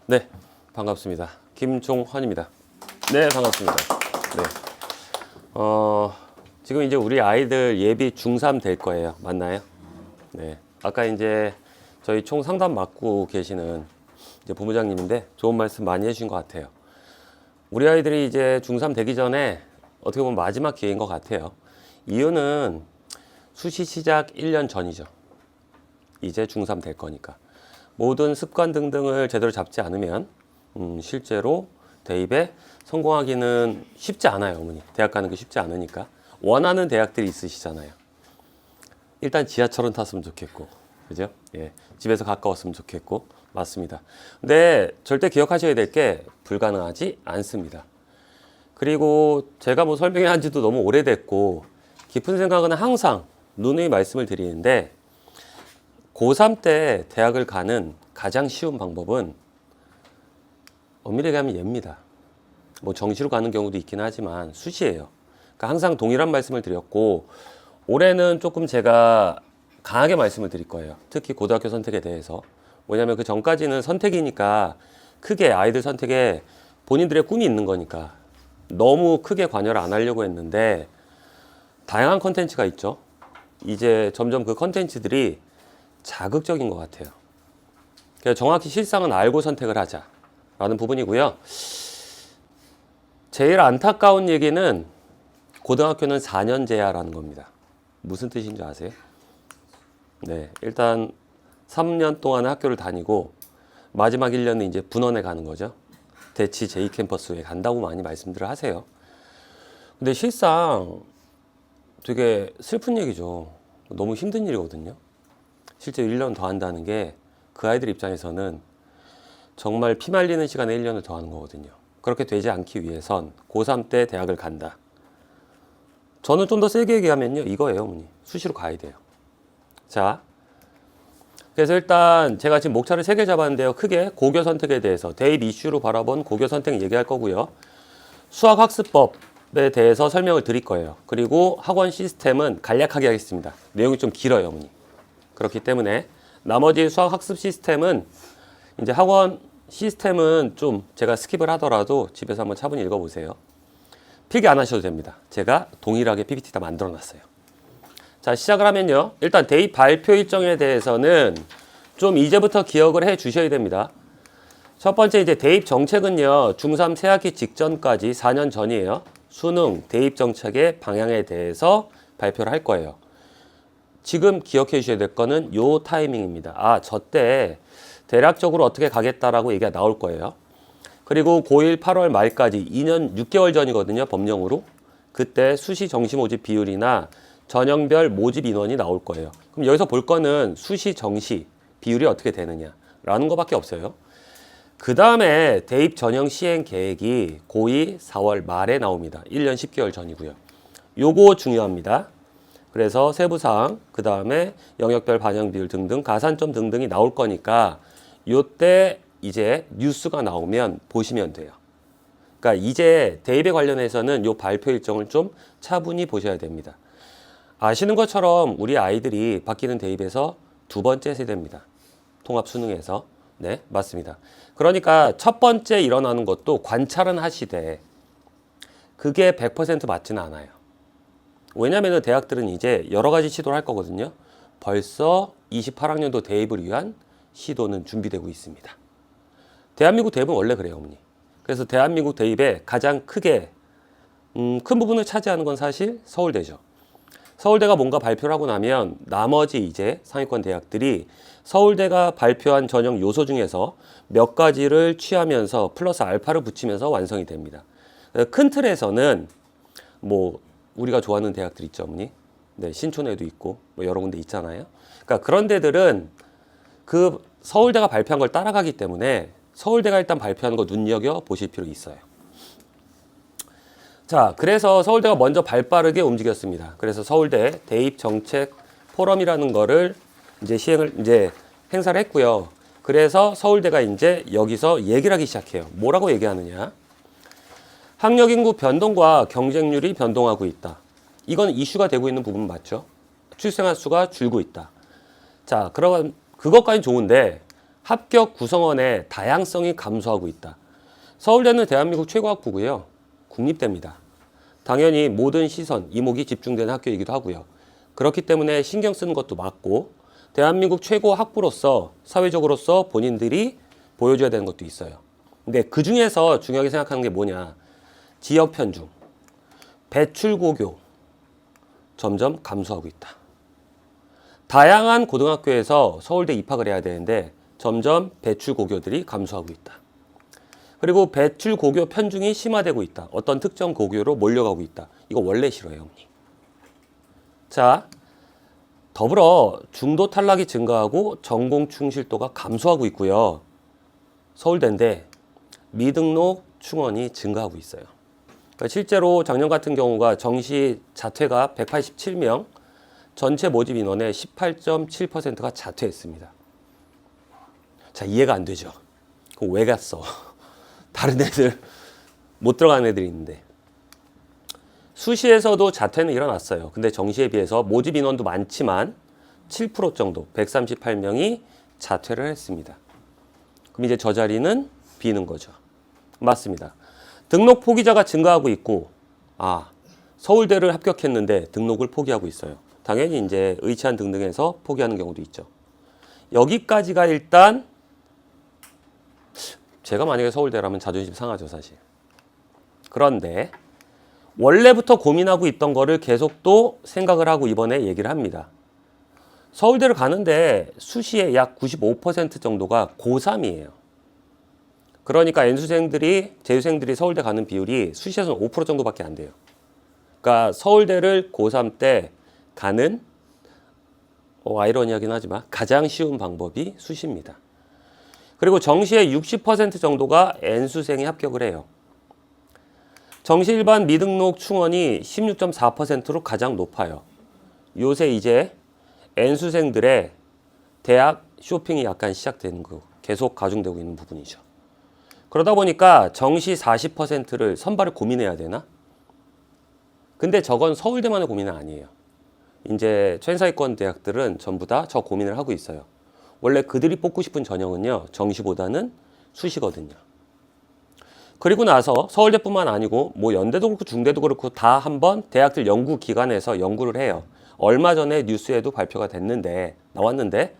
네, 반갑습니다. 김종헌입니다. 네, 반갑습니다. 네. 지금 이제 우리 아이들 예비 중3 될 거예요. 맞나요? 네. 아까 이제 저희 총 상담 맡고 계시는 이제 부부장님인데 좋은 말씀 많이 해주신 것 같아요. 우리 아이들이 이제 중3 되기 전에 어떻게 보면 마지막 기회인 것 같아요. 이유는 수시 시작 1년 전이죠. 이제 중3 될 거니까. 모든 습관 등등을 제대로 잡지 않으면 실제로 대입에 성공하기는 쉽지 않아요. 어머니 대학 가는 게 쉽지 않으니까. 원하는 대학들이 있으시잖아요. 일단 지하철은 탔으면 좋겠고, 그죠? 예, 집에서 가까웠으면 좋겠고, 맞습니다. 근데 절대 기억하셔야 될 게 불가능하지 않습니다. 그리고 제가 뭐 설명한 지도 너무 오래됐고 깊은 생각은 항상 누누이 말씀을 드리는데, 고3 때 대학을 가는 가장 쉬운 방법은 엄밀하게 하면 얘입니다. 뭐 정시로 가는 경우도 있긴 하지만 수시예요. 그러니까 항상 동일한 말씀을 드렸고, 올해는 조금 제가 강하게 말씀을 드릴 거예요. 특히 고등학교 선택에 대해서. 왜냐하면 그 전까지는 선택이니까 크게 아이들 선택에 본인들의 꿈이 있는 거니까 너무 크게 관여를 안 하려고 했는데, 다양한 컨텐츠가 있죠. 이제 점점 그 컨텐츠들이 자극적인 것 같아요. 그러니까 정확히 실상은 알고 선택을 하자라는 부분이고요. 제일 안타까운 얘기는 고등학교는 4년제야라는 겁니다. 무슨 뜻인 줄 아세요? 네, 일단 3년 동안 학교를 다니고 마지막 1년은 이제 분원에 가는 거죠. 대치 제2캠퍼스에 간다고 많이 말씀들을 하세요. 근데 실상 되게 슬픈 얘기죠. 너무 힘든 일이거든요. 실제 1년 더 한다는 게 그 아이들 입장에서는 정말 피말리는 시간에 1년을 더 하는 거거든요. 그렇게 되지 않기 위해선 고3 때 대학을 간다. 저는 좀 더 세게 얘기하면요, 이거예요, 어머니. 수시로 가야 돼요. 자, 그래서 일단 제가 지금 목차를 3개 잡았는데요. 크게 고교 선택에 대해서 대입 이슈로 바라본 고교 선택 얘기할 거고요. 수학학습법에 대해서 설명을 드릴 거예요. 그리고 학원 시스템은 간략하게 하겠습니다. 내용이 좀 길어요, 어머니. 그렇기 때문에 나머지 수학학습 시스템은, 이제 학원 시스템은 좀 제가 스킵을 하더라도 집에서 한번 차분히 읽어보세요. 필기 안 하셔도 됩니다. 제가 동일하게 PPT 다 만들어 놨어요. 자, 시작을 하면요. 일단 대입 발표 일정에 대해서는 좀 이제부터 기억을 해 주셔야 됩니다. 첫 번째, 이제 대입 정책은요, 중3 새학기 직전까지 4년 전이에요. 수능 대입 정책의 방향에 대해서 발표를 할 거예요. 지금 기억해 주셔야 될 거는 요 타이밍입니다. 아, 저 때 대략적으로 어떻게 가겠다라고 얘기가 나올 거예요. 그리고 고1 8월 말까지 2년 6개월 전이거든요, 법령으로. 그때 수시 정시 모집 비율이나 전형별 모집 인원이 나올 거예요. 그럼 여기서 볼 거는 수시 정시 비율이 어떻게 되느냐라는 거밖에 없어요. 그 다음에 대입 전형 시행 계획이 고2 4월 말에 나옵니다. 1년 10개월 전이고요. 요거 중요합니다. 그래서 세부사항, 그 다음에 영역별 반영 비율 등등, 가산점 등등이 나올 거니까 요때 이제 뉴스가 나오면 보시면 돼요. 그러니까 이제 대입에 관련해서는 요 발표 일정을 좀 차분히 보셔야 됩니다. 아시는 것처럼 우리 아이들이 바뀌는 대입에서 두 번째 세대입니다. 통합 수능에서. 네, 맞습니다. 그러니까 첫 번째 일어나는 것도 관찰은 하시되 그게 100% 맞지는 않아요. 왜냐하면 대학들은 이제 여러 가지 시도를 할 거거든요. 벌써 28학년도 대입을 위한 시도는 준비되고 있습니다. 대한민국 대입은 원래 그래요, 어머니. 그래서 대한민국 대입에 가장 크게 큰 부분을 차지하는 건 사실 서울대죠. 서울대가 뭔가 발표를 하고 나면 나머지 이제 상위권 대학들이 서울대가 발표한 전형 요소 중에서 몇 가지를 취하면서 플러스 알파를 붙이면서 완성이 됩니다. 큰 틀에서는 뭐 우리가 좋아하는 대학들 있죠, 어머니. 네, 신촌에도 있고 뭐 여러 군데 있잖아요. 그러니까 그런 데들은 그 서울대가 발표한 걸 따라가기 때문에 서울대가 일단 발표하는 거 눈여겨 보실 필요 있어요. 자, 그래서 서울대가 먼저 발빠르게 움직였습니다. 그래서 서울대 대입 정책 포럼이라는 거를 이제 이제 행사를 했고요. 그래서 서울대가 이제 여기서 얘기를 하기 시작해요. 뭐라고 얘기하느냐? 학력 인구 변동과 경쟁률이 변동하고 있다. 이건 이슈가 되고 있는 부분 맞죠? 출생아 수가 줄고 있다. 자, 그러면 그것까지 좋은데 합격 구성원의 다양성이 감소하고 있다. 서울대는 대한민국 최고 학부고요. 국립대입니다. 당연히 모든 시선, 이목이 집중되는 학교이기도 하고요. 그렇기 때문에 신경 쓰는 것도 맞고 대한민국 최고 학부로서 사회적으로서 본인들이 보여줘야 되는 것도 있어요. 근데 그 중에서 중요하게 생각하는 게 뭐냐. 지역 편중, 배출 고교 점점 감소하고 있다. 다양한 고등학교에서 서울대 입학을 해야 되는데 점점 배출 고교들이 감소하고 있다. 그리고 배출 고교 편중이 심화되고 있다. 어떤 특정 고교로 몰려가고 있다. 이거 원래 싫어요, 어머니. 자, 더불어 중도 탈락이 증가하고 전공 충실도가 감소하고 있고요. 서울대인데 미등록 충원이 증가하고 있어요. 그러니까 실제로 작년 같은 경우가 정시 자퇴가 187명, 전체 모집 인원의 18.7%가 자퇴했습니다. 자, 이해가 안 되죠? 그럼 왜 갔어? 다른 애들 못 들어가는 애들이 있는데. 수시에서도 자퇴는 일어났어요. 근데 정시에 비해서 모집 인원도 많지만 7% 정도, 138명이 자퇴를 했습니다. 그럼 이제 저 자리는 비는 거죠. 맞습니다. 등록 포기자가 증가하고 있고, 서울대를 합격했는데 등록을 포기하고 있어요. 당연히 이제 의치안 등등해서 포기하는 경우도 있죠. 여기까지가 일단 제가 만약에 서울대라면 자존심 상하죠, 사실. 그런데 원래부터 고민하고 있던 거를 계속 또 생각을 하고 이번에 얘기를 합니다. 서울대를 가는데 수시의 약 95% 정도가 고3이에요. 그러니까 N수생들이, 재수생들이 서울대 가는 비율이 수시에서는 5% 정도밖에 안 돼요. 그러니까 서울대를 고3 때 가는, 아이러니하긴 하지만 가장 쉬운 방법이 수시입니다. 그리고 정시의 60% 정도가 N수생이 합격을 해요. 정시 일반 미등록 충원이 16.4%로 가장 높아요. 요새 이제 N수생들의 대학 쇼핑이 약간 시작되는 거 계속 가중되고 있는 부분이죠. 그러다 보니까 정시 40%를 선발을 고민해야 되나? 근데 저건 서울대만의 고민은 아니에요. 이제 최상위권 대학들은 전부 다 저 고민을 하고 있어요. 원래 그들이 뽑고 싶은 전형은요, 정시보다는 수시거든요. 그리고 나서 서울대뿐만 아니고 뭐 연대도 그렇고 중대도 그렇고 다 한번 대학들 연구기관에서 연구를 해요. 얼마 전에 뉴스에도 발표가 나왔는데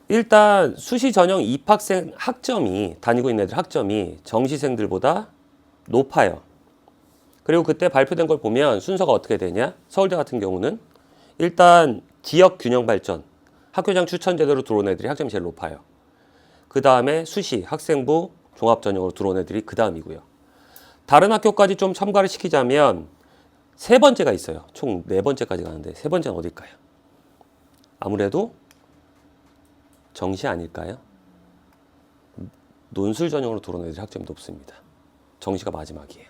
일단 수시 전형 입학생 학점이, 다니고 있는 애들 학점이 정시생들보다 높아요. 그리고 그때 발표된 걸 보면 순서가 어떻게 되냐? 서울대 같은 경우는 일단 지역 균형 발전, 학교장 추천 제도로 들어온 애들이 학점이 제일 높아요. 그 다음에 수시, 학생부, 종합 전형으로 들어온 애들이 그 다음이고요. 다른 학교까지 좀 첨가를 시키자면 세 번째가 있어요. 총 네 번째까지 가는데 세 번째는 어딜까요? 아무래도 정시 아닐까요? 논술 전형으로 들어온 애들이 학점이 높습니다. 정시가 마지막이에요.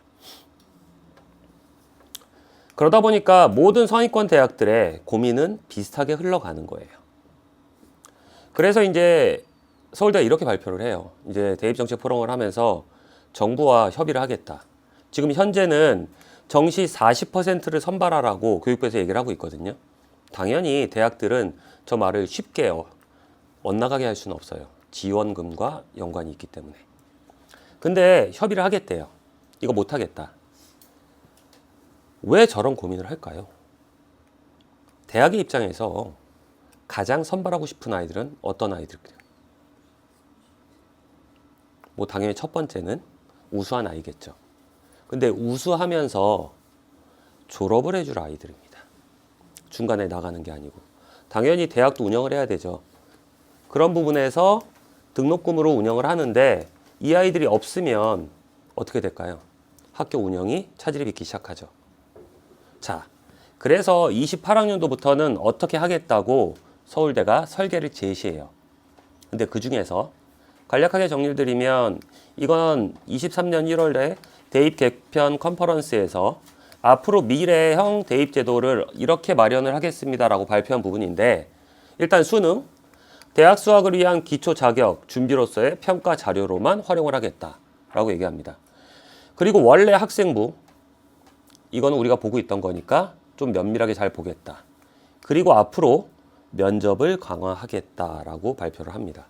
그러다 보니까 모든 상위권 대학들의 고민은 비슷하게 흘러가는 거예요. 그래서 이제 서울대가 이렇게 발표를 해요. 이제 대입정책 포럼을 하면서 정부와 협의를 하겠다. 지금 현재는 정시 40%를 선발하라고 교육부에서 얘기를 하고 있거든요. 당연히 대학들은 저 말을 쉽게 엇나가게 할 수는 없어요. 지원금과 연관이 있기 때문에. 근데 협의를 하겠대요. 이거 못하겠다. 왜 저런 고민을 할까요? 대학의 입장에서 가장 선발하고 싶은 아이들은 어떤 아이들일까요? 뭐 당연히 첫 번째는 우수한 아이겠죠. 근데 우수하면서 졸업을 해줄 아이들입니다. 중간에 나가는 게 아니고. 당연히 대학도 운영을 해야 되죠. 그런 부분에서 등록금으로 운영을 하는데 이 아이들이 없으면 어떻게 될까요? 학교 운영이 차질이 빚기 시작하죠. 자, 그래서 28학년도부터는 어떻게 하겠다고 서울대가 설계를 제시해요. 근데 그 중에서 간략하게 정리를 드리면 이건 23년 1월에 대입 개편 컨퍼런스에서 앞으로 미래형 대입 제도를 이렇게 마련을 하겠습니다라고 발표한 부분인데 일단 수능, 대학 수학을 위한 기초 자격 준비로서의 평가 자료로만 활용을 하겠다라고 얘기합니다. 그리고 원래 학생부, 이거는 우리가 보고 있던 거니까 좀 면밀하게 잘 보겠다. 그리고 앞으로 면접을 강화하겠다라고 발표를 합니다.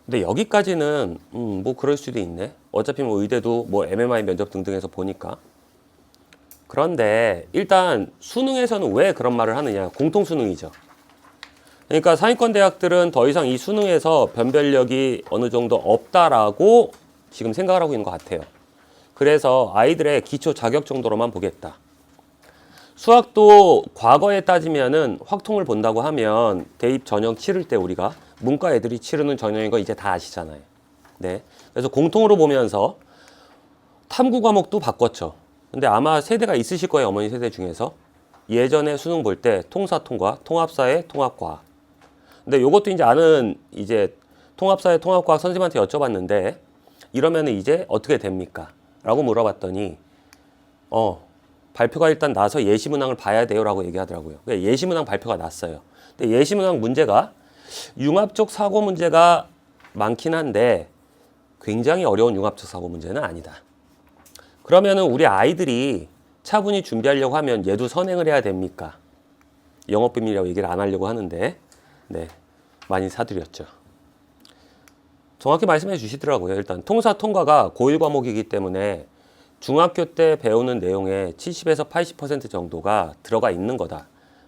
근데 여기까지는 뭐 그럴 수도 있네. 어차피 뭐 의대도 뭐 MMI 면접 등등에서 보니까. 그런데 일단 수능에서는 왜 그런 말을 하느냐. 공통 수능이죠. 그러니까 상위권 대학들은 더 이상 이 수능에서 변별력이 어느 정도 없다라고 지금 생각을 하고 있는 것 같아요. 그래서 아이들의 기초 자격 정도로만 보겠다. 수학도 과거에 따지면은 확통을 본다고 하면 대입 전형 치를 때 우리가 문과 애들이 치르는 전형인 거 이제 다 아시잖아요. 네. 그래서 공통으로 보면서 탐구 과목도 바꿨죠. 근데 아마 세대가 있으실 거예요. 어머니 세대 중에서. 예전에 수능 볼 때 통사 통과, 통합사회, 통합과학. 근데 요것도 이제 아는 이제 통합사회, 통합과학 선생님한테 여쭤봤는데 이러면은 이제 어떻게 됩니까? 라고 물어봤더니 발표가 일단 나서 예시문항을 봐야 돼요 라고 얘기하더라고요. 그러니까 예시문항 발표가 났어요. 근데 예시문항 문제가 융합적 사고 문제가 많긴 한데 굉장히 어려운 융합적 사고 문제는 아니다. 그러면은 우리 아이들이 차분히 준비하려고 하면 얘도 선행을 해야 됩니까? 영업비밀이라고 얘기를 안 하려고 하는데 네, 많이 사드렸죠. 정확히 말씀해 주시더라고요. 일단 통사 통과가 고1 과목이기 때문에 중학교 때 배우는 내용의 70에서 80% 정도가 들어가 있는 거다.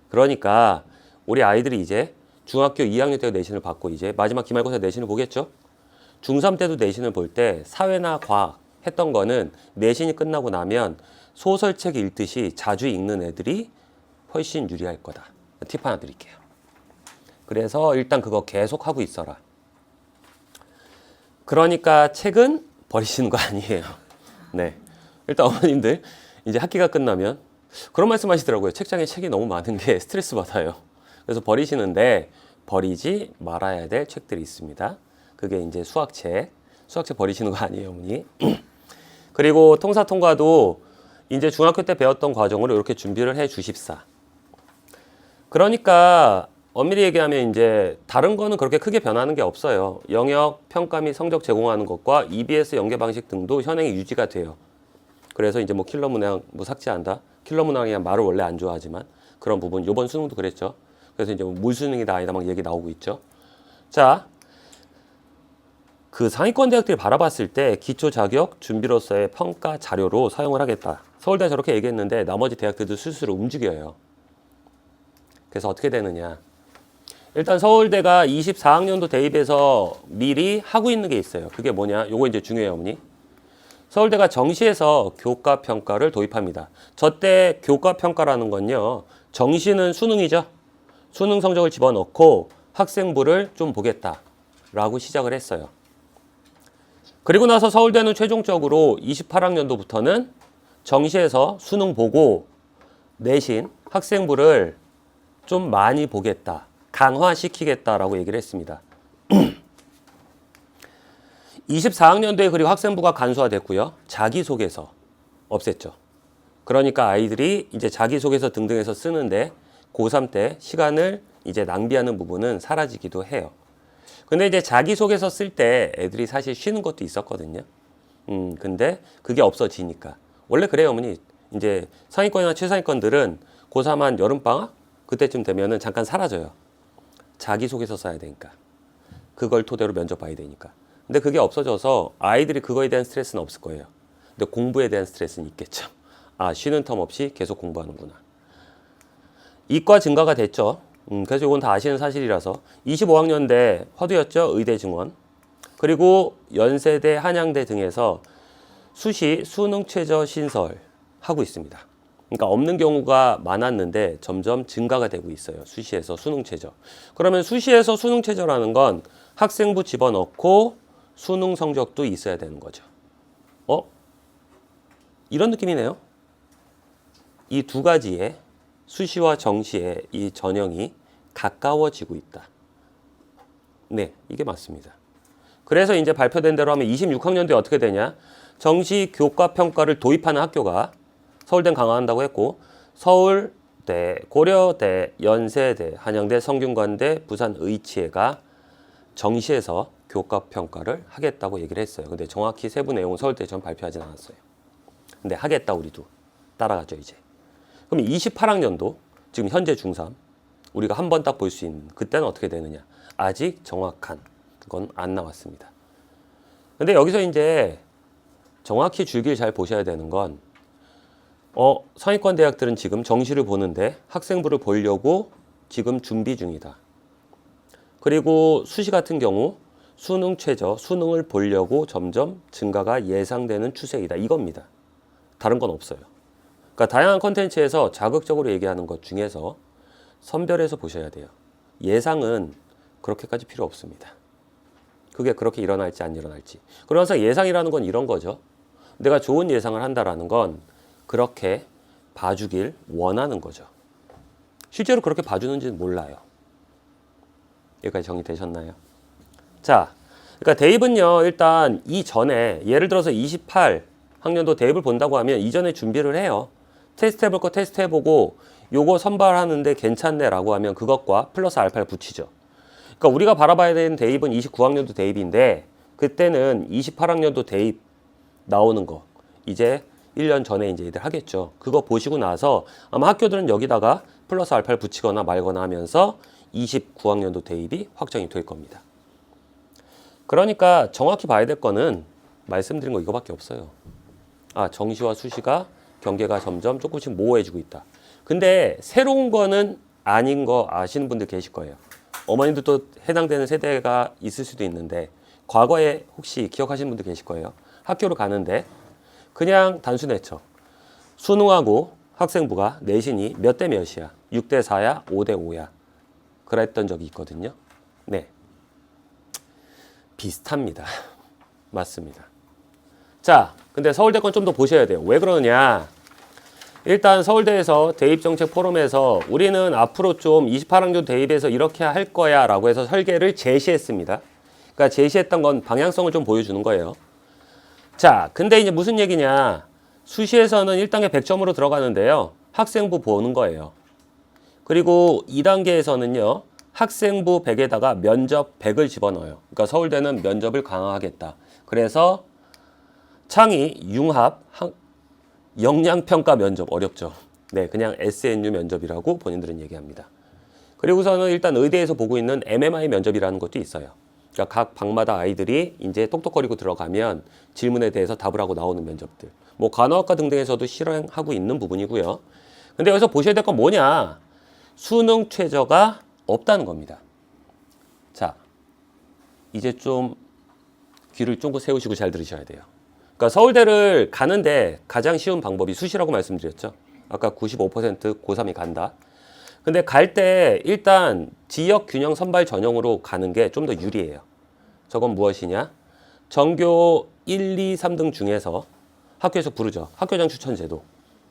그러니까 우리 아이들이 이제 중학교 2학년 때 내신을 받고 이제 마지막 기말고사 내신을 보겠죠. 중3 때도 내신을 볼 때 사회나 과학 했던 거는 내신이 끝나고 나면 소설책 읽듯이 자주 읽는 애들이 훨씬 유리할 거다. 팁 하나 드릴게요. 그래서 일단 그거 계속 하고 있어라. 그러니까 책은 버리시는 거 아니에요. 네. 일단 어머님들 이제 학기가 끝나면 그런 말씀 하시더라고요. 책장에 책이 너무 많은 게 스트레스 받아요. 그래서 버리시는데 버리지 말아야 될 책들이 있습니다. 그게 이제 수학책 버리시는 거 아니에요, 어머니. 그리고 통사 통과도 이제 중학교 때 배웠던 과정으로 이렇게 준비를 해 주십사. 그러니까 엄밀히 얘기하면 이제 다른 거는 그렇게 크게 변하는 게 없어요. 영역, 평가 및 성적 제공하는 것과 EBS 연계 방식 등도 현행이 유지가 돼요. 그래서 이제 뭐 킬러 문항 뭐 삭제한다. 킬러 문항이야 말을 원래 안 좋아하지만 그런 부분 이번 수능도 그랬죠. 그래서 이제 뭐 물수능이다 아니다 막 얘기 나오고 있죠. 자, 그 상위권 대학들이 바라봤을 때 기초 자격 준비로서의 평가 자료로 사용을 하겠다. 서울대 저렇게 얘기했는데 나머지 대학들도 스스로 움직여요. 그래서 어떻게 되느냐. 일단 서울대가 24학년도 대입에서 미리 하고 있는 게 있어요. 그게 뭐냐? 요거 이제 중요해요, 어머니. 서울대가 정시에서 교과 평가를 도입합니다. 저때 교과 평가라는 건요. 정시는 수능이죠. 수능 성적을 집어넣고 학생부를 좀 보겠다라고 시작을 했어요. 그리고 나서 서울대는 최종적으로 28학년도부터는 정시에서 수능 보고 내신 학생부를 좀 많이 보겠다. 강화시키겠다라고 얘기를 했습니다. 24학년도에 그리고 학생부가 간소화됐고요. 자기소개서 없앴죠. 그러니까 아이들이 이제 자기소개서 등등해서 쓰는데 고3 때 시간을 이제 낭비하는 부분은 사라지기도 해요. 근데 이제 자기소개서 쓸 때 애들이 사실 쉬는 것도 있었거든요. 근데 그게 없어지니까. 원래 그래요, 어머니. 이제 상위권이나 최상위권들은 고3 한 여름방학? 그때쯤 되면은 잠깐 사라져요. 자기소개서 써야 되니까. 그걸 토대로 면접 봐야 되니까. 근데 그게 없어져서 아이들이 그거에 대한 스트레스는 없을 거예요. 근데 공부에 대한 스트레스는 있겠죠. 아, 쉬는 텀 없이 계속 공부하는구나. 이과 증가가 됐죠. 그래서 이건 다 아시는 사실이라서 25학년대 화두였죠. 의대 증원. 그리고 연세대, 한양대 등에서 수시 수능 최저 신설 하고 있습니다. 그러니까 없는 경우가 많았는데 점점 증가가 되고 있어요. 수시에서 수능 최저. 그러면 수시에서 수능 최저라는 건 학생부 집어넣고 수능 성적도 있어야 되는 거죠. 이런 느낌이네요. 이 두 가지의 수시와 정시의 이 전형이 가까워지고 있다. 네, 이게 맞습니다. 그래서 이제 발표된 대로 하면 26학년도에 어떻게 되냐? 정시 교과 평가를 도입하는 학교가 서울대는 강화한다고 했고 서울대, 고려대, 연세대, 한양대, 성균관대, 부산의치해가 정시에서 교과 평가를 하겠다고 얘기를 했어요. 근데 정확히 세부 내용은 서울대처럼 발표하진 않았어요. 근데 하겠다 우리도 따라가죠 이제. 그럼 28학년도 지금 현재 중3 우리가 한 번 딱 볼 수 있는 그때는 어떻게 되느냐. 아직 정확한 건 안 나왔습니다. 근데 여기서 이제 정확히 줄기를 잘 보셔야 되는 건 상위권 대학들은 지금 정시를 보는데 학생부를 보려고 지금 준비 중이다. 그리고 수시 같은 경우 수능 최저, 수능을 보려고 점점 증가가 예상되는 추세이다. 이겁니다. 다른 건 없어요. 그러니까 다양한 콘텐츠에서 자극적으로 얘기하는 것 중에서 선별해서 보셔야 돼요. 예상은 그렇게까지 필요 없습니다. 그게 그렇게 일어날지 안 일어날지. 그리고 항상 예상이라는 건 이런 거죠. 내가 좋은 예상을 한다라는 건 그렇게 봐주길 원하는 거죠. 실제로 그렇게 봐주는지는 몰라요. 여기까지 정리되셨나요? 자, 그러니까 대입은요, 일단 이전에 예를 들어서 28학년도 대입을 본다고 하면 이전에 준비를 해요. 테스트 해볼 거 테스트 해보고 요거 선발하는데 괜찮네 라고 하면 그것과 플러스 알파를 붙이죠. 그러니까 우리가 바라봐야 되는 대입은 29학년도 대입인데 그때는 28학년도 대입 나오는 거 이제 1년 전에 이제 애들 하겠죠. 그거 보시고 나서 아마 학교들은 여기다가 플러스 알파를 붙이거나 말거나 하면서 29학년도 대입이 확정이 될 겁니다. 그러니까 정확히 봐야 될 거는 말씀드린 거 이거밖에 없어요. 정시와 수시가 경계가 점점 조금씩 모호해지고 있다. 근데 새로운 거는 아닌 거 아시는 분들 계실 거예요. 어머님도 또 해당되는 세대가 있을 수도 있는데 과거에 혹시 기억하시는 분들 계실 거예요. 학교를 가는데 그냥 단순했죠. 수능하고 학생부가 내신이 몇 대 몇이야? 6대 4야? 5대 5야? 그랬던 적이 있거든요. 네. 비슷합니다. 맞습니다. 자, 근데 서울대 건 좀 더 보셔야 돼요. 왜 그러느냐? 일단 서울대에서 대입정책 포럼에서 우리는 앞으로 좀 28학년 대입에서 이렇게 할 거야 라고 해서 설계를 제시했습니다. 그러니까 제시했던 건 방향성을 좀 보여주는 거예요. 자, 근데 이제 무슨 얘기냐? 수시에서는 1단계 100점으로 들어가는데요. 학생부 보는 거예요. 그리고 2단계에서는요. 학생부 100에다가 면접 100을 집어넣어요. 그러니까 서울대는 면접을 강화하겠다. 그래서 창의, 융합, 역량평가 면접 어렵죠. 네, 그냥 SNU 면접이라고 본인들은 얘기합니다. 그리고서는 일단 의대에서 보고 있는 MMI 면접이라는 것도 있어요. 그러니까 각 방마다 아이들이 이제 똑똑거리고 들어가면 질문에 대해서 답을 하고 나오는 면접들. 뭐 간호학과 등등에서도 실행하고 있는 부분이고요. 근데 여기서 보셔야 될 건 뭐냐? 수능 최저가 없다는 겁니다. 자, 이제 좀 귀를 쫑긋 세우시고 잘 들으셔야 돼요. 그러니까 서울대를 가는데 가장 쉬운 방법이 수시라고 말씀드렸죠. 아까 95% 고3이 간다. 근데 갈 때 일단 지역 균형 선발 전형으로 가는 게 좀 더 유리해요. 저건 무엇이냐? 전교 1, 2, 3등 중에서 학교에서 부르죠. 학교장 추천 제도.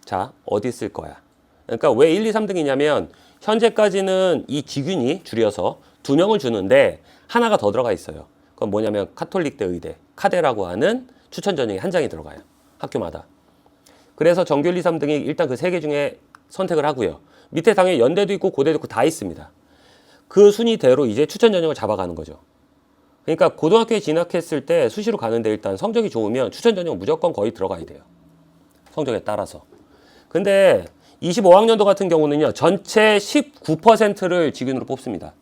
자, 어디 쓸 거야? 그러니까 왜 1, 2, 3등이냐면 현재까지는 이 지균이 줄여서 2명을 주는데 하나가 더 들어가 있어요. 그건 뭐냐면 카톨릭대 의대, 카대라고 하는 추천 전형이 한 장이 들어가요. 학교마다. 그래서 전교 1, 2, 3등이 일단 그 3개 중에 선택을 하고요. 밑에 당연히 연대도 있고 고대도 있고 다 있습니다. 그 순위대로 이제 추천 전형을 잡아가는 거죠. 그러니까 고등학교에 진학했을 때 수시로 가는데 일단 성적이 좋으면 추천 전형 무조건 거의 들어가야 돼요. 성적에 따라서. 근데 25학년도 같은 경우는요. 전체 19%를 직윤으로 뽑습니다.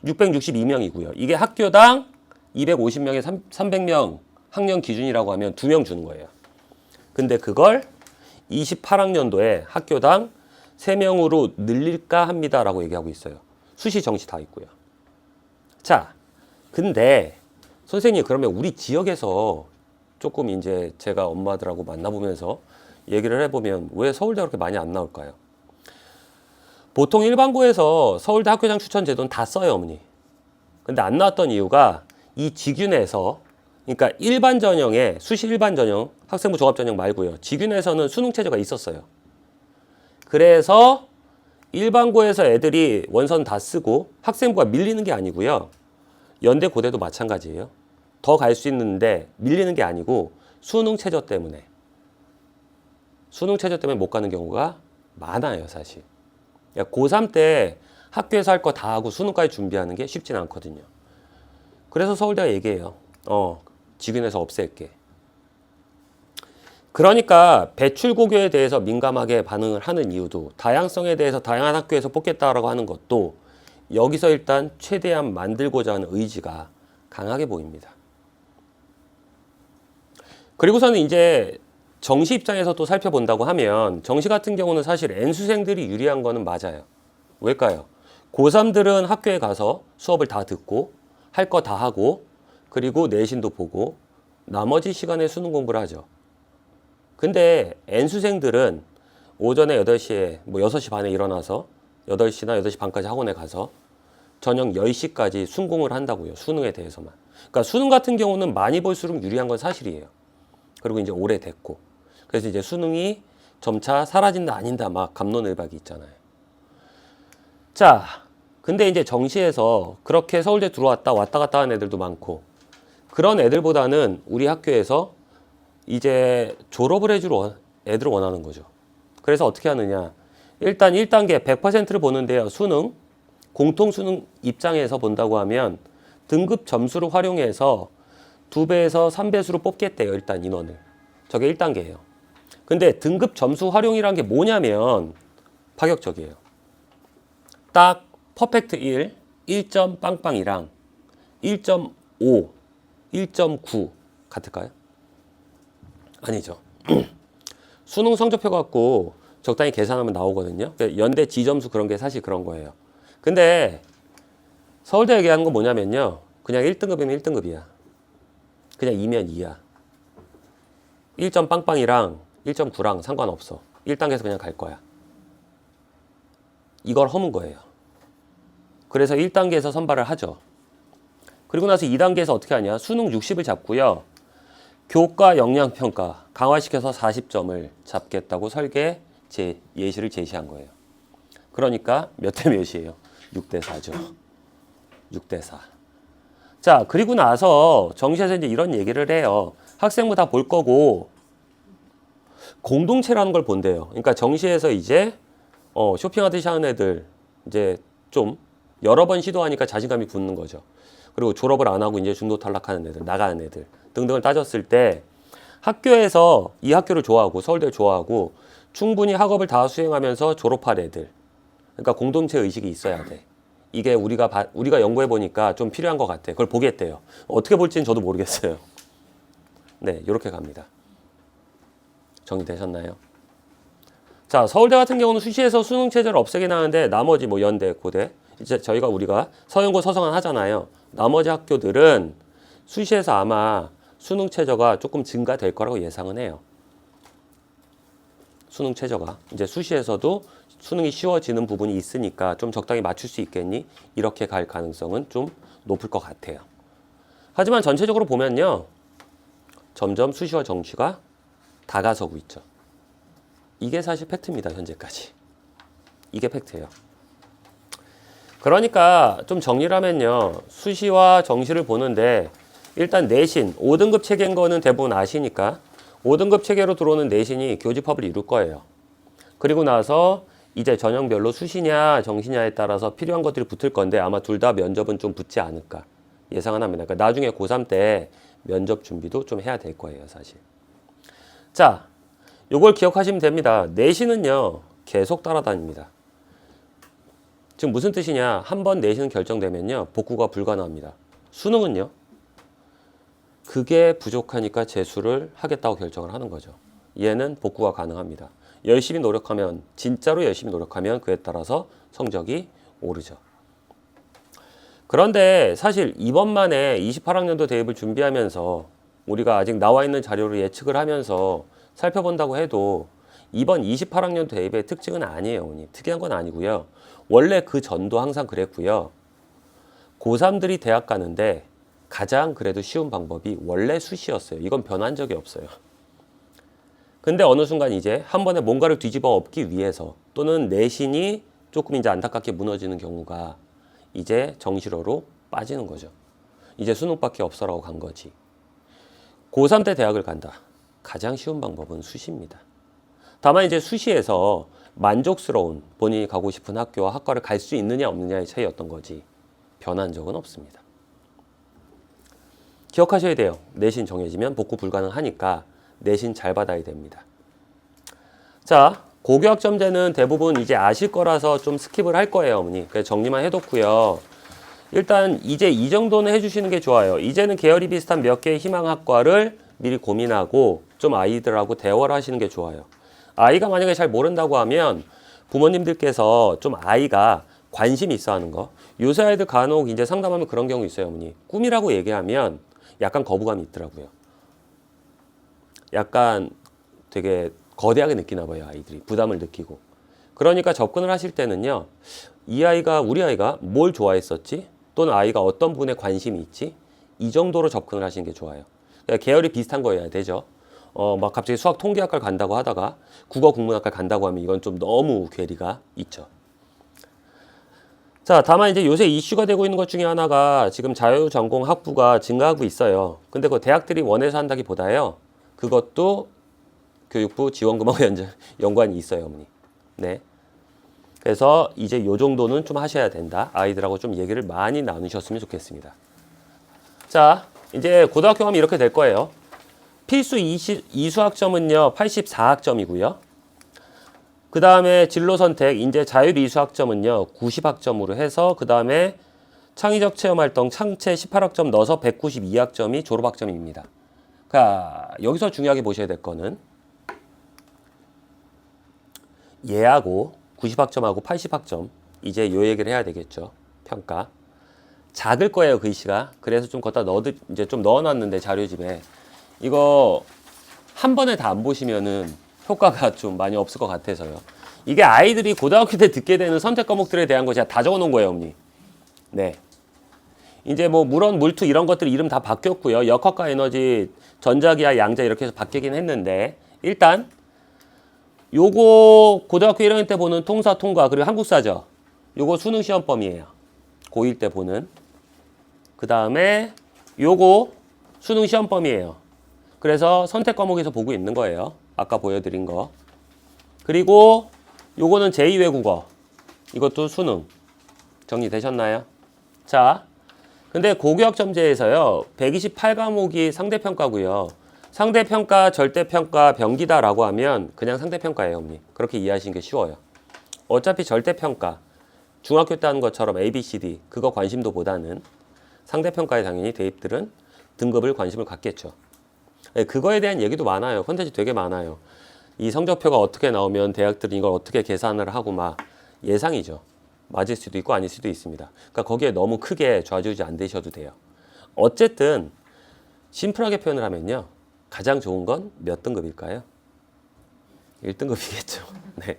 662명이고요. 이게 학교당 250명에 300명 학년 기준이라고 하면 2명 주는 거예요. 근데 그걸 28학년도에 학교당 3명으로 늘릴까 합니다라고 얘기하고 있어요. 수시 정시 다 있고요. 자, 근데 선생님 그러면 우리 지역에서 조금 이제 제가 엄마들하고 만나보면서 얘기를 해보면 왜 서울대 그렇게 많이 안 나올까요? 보통 일반고에서 서울대 학교장 추천 제도는 다 써요, 어머니. 근데 안 나왔던 이유가 이 직윤에서 그러니까 일반 전형에 수시 일반 전형, 학생부 종합 전형 말고요. 직윤에서는 수능 체제가 있었어요. 그래서 일반고에서 애들이 원선 다 쓰고 학생부가 밀리는 게 아니고요. 연대 고대도 마찬가지예요. 더 갈 수 있는데 밀리는 게 아니고 수능 최저 때문에 못 가는 경우가 많아요, 사실. 고3 때 학교에서 할 거 다 하고 수능까지 준비하는 게 쉽지는 않거든요. 그래서 서울대가 얘기해요. 직윤에서 없앨게. 그러니까 배출 고교에 대해서 민감하게 반응을 하는 이유도 다양성에 대해서 다양한 학교에서 뽑겠다라고 하는 것도 여기서 일단 최대한 만들고자 하는 의지가 강하게 보입니다. 그리고서는 이제 정시 입장에서 또 살펴본다고 하면 정시 같은 경우는 사실 N수생들이 유리한 거는 맞아요. 왜일까요? 고3들은 학교에 가서 수업을 다 듣고 할 거 다 하고 그리고 내신도 보고 나머지 시간에 수능 공부를 하죠. 근데 N수생들은 오전에 8시에 뭐 6시 반에 일어나서 8시나 8시 반까지 학원에 가서 저녁 10시까지 순공을 한다고요. 수능에 대해서만. 그러니까 수능 같은 경우는 많이 볼수록 유리한 건 사실이에요. 그리고 이제 오래됐고. 그래서 이제 수능이 점차 사라진다 아닌다 막 갑론을박이 있잖아요. 자, 근데 이제 정시에서 그렇게 서울대 들어왔다 왔다 갔다 하는 애들도 많고 그런 애들보다는 우리 학교에서 이제 졸업을 해줄 애들을 원하는 거죠. 그래서 어떻게 하느냐. 일단 1단계 100%를 보는데요. 수능, 공통수능 입장에서 본다고 하면 등급 점수를 활용해서 2배에서 3배수로 뽑겠대요. 일단 인원을. 저게 1단계예요. 근데 등급 점수 활용이란 게 뭐냐면 파격적이에요. 딱 퍼펙트 1, 1점 빵빵이랑 1.5, 1.9 같을까요? 아니죠. 수능 성적표 갖고 적당히 계산하면 나오거든요. 연대 지점수 그런 게 사실 그런 거예요. 근데 서울대 얘기하는 건 뭐냐면요. 그냥 1등급이면 1등급이야. 그냥 2면 2야. 1점 빵빵이랑 1.9랑 상관없어. 1단계에서 그냥 갈 거야. 이걸 허문 거예요. 그래서 1단계에서 선발을 하죠. 그리고 나서 2단계에서 어떻게 하냐. 수능 60을 잡고요. 교과 역량평가 강화시켜서 40점을 잡겠다고 설계 예시를 제시한 거예요. 그러니까 몇 대 몇이에요? 6대 4죠. 6대 4. 자, 그리고 나서 정시에서 이제 이런 얘기를 해요. 학생부 다 볼 거고 공동체라는 걸 본대요. 그러니까 정시에서 이제 쇼핑하듯이 하는 애들 이제 좀 여러 번 시도하니까 자신감이 붙는 거죠. 그리고 졸업을 안 하고 이제 중도 탈락하는 애들, 나가는 애들 등등을 따졌을 때 학교에서 이 학교를 좋아하고 서울대를 좋아하고 충분히 학업을 다 수행하면서 졸업할 애들. 그러니까 공동체 의식이 있어야 돼. 이게 우리가 연구해 보니까 좀 필요한 것 같아. 그걸 보겠대요. 어떻게 볼지는 저도 모르겠어요. 네, 이렇게 갑니다. 정리되셨나요? 자, 서울대 같은 경우는 수시에서 수능 체제를 없애긴 하는데 나머지 뭐 연대, 고대 이제 우리가 서영고, 서성한 하잖아요. 나머지 학교들은 수시에서 아마 수능 최저가 조금 증가될 거라고 예상은 해요. 수능 최저가 이제 수시에서도 수능이 쉬워지는 부분이 있으니까 좀 적당히 맞출 수 있겠니? 이렇게 갈 가능성은 좀 높을 것 같아요. 하지만 전체적으로 보면요. 점점 수시와 정시가 다가서고 있죠. 이게 사실 팩트입니다. 현재까지. 이게 팩트예요. 그러니까 좀 정리를 하면요. 수시와 정시를 보는데 일단 내신, 5등급 체계인 거는 대부분 아시니까 5등급 체계로 들어오는 내신이 교집합을 이룰 거예요. 그리고 나서 이제 전형별로 수시냐 정시냐에 따라서 필요한 것들이 붙을 건데 아마 둘 다 면접은 좀 붙지 않을까 예상은 합니다. 그러니까 나중에 고3 때 면접 준비도 좀 해야 될 거예요, 사실. 자, 요걸 기억하시면 됩니다. 내신은요, 계속 따라다닙니다. 지금 무슨 뜻이냐? 한번 내신 결정되면요, 복구가 불가능합니다. 수능은요, 그게 부족하니까 재수를 하겠다고 결정을 하는 거죠. 얘는 복구가 가능합니다. 열심히 노력하면, 진짜로 열심히 노력하면 그에 따라서 성적이 오르죠. 그런데 사실 이번만에 28학년도 대입을 준비하면서 우리가 아직 나와 있는 자료를 예측을 하면서 살펴본다고 해도 이번 28학년 대입의 특징은 아니에요, 어머니. 특이한 건 아니고요. 원래 그 전도 항상 그랬고요. 고3들이 대학 가는데 가장 그래도 쉬운 방법이 원래 수시였어요. 이건 변한 적이 없어요. 근데 어느 순간 이제 한 번에 뭔가를 뒤집어 엎기 위해서 또는 내신이 조금 이제 안타깝게 무너지는 경우가 이제 정시로로 빠지는 거죠. 이제 수능밖에 없어라고 간 거지. 고3 때 대학을 간다. 가장 쉬운 방법은 수시입니다. 다만 이제 수시에서 만족스러운 본인이 가고 싶은 학교와 학과를 갈 수 있느냐 없느냐의 차이였던 거지 변한 적은 없습니다. 기억하셔야 돼요. 내신 정해지면 복구 불가능하니까 내신 잘 받아야 됩니다. 자, 고교학점제는 대부분 이제 아실 거라서 좀 스킵을 할 거예요, 어머니. 그래서 정리만 해뒀고요. 일단 이제 이 정도는 해주시는 게 좋아요. 이제는 계열이 비슷한 몇 개의 희망학과를 미리 고민하고 좀 아이들하고 대화를 하시는 게 좋아요. 아이가 만약에 잘 모른다고 하면 부모님들께서 좀 아이가 관심이 있어 하는 거. 요새 아이들 간혹 이제 상담하면 그런 경우 있어요, 어머니. 꿈이라고 얘기하면 약간 거부감이 있더라고요. 약간 되게 거대하게 느끼나 봐요, 아이들이. 부담을 느끼고. 그러니까 접근을 하실 때는요, 이 아이가, 우리 아이가 뭘 좋아했었지? 또는 아이가 어떤 분에 관심이 있지? 이 정도로 접근을 하시는 게 좋아요. 그러니까 계열이 비슷한 거여야 되죠. 막 갑자기 수학 통계학과를 간다고 하다가 국어 국문학과를 간다고 하면 이건 좀 너무 괴리가 있죠. 자, 다만 이제 요새 이슈가 되고 있는 것 중에 하나가 지금 자유전공 학부가 증가하고 있어요. 근데 그 대학들이 원해서 한다기보다요, 그것도 교육부 지원금하고 연관이 있어요, 어머니. 네. 그래서 이제 요 정도는 좀 하셔야 된다. 아이들하고 좀 얘기를 많이 나누셨으면 좋겠습니다. 자, 이제 고등학교 가면 이렇게 될 거예요. 필수 이수학점은요, 84학점이고요. 그 다음에 진로 선택, 이제 자율 이수학점은요, 90학점으로 해서 그 다음에 창의적 체험활동 창체 18학점 넣어서 192학점이 졸업학점입니다. 그러니까 여기서 중요하게 보셔야 될 거는 얘하고 90학점하고 80학점 이제 요 얘기를 해야 되겠죠. 평가. 작을 거예요, 글씨가. 그래서 좀 걷다 이제 좀 넣어놨는데 자료집에 이거 한 번에 다 안 보시면은 효과가 좀 많이 없을 것 같아서요. 이게 아이들이 고등학교 때 듣게 되는 선택 과목들에 대한 거 제가 다 적어 놓은 거예요, 어머니. 네. 이제 뭐 물원, 물투 이런 것들 이름 다 바뀌었고요. 역학과 에너지, 전자기하, 양자 이렇게 해서 바뀌긴 했는데 일단 요거 고등학교 1학년 때 보는 통사, 통과 그리고 한국사죠. 요거 수능 시험 범위예요. 고1 때 보는. 그 다음에 요거 수능 시험 범위예요. 그래서 선택 과목에서 보고 있는 거예요. 아까 보여드린 거. 그리고 요거는 제2외국어. 이것도 수능. 정리되셨나요? 자, 근데 고교학점제에서요. 128과목이 상대평가고요. 상대평가, 절대평가, 병기다라고 하면 그냥 상대평가예요, 어머니. 그렇게 이해하시는 게 쉬워요. 어차피 절대평가, 중학교 때 하는 것처럼 A, B, C, D 그거 관심도보다는 상대평가에 당연히 대입들은 등급을 관심을 갖겠죠. 그거에 대한 얘기도 많아요. 콘텐츠 되게 많아요. 이 성적표가 어떻게 나오면 대학들이 이걸 어떻게 계산을 하고 막 예상이죠. 맞을 수도 있고 아닐 수도 있습니다. 그러니까 거기에 너무 크게 좌지우지 안 되셔도 돼요. 어쨌든 심플하게 표현을 하면요. 가장 좋은 건 몇 등급일까요? 1등급이겠죠. 네.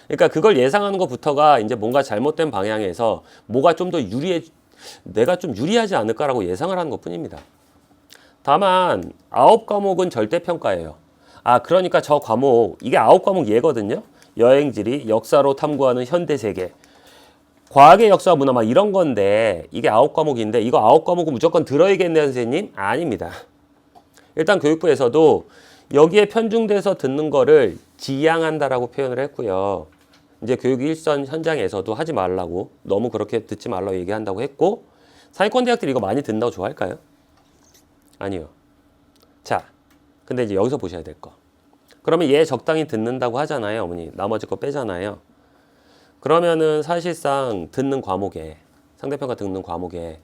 그러니까 그걸 예상하는 것부터가 이제 뭔가 잘못된 방향에서 뭐가 좀 더 내가 좀 유리하지 않을까라고 예상을 하는 것 뿐입니다. 다만 9과목은 절대평가예요. 그러니까 저 과목, 이게 9과목 얘거든요. 여행지리, 역사로 탐구하는 현대세계, 과학의 역사와 문화 막 이런 건데 이게 9과목인데 이거 9과목은 무조건 들어야겠네요, 선생님? 아닙니다. 일단 교육부에서도 여기에 편중돼서 듣는 거를 지양한다라고 표현을 했고요. 이제 교육 일선 현장에서도 하지 말라고, 너무 그렇게 듣지 말라고 얘기한다고 했고, 상위권 대학들이 이거 많이 듣는다고 좋아할까요? 아니요. 자, 근데 이제 여기서 보셔야 될 거. 그러면 얘 적당히 듣는다고 하잖아요, 어머니. 나머지 거 빼잖아요. 그러면은 사실상 듣는 과목에, 상대평가 듣는 과목에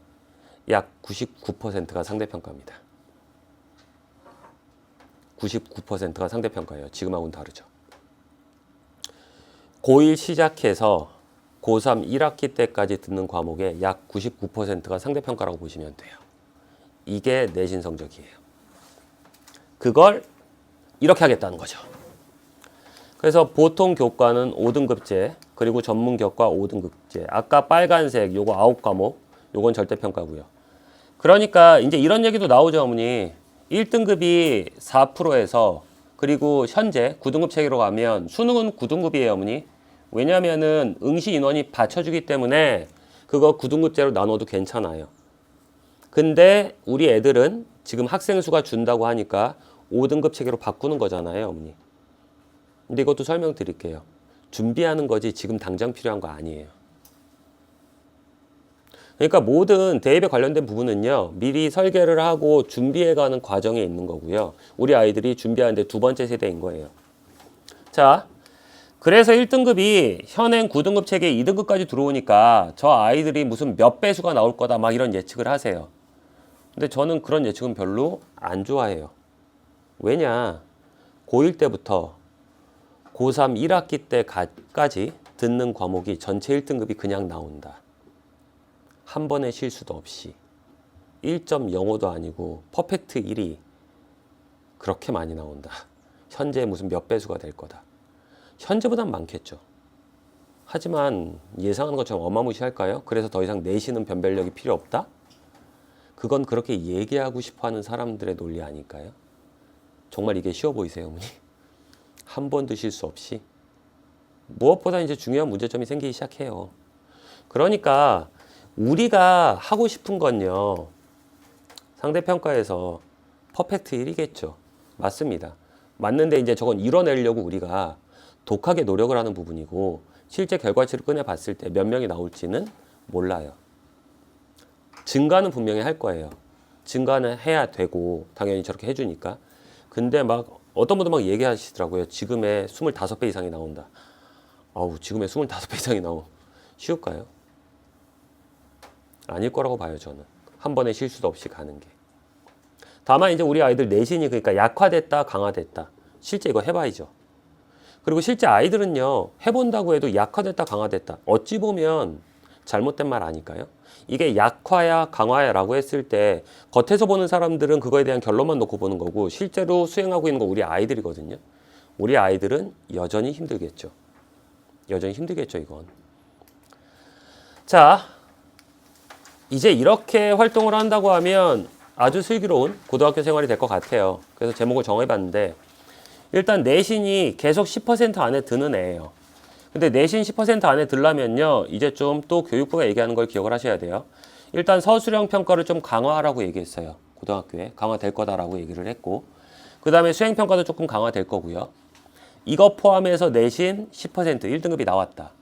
약 99%가 상대평가입니다. 99%가 상대평가예요. 지금하고는 다르죠. 고1 시작해서 고3 1학기 때까지 듣는 과목의 약 99%가 상대평가라고 보시면 돼요. 이게 내신 성적이에요. 그걸 이렇게 하겠다는 거죠. 그래서 보통 교과는 5등급제, 그리고 전문 교과 5등급제. 아까 빨간색 요거 9과목, 요건 절대평가고요. 그러니까 이제 이런 얘기도 나오죠, 어머니. 1등급이 4%에서 그리고 현재 9등급 체계로 가면 수능은 9등급이에요, 어머니. 왜냐면은 응시 인원이 받쳐주기 때문에 그거 9등급제로 나눠도 괜찮아요. 근데 우리 애들은 지금 학생 수가 준다고 하니까 5등급 체계로 바꾸는 거잖아요, 어머니. 근데 이것도 설명드릴게요. 준비하는 거지 지금 당장 필요한 거 아니에요. 그러니까 모든 대입에 관련된 부분은요, 미리 설계를 하고 준비해가는 과정에 있는 거고요. 우리 아이들이 준비하는데 두 번째 세대인 거예요. 자, 그래서 1등급이 현행 9등급 체계에 2등급까지 들어오니까 저 아이들이 무슨 몇 배수가 나올 거다 막 이런 예측을 하세요. 근데 저는 그런 예측은 별로 안 좋아해요. 왜냐? 고1 때부터 고3 1학기 때까지 듣는 과목이 전체 1등급이 그냥 나온다. 한 번의 실수도 없이 1.05도 아니고 퍼펙트 1이 그렇게 많이 나온다. 현재 무슨 몇 배수가 될 거다. 현재보단 많겠죠. 하지만 예상하는 것처럼 어마무시할까요? 그래서 더 이상 내신은 변별력이 필요 없다? 그건 그렇게 얘기하고 싶어하는 사람들의 논리 아닐까요? 정말 이게 쉬워 보이세요, 어머니? 한 번도 실수 없이 무엇보다 이제 중요한 문제점이 생기기 시작해요. 그러니까 우리가 하고 싶은 건요, 상대평가에서 퍼펙트 1이겠죠. 맞습니다. 맞는데 이제 저건 이뤄내려고 우리가 독하게 노력을 하는 부분이고 실제 결과치를 꺼내 봤을 때 몇 명이 나올지는 몰라요. 증가는 분명히 할 거예요. 증가는 해야 되고 당연히 저렇게 해주니까. 근데 막 어떤 분들 막 얘기하시더라고요. 지금의 25배 이상이 나온다. 아우, 지금의 25배 이상이 나오면 쉬울까요? 아닐 거라고 봐요, 저는. 한 번의 실수도 없이 가는 게. 다만 이제 우리 아이들 내신이 그러니까 약화됐다, 강화됐다. 실제 이거 해봐야죠. 그리고 실제 아이들은요, 해본다고 해도 약화됐다, 강화됐다. 어찌 보면 잘못된 말 아닐까요? 이게 약화야, 강화야라고 했을 때 겉에서 보는 사람들은 그거에 대한 결론만 놓고 보는 거고 실제로 수행하고 있는 거 우리 아이들이거든요. 우리 아이들은 여전히 힘들겠죠. 여전히 힘들겠죠, 이건. 자, 이제 이렇게 활동을 한다고 하면 아주 슬기로운 고등학교 생활이 될 것 같아요. 그래서 제목을 정해봤는데 일단 내신이 계속 10% 안에 드는 애예요. 근데 내신 10% 안에 들려면요, 이제 좀 또 교육부가 얘기하는 걸 기억을 하셔야 돼요. 일단 서술형 평가를 좀 강화하라고 얘기했어요. 고등학교에 강화될 거다라고 얘기를 했고, 그 다음에 수행 평가도 조금 강화될 거고요. 이거 포함해서 내신 10% 1등급이 나왔다.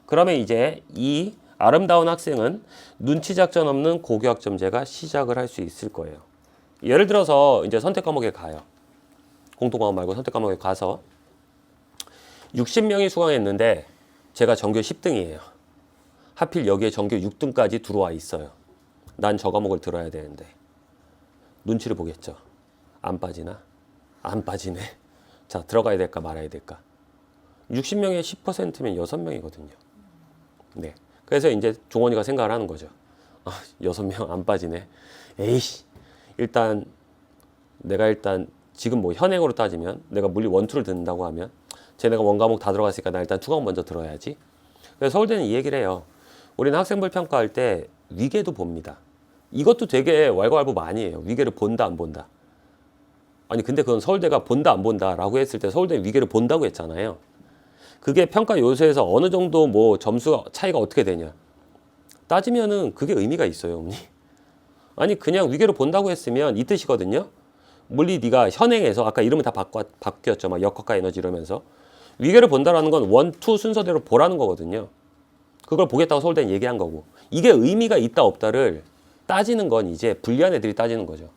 그러면 이제 이 아름다운 학생은 눈치 작전 없는 고교학점제가 시작을 할 수 있을 거예요. 예를 들어서 이제 선택 과목에 가요. 공통 과목 말고 선택 과목에 가서 60명이 수강했는데 제가 전교 10등이에요. 하필 여기에 전교 6등까지 들어와 있어요. 난 저 과목을 들어야 되는데 눈치를 보겠죠. 안 빠지나? 안 빠지네. 자, 들어가야 될까 말아야 될까? 60명의 10%면 6명이거든요. 네. 그래서 이제 종원이가 생각을 하는 거죠. 아, 6명 안 빠지네. 에이씨. 내가 지금 뭐 현행으로 따지면 내가 물리 1, 2를 듣는다고 하면 쟤네가 원과목 다 들어갔으니까 나 일단 투과목 먼저 들어야지. 그래서 서울대는 이 얘기를 해요. 우리는 학생부 평가할 때 위계도 봅니다. 이것도 되게 왈가왈부 많이 해요. 위계를 본다 안 본다. 아니 근데 그건 서울대가 본다 안 본다라고 했을 때 서울대는 위계를 본다고 했잖아요. 그게 평가 요소에서 어느 정도 뭐 점수 차이가 어떻게 되냐 따지면은 그게 의미가 있어요, 어머니. 아니 그냥 위계를 본다고 했으면 이 뜻이거든요. 물리 네가 현행에서 아까 이름은 다 바뀌었죠. 막 역학과 에너지 이러면서 위계를 본다라는 건 1, 2 순서대로 보라는 거거든요. 그걸 보겠다고 서울대는 얘기한 거고 이게 의미가 있다 없다를 따지는 건 이제 불리한 애들이 따지는 거죠.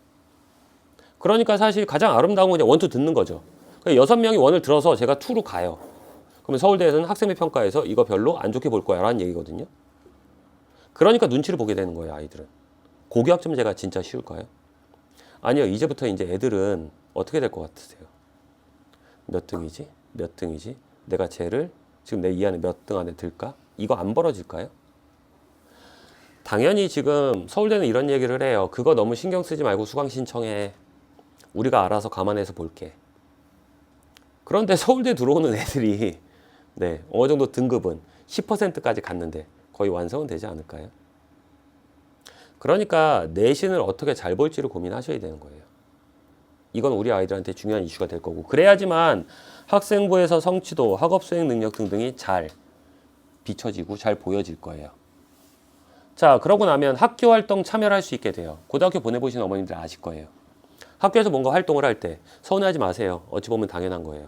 그러니까 사실 가장 아름다운 건 그냥 1, 2 듣는 거죠. 그러니까 6명이 1을 들어서 제가 2로 가요. 그러면 서울대에서는 학생부 평가에서 이거 별로 안 좋게 볼 거야 라는 얘기거든요. 그러니까 눈치를 보게 되는 거예요, 아이들은. 고교학점제가 진짜 쉬울까요? 아니요, 이제부터 이제 애들은 어떻게 될 것 같으세요? 몇 등이지? 몇 등이지? 내가 쟤를 지금 내 이 안에 몇 등 안에 들까? 이거 안 벌어질까요? 당연히 지금 서울대는 이런 얘기를 해요. 그거 너무 신경 쓰지 말고 수강 신청해. 우리가 알아서 감안해서 볼게. 그런데 서울대 들어오는 애들이 네, 어느 정도 등급은 10%까지 갔는데 거의 완성은 되지 않을까요? 그러니까 내신을 어떻게 잘 볼지를 고민하셔야 되는 거예요. 이건 우리 아이들한테 중요한 이슈가 될 거고 그래야지만 학생부에서 성취도, 학업 수행 능력 등등이 잘 비춰지고 잘 보여질 거예요. 자, 그러고 나면 학교 활동 참여를 할 수 있게 돼요. 고등학교 보내보신 어머님들 아실 거예요. 학교에서 뭔가 활동을 할 때 서운해하지 마세요. 어찌 보면 당연한 거예요.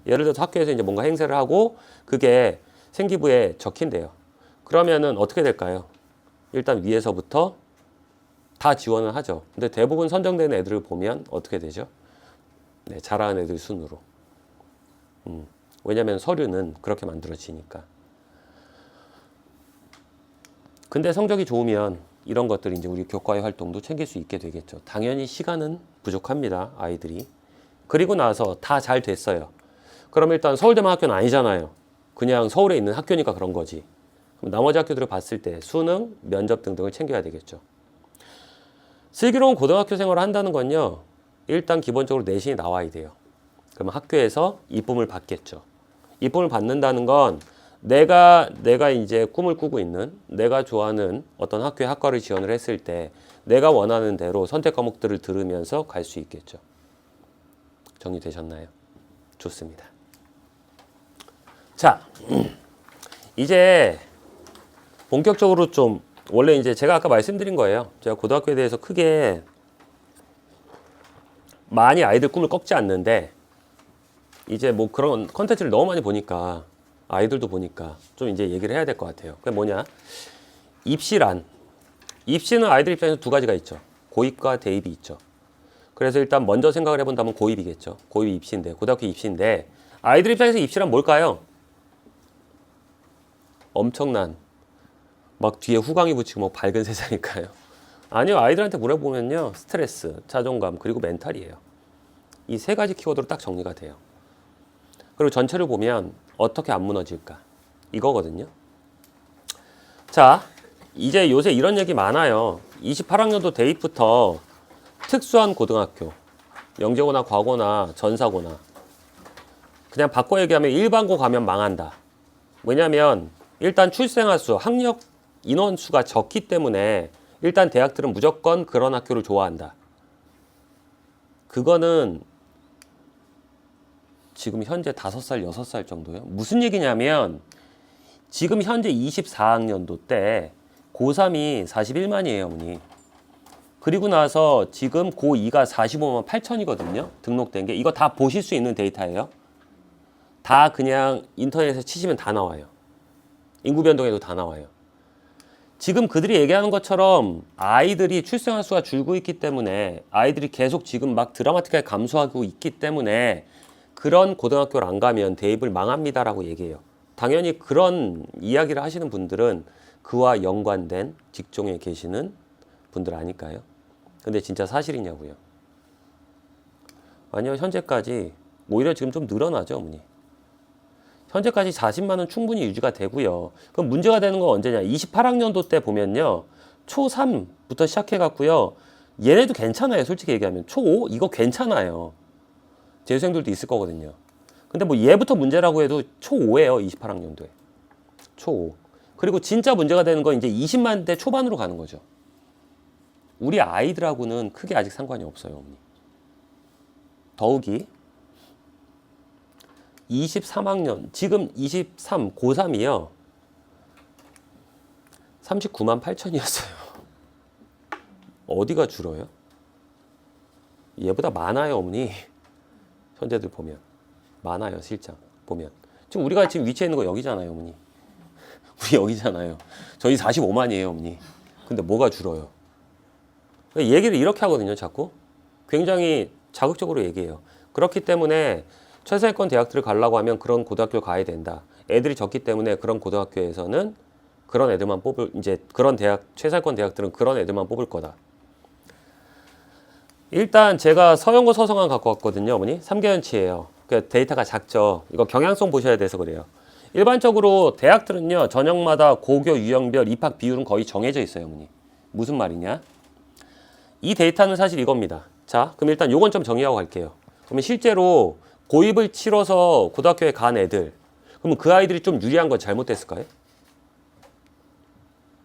예를 들어서 학교에서 이제 뭔가 행사를 하고 그게 생기부에 적힌대요. 그러면은 어떻게 될까요? 일단 위에서부터 다 지원을 하죠. 근데 대부분 선정되는 애들을 보면 어떻게 되죠? 네, 잘하는 애들 순으로. 왜냐면 서류는 그렇게 만들어지니까. 근데 성적이 좋으면 이런 것들이 이제 우리 교과의 활동도 챙길 수 있게 되겠죠. 당연히 시간은 부족합니다, 아이들이. 그리고 나서 다 잘 됐어요. 그럼 일단 서울대만 학교는 아니잖아요. 그냥 서울에 있는 학교니까 그런 거지. 그럼 나머지 학교들을 봤을 때 수능, 면접 등등을 챙겨야 되겠죠. 슬기로운 고등학교 생활을 한다는 건요, 일단 기본적으로 내신이 나와야 돼요. 그러면 학교에서 이쁨을 받겠죠. 이쁨을 받는다는 건 내가 이제 꿈을 꾸고 있는, 내가 좋아하는 어떤 학교에 학과를 지원을 했을 때 내가 원하는 대로 선택 과목들을 들으면서 갈 수 있겠죠. 정리되셨나요? 좋습니다. 자, 이제 본격적으로 좀, 원래 이제 제가 아까 말씀드린 거예요. 제가 고등학교에 대해서 크게 많이 아이들 꿈을 꺾지 않는데, 이제 뭐 그런 컨텐츠를 너무 많이 보니까, 아이들도 보니까 좀 이제 얘기를 해야 될 것 같아요. 그게 뭐냐? 입시란. 입시는 아이들 입장에서 두 가지가 있죠. 고입과 대입이 있죠. 그래서 일단 먼저 생각을 해본다면 고입이겠죠. 고입 입시인데, 고등학교 입시인데, 아이들 입장에서 입시란 뭘까요? 엄청난, 막 뒤에 후광이 붙이고 뭐 밝은 세상일까요? 아니요. 아이들한테 물어보면요, 스트레스, 자존감, 그리고 멘탈이에요. 이 세 가지 키워드로 딱 정리가 돼요. 그리고 전체를 보면 어떻게 안 무너질까? 이거거든요. 자, 이제 요새 이런 얘기 많아요. 28학년도 대입부터 특수한 고등학교, 영재고나 과고나 전사고나, 그냥 바꿔 얘기하면 일반고 가면 망한다. 왜냐면 일단 출생아 수, 학력 인원수가 적기 때문에 일단 대학들은 무조건 그런 학교를 좋아한다. 그거는 지금 현재 5살, 6살 정도요. 무슨 얘기냐면 지금 현재 24학년도 때 고3이 41만이에요, 어머니. 그리고 나서 지금 고2가 45만 8천이거든요. 등록된 게. 이거 다 보실 수 있는 데이터예요. 다 그냥 인터넷에 치시면 다 나와요. 인구 변동에도 다 나와요. 지금 그들이 얘기하는 것처럼 아이들이 출생아 수가 줄고 있기 때문에 아이들이 계속 지금 막 드라마틱하게 감소하고 있기 때문에 그런 고등학교를 안 가면 대입을 망합니다라고 얘기해요. 당연히 그런 이야기를 하시는 분들은 그와 연관된 직종에 계시는 분들 아닐까요? 근데 진짜 사실이냐고요? 아니요. 현재까지 오히려 지금 좀 늘어나죠, 어머니. 현재까지 40만은 충분히 유지가 되고요. 그럼 문제가 되는 건 언제냐? 28학년도 때 보면요. 초3부터 시작해갖고요. 얘네도 괜찮아요. 솔직히 얘기하면. 초5? 이거 괜찮아요. 재수생들도 있을 거거든요. 근데 뭐 얘부터 문제라고 해도 초5예요. 28학년도에. 초5. 그리고 진짜 문제가 되는 건 이제 20만 대 초반으로 가는 거죠. 우리 아이들하고는 크게 아직 상관이 없어요, 어머니. 더욱이 23학년, 지금 23, 고3이요. 39만 8천이었어요. 어디가 줄어요? 얘보다 많아요, 어머니. 현재들 보면. 많아요, 실장. 보면. 지금 우리가 지금 위치해 있는 거 여기잖아요, 어머니. 우리 여기잖아요. 저희 45만이에요, 어머니. 근데 뭐가 줄어요? 얘기를 이렇게 하거든요, 자꾸. 굉장히 자극적으로 얘기해요. 그렇기 때문에 최상위권 대학들을 가려고 하면 그런 고등학교를 가야 된다. 애들이 적기 때문에 그런 고등학교에서는 그런 애들만 뽑을, 이제 그런 대학, 최상위권 대학들은 그런 애들만 뽑을 거다. 일단 제가 서영고 서성한 갖고 왔거든요, 어머니. 3개년치예요. 그러니까 데이터가 작죠. 이거 경향성 보셔야 돼서 그래요. 일반적으로 대학들은요, 전형마다 고교 유형별 입학 비율은 거의 정해져 있어요, 어머니. 무슨 말이냐? 이 데이터는 사실 이겁니다. 자, 그럼 일단 요건 좀 정리하고 갈게요. 그러면 실제로 고입을 치러서 고등학교에 간 애들, 그러면 그 아이들이 좀 유리한 건 잘못됐을까요?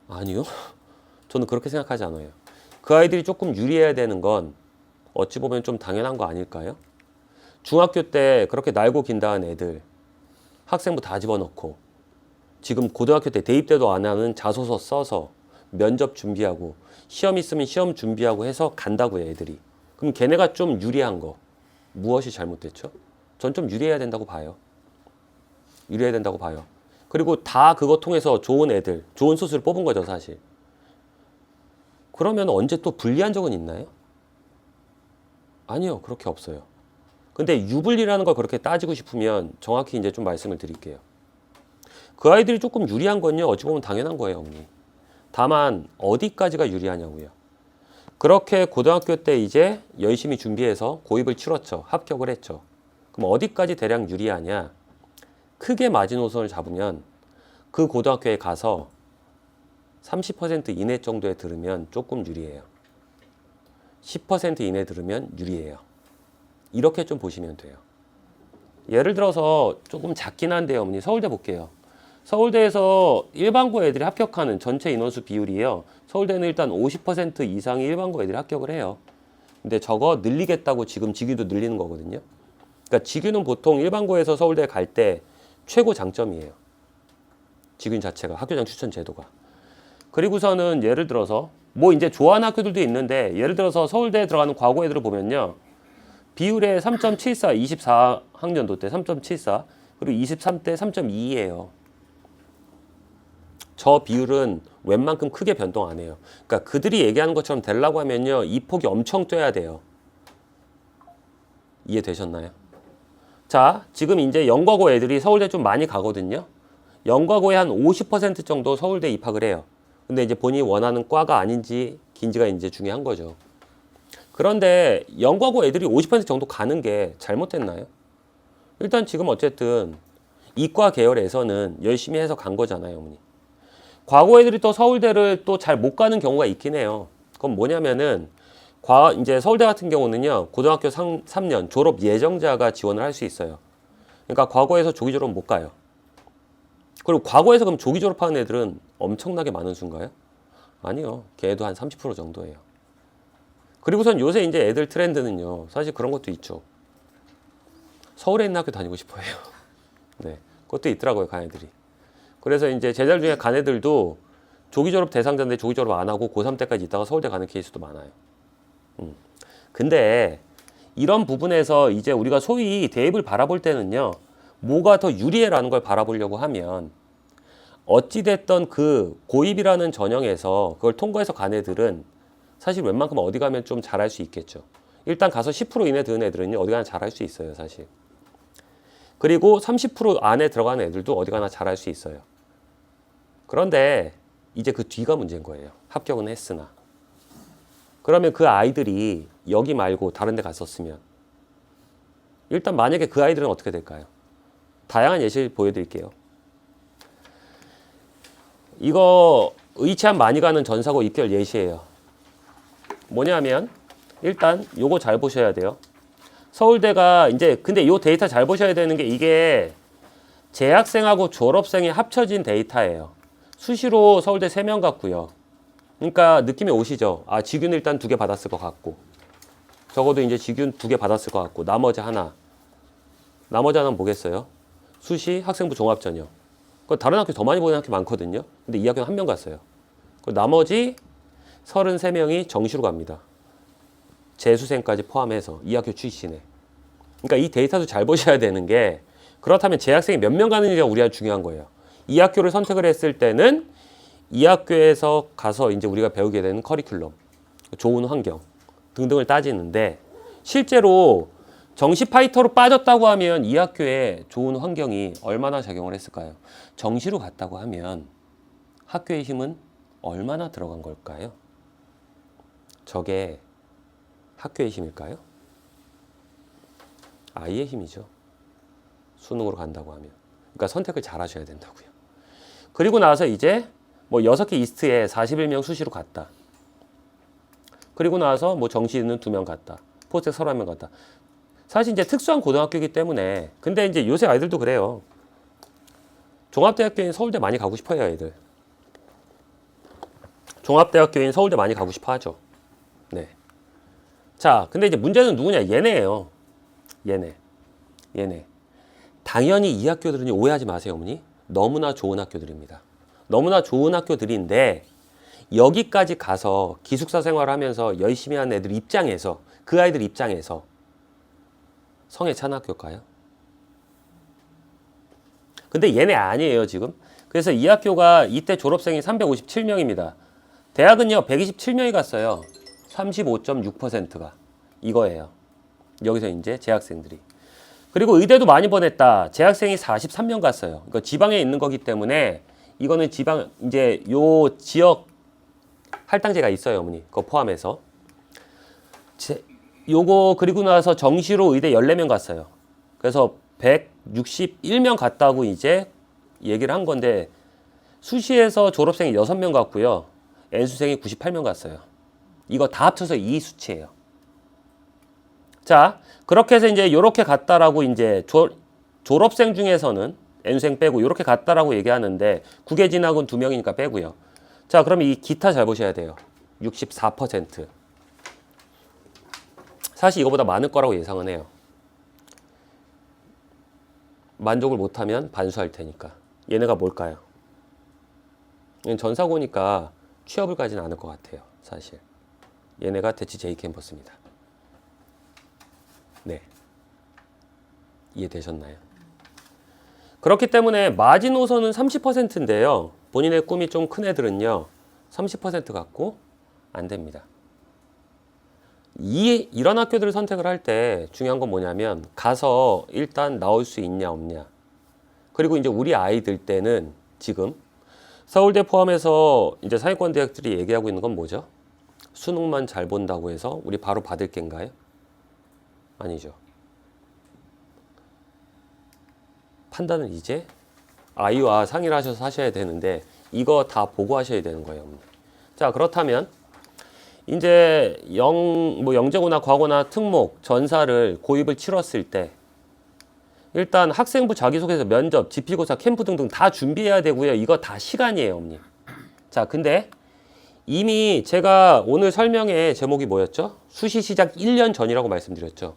아니요. 저는 그렇게 생각하지 않아요. 그 아이들이 조금 유리해야 되는 건 어찌 보면 좀 당연한 거 아닐까요? 중학교 때 그렇게 날고 긴다는 애들, 학생부 다 집어넣고 지금 고등학교 때 대입 때도 안 하는 자소서 써서 면접 준비하고 시험 있으면 시험 준비하고 해서 간다고요, 애들이. 그럼 걔네가 좀 유리한 거 무엇이 잘못됐죠? 전 좀 유리해야 된다고 봐요. 유리해야 된다고 봐요. 그리고 다 그거 통해서 좋은 애들, 좋은 수수를 뽑은 거죠, 사실. 그러면 언제 또 분리한 적은 있나요? 아니요. 그렇게 없어요. 근데 유분리라는 걸 그렇게 따지고 싶으면 정확히 이제 좀 말씀을 드릴게요. 그 아이들이 조금 유리한 건요. 어찌 보면 당연한 거예요, 어머니. 다만 어디까지가 유리하냐고요. 그렇게 고등학교 때 이제 열심히 준비해서 고입을 치렀죠. 합격을 했죠. 그럼 어디까지 대략 유리하냐? 크게 마지노선을 잡으면 그 고등학교에 가서 30% 이내 정도에 들으면 조금 유리해요. 10% 이내 들으면 유리해요. 이렇게 좀 보시면 돼요. 예를 들어서 조금 작긴 한데요, 어머니. 서울대 볼게요. 서울대에서 일반고 애들이 합격하는 전체 인원수 비율이에요. 서울대는 일단 50% 이상의 일반고 애들이 합격을 해요. 근데 저거 늘리겠다고 지금 직위도 늘리는 거거든요. 그러니까 직위는 보통 일반고에서 서울대 갈 때 최고 장점이에요. 직위 자체가, 학교장 추천 제도가. 그리고서는 예를 들어서 뭐 이제 좋아하는 학교들도 있는데 예를 들어서 서울대에 들어가는 과거 애들을 보면요. 비율에 3.74, 24학년도 때 3.74, 그리고 23 때 3.2예요. 저 비율은 웬만큼 크게 변동 안 해요. 그러니까 그들이 얘기하는 것처럼 되려고 하면요. 이 폭이 엄청 뛰어야 돼요. 이해되셨나요? 자, 지금 이제 연과고 애들이 서울대 좀 많이 가거든요. 연과고에 한 50% 정도 서울대 입학을 해요. 근데 이제 본인이 원하는 과가 아닌지 긴지가 이제 중요한 거죠. 그런데 연과고 애들이 50% 정도 가는 게 잘못됐나요? 일단 지금 어쨌든 이과 계열에서는 열심히 해서 간 거잖아요, 어머니. 과거 애들이 또 서울대를 또 잘 못 가는 경우가 있긴 해요. 그건 뭐냐면은 이제 서울대 같은 경우는요. 고등학교 3년 졸업 예정자가 지원을 할 수 있어요. 그러니까 과거에서 조기 졸업 못 가요. 그리고 과거에서 그럼 조기 졸업하는 애들은 엄청나게 많은 수인가요? 아니요. 걔도 한 30% 정도예요. 그리고선 요새 이제 애들 트렌드는요. 사실 그런 것도 있죠. 서울에 있는 학교 다니고 싶어 해요. 네. 그것도 있더라고요, 간 애들이. 그래서 이제 제자들 중에 간 애들도 조기 졸업 대상자인데 조기 졸업 안 하고 고3 때까지 있다가 서울대 가는 케이스도 많아요. 근데 이런 부분에서 이제 우리가 소위 대입을 바라볼 때는요. 뭐가 더 유리해라는 걸 바라보려고 하면 어찌됐던 그 고입이라는 전형에서 그걸 통과해서 간 애들은 사실 웬만큼 어디 가면 좀 잘할 수 있겠죠. 일단 가서 10% 이내 드는 애들은요. 어디 가나 잘할 수 있어요, 사실. 그리고 30% 안에 들어가는 애들도 어디 가나 잘할 수 있어요. 그런데 이제 그 뒤가 문제인 거예요. 합격은 했으나. 그러면 그 아이들이 여기 말고 다른 데 갔었으면 일단 만약에 그 아이들은 어떻게 될까요? 다양한 예시를 보여드릴게요. 이거 의치한 많이 가는 전사고 입결 예시예요. 뭐냐면 일단 요거 잘 보셔야 돼요. 서울대가 이제 근데 요 데이터 잘 보셔야 되는 게 이게 재학생하고 졸업생이 합쳐진 데이터예요. 수시로 서울대 3명 갔고요. 그러니까 느낌이 오시죠? 아, 직윤 일단 2개 받았을 것 같고 적어도 이제 직윤 2개 받았을 것 같고 나머지 하나는 뭐겠어요? 수시 학생부 종합전형. 다른 학교 더 많이 보는 학교 많거든요. 근데 이 학교는 1명 갔어요. 나머지 33명이 정시로 갑니다. 재수생까지 포함해서 이 학교 출신에. 그러니까 이 데이터도 잘 보셔야 되는 게 그렇다면 재학생이 몇 명 가는지가 우리가 중요한 거예요. 이 학교를 선택을 했을 때는 이 학교에서 가서 이제 우리가 배우게 되는 커리큘럼, 좋은 환경 등등을 따지는데 실제로 정시 파이터로 빠졌다고 하면 이 학교에 좋은 환경이 얼마나 작용을 했을까요? 정시로 갔다고 하면 학교의 힘은 얼마나 들어간 걸까요? 저게 학교의 힘일까요? 아이의 힘이죠. 수능으로 간다고 하면. 그러니까 선택을 잘 하셔야 된다고요. 그리고 나서 이제 뭐 6개 이스트에 41명 수시로 갔다. 그리고 나서 뭐 정시는 2명 갔다. 포스텍 31명 갔다. 사실 이제 특수한 고등학교이기 때문에 근데 이제 요새 아이들도 그래요. 종합대학교인 서울대 많이 가고 싶어요, 애들. 종합대학교인 서울대 많이 가고 싶어 하죠. 네. 자, 근데 이제 문제는 누구냐? 얘네예요. 얘네. 당연히 이 학교들은 오해하지 마세요, 어머니. 너무나 좋은 학교들입니다. 너무나 좋은 학교들인데 여기까지 가서 기숙사 생활을 하면서 열심히 하는 애들 입장에서 그 아이들 입장에서 성에 찬 학교일까요? 근데 얘네 아니에요, 지금. 그래서 이 학교가 이때 졸업생이 357명입니다. 대학은요 127명이 갔어요. 35.6%가 이거예요. 여기서 이제 재학생들이. 그리고 의대도 많이 보냈다. 재학생이 43명 갔어요. 이거 지방에 있는 거기 때문에 이거는 지방 이제 요 지역 할당제가 있어요, 어머니. 그거 포함해서. 요거 그리고 나서 정시로 의대 14명 갔어요. 그래서 161명 갔다고 이제 얘기를 한 건데 수시에서 졸업생이 6명 갔고요. N수생이 98명 갔어요. 이거 다 합쳐서 이 수치예요. 자, 그렇게 해서 이제 요렇게 갔다라고 이제 졸업생 중에서는 N수생 빼고 요렇게 갔다라고 얘기하는데 국외 진학은 2명이니까 빼고요. 자, 그럼 이 기타 잘 보셔야 돼요. 64%. 사실 이거보다 많을 거라고 예상은 해요. 만족을 못하면 반수할 테니까. 얘네가 뭘까요? 전사고니까 취업을 가지는 않을 것 같아요. 사실. 얘네가 대치 J 캠퍼스입니다. 네. 이해되셨나요? 그렇기 때문에 마지노선은 30%인데요. 본인의 꿈이 좀 큰 애들은요. 30% 갖고 안 됩니다. 이런 학교들을 선택을 할 때 중요한 건 뭐냐면 가서 일단 나올 수 있냐 없냐. 그리고 이제 우리 아이들 때는 지금 서울대 포함해서 이제 상위권 대학들이 얘기하고 있는 건 뭐죠? 수능만 잘 본다고 해서 우리 바로 받을 겐가요? 아니죠. 판단은 이제 아이와 상의를 하셔서 하셔야 되는데 이거 다 보고 하셔야 되는 거예요. 자, 그렇다면 이제 영재고나 과거나 특목, 전사를 고입을 치렀을 때 일단 학생부 자기소개서, 면접, 지필고사, 캠프 등등 다 준비해야 되고요. 이거 다 시간이에요, 어머니. 자, 근데 이미 제가 오늘 설명의 제목이 뭐였죠? 수시 시작 1년 전이라고 말씀드렸죠.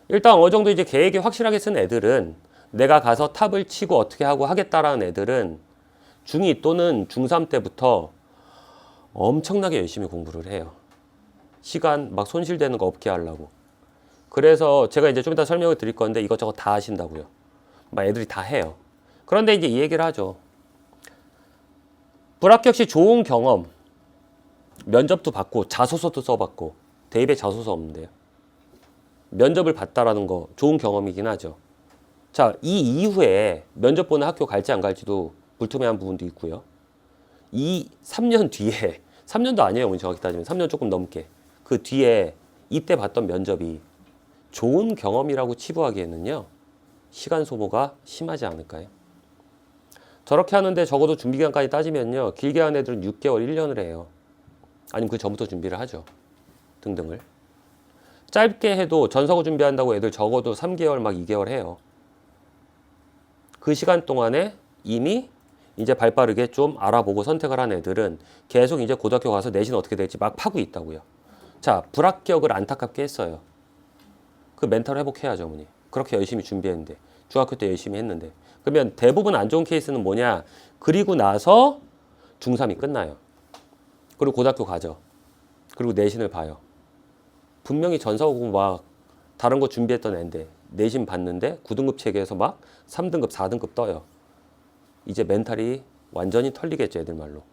일단 어느 정도 이제 계획이 확실하게 쓴 애들은 내가 가서 탑을 치고 어떻게 하고 하겠다라는 애들은 중2 또는 중3 때부터 엄청나게 열심히 공부를 해요. 시간 막 손실되는 거 없게 하려고. 그래서 제가 이제 좀 이따 설명을 드릴 건데 이것저것 다 하신다고요. 막 애들이 다 해요. 그런데 이제 이 얘기를 하죠. 불합격 시 좋은 경험, 면접도 받고 자소서도 써봤고 대입에 자소서 없는데요. 면접을 봤다라는 거 좋은 경험이긴 하죠. 자, 이 이후에 면접 보는 학교 갈지 안 갈지도 불투명한 부분도 있고요. 3년 뒤에 3년도 아니에요. 정확히 따지면 3년 조금 넘게 그 뒤에 이때 봤던 면접이 좋은 경험이라고 치부하기에는요. 시간 소모가 심하지 않을까요? 저렇게 하는데 적어도 준비기간까지 따지면요. 길게 한 애들은 6개월, 1년을 해요. 아니면 그 전부터 준비를 하죠. 등등을. 짧게 해도 전서고 준비한다고 애들 적어도 3개월 막 2개월 해요. 그 시간 동안에 이미 이제 발빠르게 좀 알아보고 선택을 한 애들은 계속 이제 고등학교 가서 내신 어떻게 될지 막 파고 있다고요. 자, 불합격을 안타깝게 했어요. 그 멘탈 회복해야죠, 어머니. 그렇게 열심히 준비했는데. 중학교 때 열심히 했는데. 그러면 대부분 안 좋은 케이스는 뭐냐? 그리고 나서 중3이 끝나요. 그리고 고등학교 가죠. 그리고 내신을 봐요. 분명히 전사고 막 다른 거 준비했던 애인데 내신 봤는데 9등급 체계에서 막 3등급, 4등급 떠요. 이제 멘탈이 완전히 털리겠죠, 애들 말로.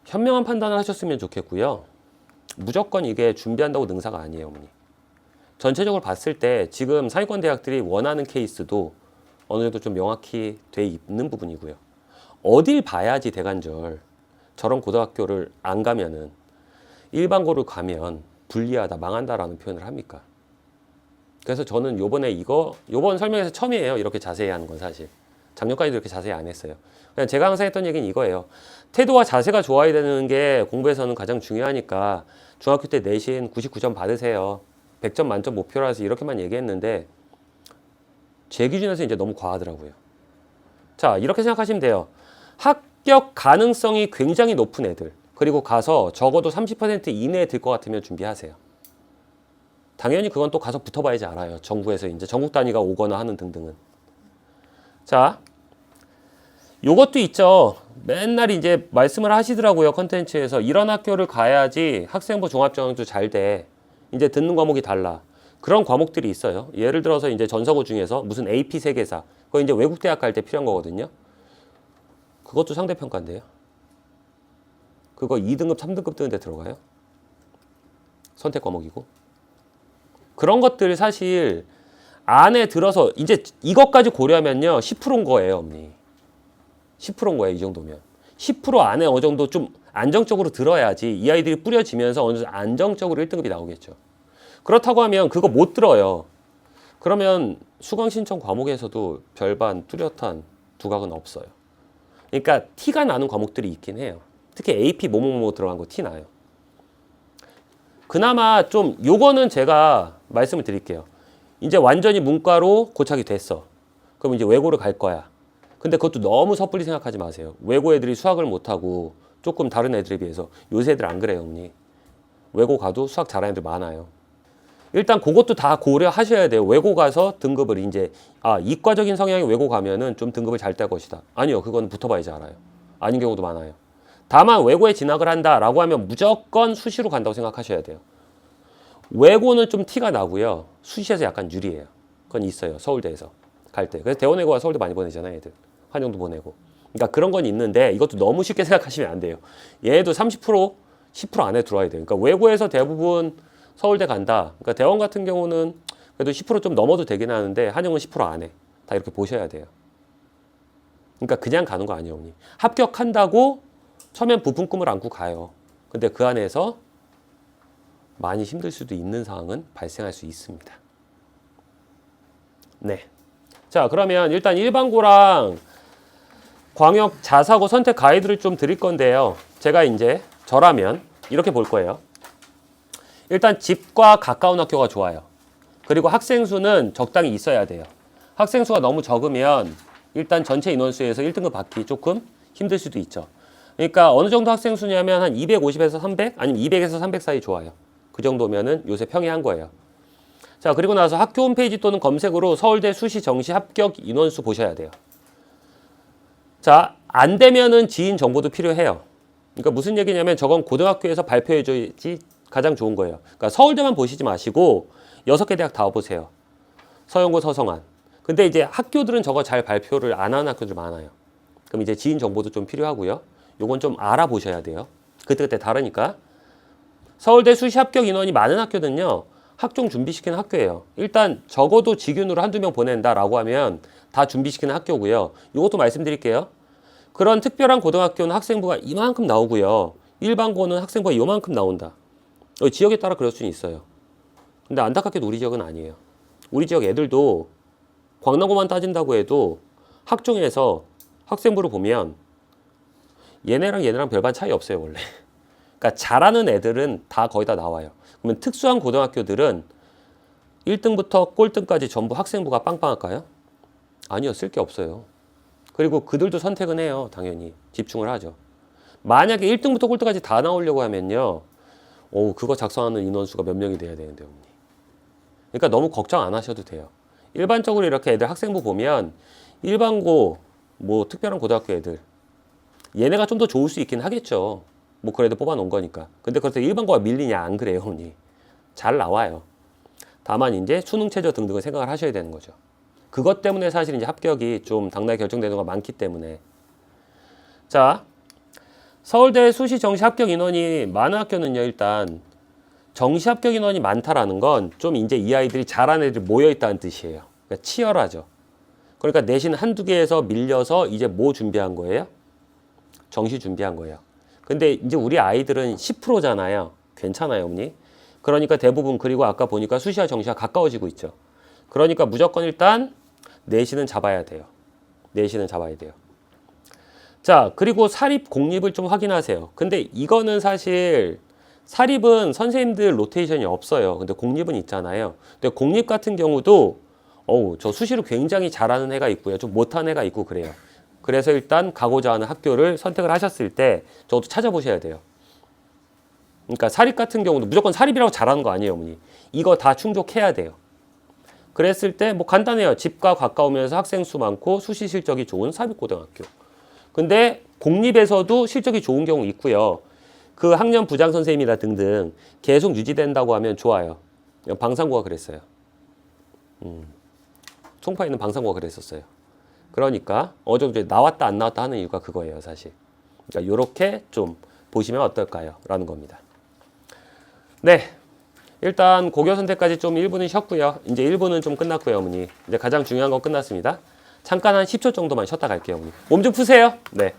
현명한 판단을 하셨으면 좋겠고요. 무조건 이게 준비한다고 능사가 아니에요, 어머니. 전체적으로 봤을 때 지금 상위권 대학들이 원하는 케이스도 어느 정도 좀 명확히 돼 있는 부분이고요. 어딜 봐야지 대간절 저런 고등학교를 안 가면은 일반고를 가면 불리하다, 망한다라는 표현을 합니까? 그래서 저는 요번 설명에서 처음이에요. 이렇게 자세히 하는 건 사실. 작년까지도 이렇게 자세히 안 했어요. 그냥 제가 항상 했던 얘기는 이거예요. 태도와 자세가 좋아야 되는 게 공부에서는 가장 중요하니까 중학교 때 내신 99점 받으세요. 100점 만점 목표라서 이렇게만 얘기했는데 제 기준에서 이제 너무 과하더라고요. 자, 이렇게 생각하시면 돼요. 합격 가능성이 굉장히 높은 애들, 그리고 가서 적어도 30% 이내에 들 것 같으면 준비하세요. 당연히 그건 또 가서 붙어봐야지 알아요. 정부에서 이제 전국 단위가 오거나 하는 등등은. 자, 요것도 있죠. 맨날 이제 말씀을 하시더라고요. 컨텐츠에서. 이런 학교를 가야지 학생부 종합전형도 잘 돼. 이제 듣는 과목이 달라. 그런 과목들이 있어요. 예를 들어서 이제 전서고 중에서 무슨 AP 세계사. 그거 이제 외국 대학 갈 때 필요한 거거든요. 그것도 상대평가인데요. 그거 2등급, 3등급 뜨는데 들어가요? 선택 과목이고. 그런 것들 사실 안에 들어서 이제 이것까지 고려하면요. 10%인 거예요, 언니. 10%인 거예요, 이 정도면. 10% 안에 어느 정도 좀 안정적으로 들어야지 이 아이들이 뿌려지면서 어느 정도 안정적으로 1등급이 나오겠죠. 그렇다고 하면 그거 못 들어요. 그러면 수강 신청 과목에서도 별반, 뚜렷한 두각은 없어요. 그러니까 티가 나는 과목들이 있긴 해요. 특히 AP 뭐뭐뭐 들어간 거 티 나요. 그나마 좀 요거는 제가 말씀을 드릴게요. 이제 완전히 문과로 고착이 됐어. 그럼 이제 외고를 갈 거야. 근데 그것도 너무 섣불리 생각하지 마세요. 외고 애들이 수학을 못하고 조금 다른 애들에 비해서 요새 애들 안 그래요, 언니. 외고 가도 수학 잘하는 애들 많아요. 일단 그것도 다 고려하셔야 돼요. 외고 가서 등급을 이제 이과적인 성향이 외고 가면은 좀 등급을 잘 딸 것이다. 아니요, 그건 붙어봐야지 알아요. 아닌 경우도 많아요. 다만 외고에 진학을 한다라고 하면 무조건 수시로 간다고 생각하셔야 돼요. 외고는 좀 티가 나고요. 수시에서 약간 유리해요. 그건 있어요. 서울대에서 갈 때. 그래서 대원외고가 서울대 많이 보내잖아요, 애들. 한영도 보내고. 그러니까 그런 건 있는데 이것도 너무 쉽게 생각하시면 안 돼요. 얘도 30%, 10% 안에 들어와야 돼요. 그러니까 외고에서 대부분 서울대 간다. 그러니까 대원 같은 경우는 그래도 10%좀 넘어도 되긴 하는데 한영은 10% 안에 다 이렇게 보셔야 돼요. 그러니까 그냥 가는 거 아니에요, 언니. 합격한다고 처음엔 부푼 꿈을 안고 가요. 근데 그 안에서 많이 힘들 수도 있는 상황은 발생할 수 있습니다. 네. 자, 그러면 일단 일반고랑 광역 자사고 선택 가이드를 좀 드릴 건데요. 제가 이제 저라면 이렇게 볼 거예요. 일단 집과 가까운 학교가 좋아요. 그리고 학생 수는 적당히 있어야 돼요. 학생 수가 너무 적으면 일단 전체 인원수에서 1등급 받기 조금 힘들 수도 있죠. 그러니까 어느 정도 학생 수냐면 한 250에서 300 아니면 200에서 300 사이 좋아요. 그 정도면은 요새 평이한 거예요. 자, 그리고 나서 학교 홈페이지 또는 검색으로 서울대 수시 정시 합격 인원수 보셔야 돼요. 자, 안 되면은 지인 정보도 필요해요. 그러니까 무슨 얘기냐면 저건 고등학교에서 발표해줘야지 가장 좋은 거예요. 그러니까 서울대만 보시지 마시고 6개 대학 다 보세요. 서영고, 서성한. 근데 이제 학교들은 저거 잘 발표를 안 하는 학교들 많아요. 그럼 이제 지인 정보도 좀 필요하고요. 요건 좀 알아보셔야 돼요. 그때그때 다르니까. 서울대 수시 합격 인원이 많은 학교는요. 학종 준비시키는 학교예요. 일단 적어도 직윤으로 한두 명 보낸다라고 하면 다 준비시키는 학교고요. 이것도 말씀드릴게요. 그런 특별한 고등학교는 학생부가 이만큼 나오고요. 일반고는 학생부가 이만큼 나온다. 지역에 따라 그럴 수는 있어요. 근데 안타깝게도 우리 지역은 아니에요. 우리 지역 애들도 광남고만 따진다고 해도 학종에서 학생부를 보면 얘네랑 별반 차이 없어요, 원래. 그러니까 잘하는 애들은 다 거의 다 나와요. 그러면 특수한 고등학교들은 1등부터 꼴등까지 전부 학생부가 빵빵할까요? 아니요, 쓸 게 없어요. 그리고 그들도 선택은 해요, 당연히. 집중을 하죠. 만약에 1등부터 꼴등까지 다 나오려고 하면요. 그거 작성하는 인원수가 몇 명이 돼야 되는데, 언니. 그러니까 너무 걱정 안 하셔도 돼요. 일반적으로 이렇게 애들 학생부 보면 일반고, 뭐 특별한 고등학교 애들 얘네가 좀 더 좋을 수 있긴 하겠죠. 뭐 그래도 뽑아놓은 거니까. 근데 그렇다고 일반고가 밀리냐? 안 그래요, 언니. 잘 나와요. 다만 이제 수능 최저 등등을 생각을 하셔야 되는 거죠. 그것 때문에 사실 이제 합격이 좀 당락에 결정되는 거 많기 때문에. 자, 서울대 수시 정시 합격 인원이 많은 학교는요, 일단 정시 합격 인원이 많다라는 건 좀 이제 이 아이들이 잘하는 애들이 모여 있다는 뜻이에요. 그러니까 치열하죠. 그러니까 내신 한두 개에서 밀려서 이제 뭐 준비한 거예요? 정시 준비한 거예요. 근데 이제 우리 아이들은 10%잖아요. 괜찮아요, 언니. 그러니까 대부분 그리고 아까 보니까 수시와 정시가 가까워지고 있죠. 그러니까 무조건 일단 내신은 잡아야 돼요. 내신은 잡아야 돼요. 자, 그리고 사립, 공립을 좀 확인하세요. 근데 이거는 사실 사립은 선생님들 로테이션이 없어요. 근데 공립은 있잖아요. 근데 공립 같은 경우도 저 수시를 굉장히 잘하는 애가 있고요. 좀 못하는 애가 있고 그래요. 그래서 일단 가고자 하는 학교를 선택을 하셨을 때 저것도 찾아보셔야 돼요. 그러니까 사립 같은 경우도 무조건 사립이라고 잘하는 거 아니에요, 어머니. 이거 다 충족해야 돼요. 그랬을 때 뭐 간단해요. 집과 가까우면서 학생 수 많고 수시 실적이 좋은 사립고등학교. 근데 공립에서도 실적이 좋은 경우 있고요. 그 학년 부장 선생님이나 등등 계속 유지된다고 하면 좋아요. 방상고가 그랬어요. 송파에 있는 방상고가 그랬었어요. 그러니까 어느 정도 나왔다 안 나왔다 하는 이유가 그거예요, 사실. 그러니까 이렇게 좀 보시면 어떨까요? 라는 겁니다. 네. 일단 고교 선택까지 좀 1부는 쉬었고요. 이제 1부는 좀 끝났고요, 어머니. 이제 가장 중요한 건 끝났습니다. 잠깐 한 10초 정도만 쉬었다 갈게요, 어머니. 몸 좀 푸세요. 네.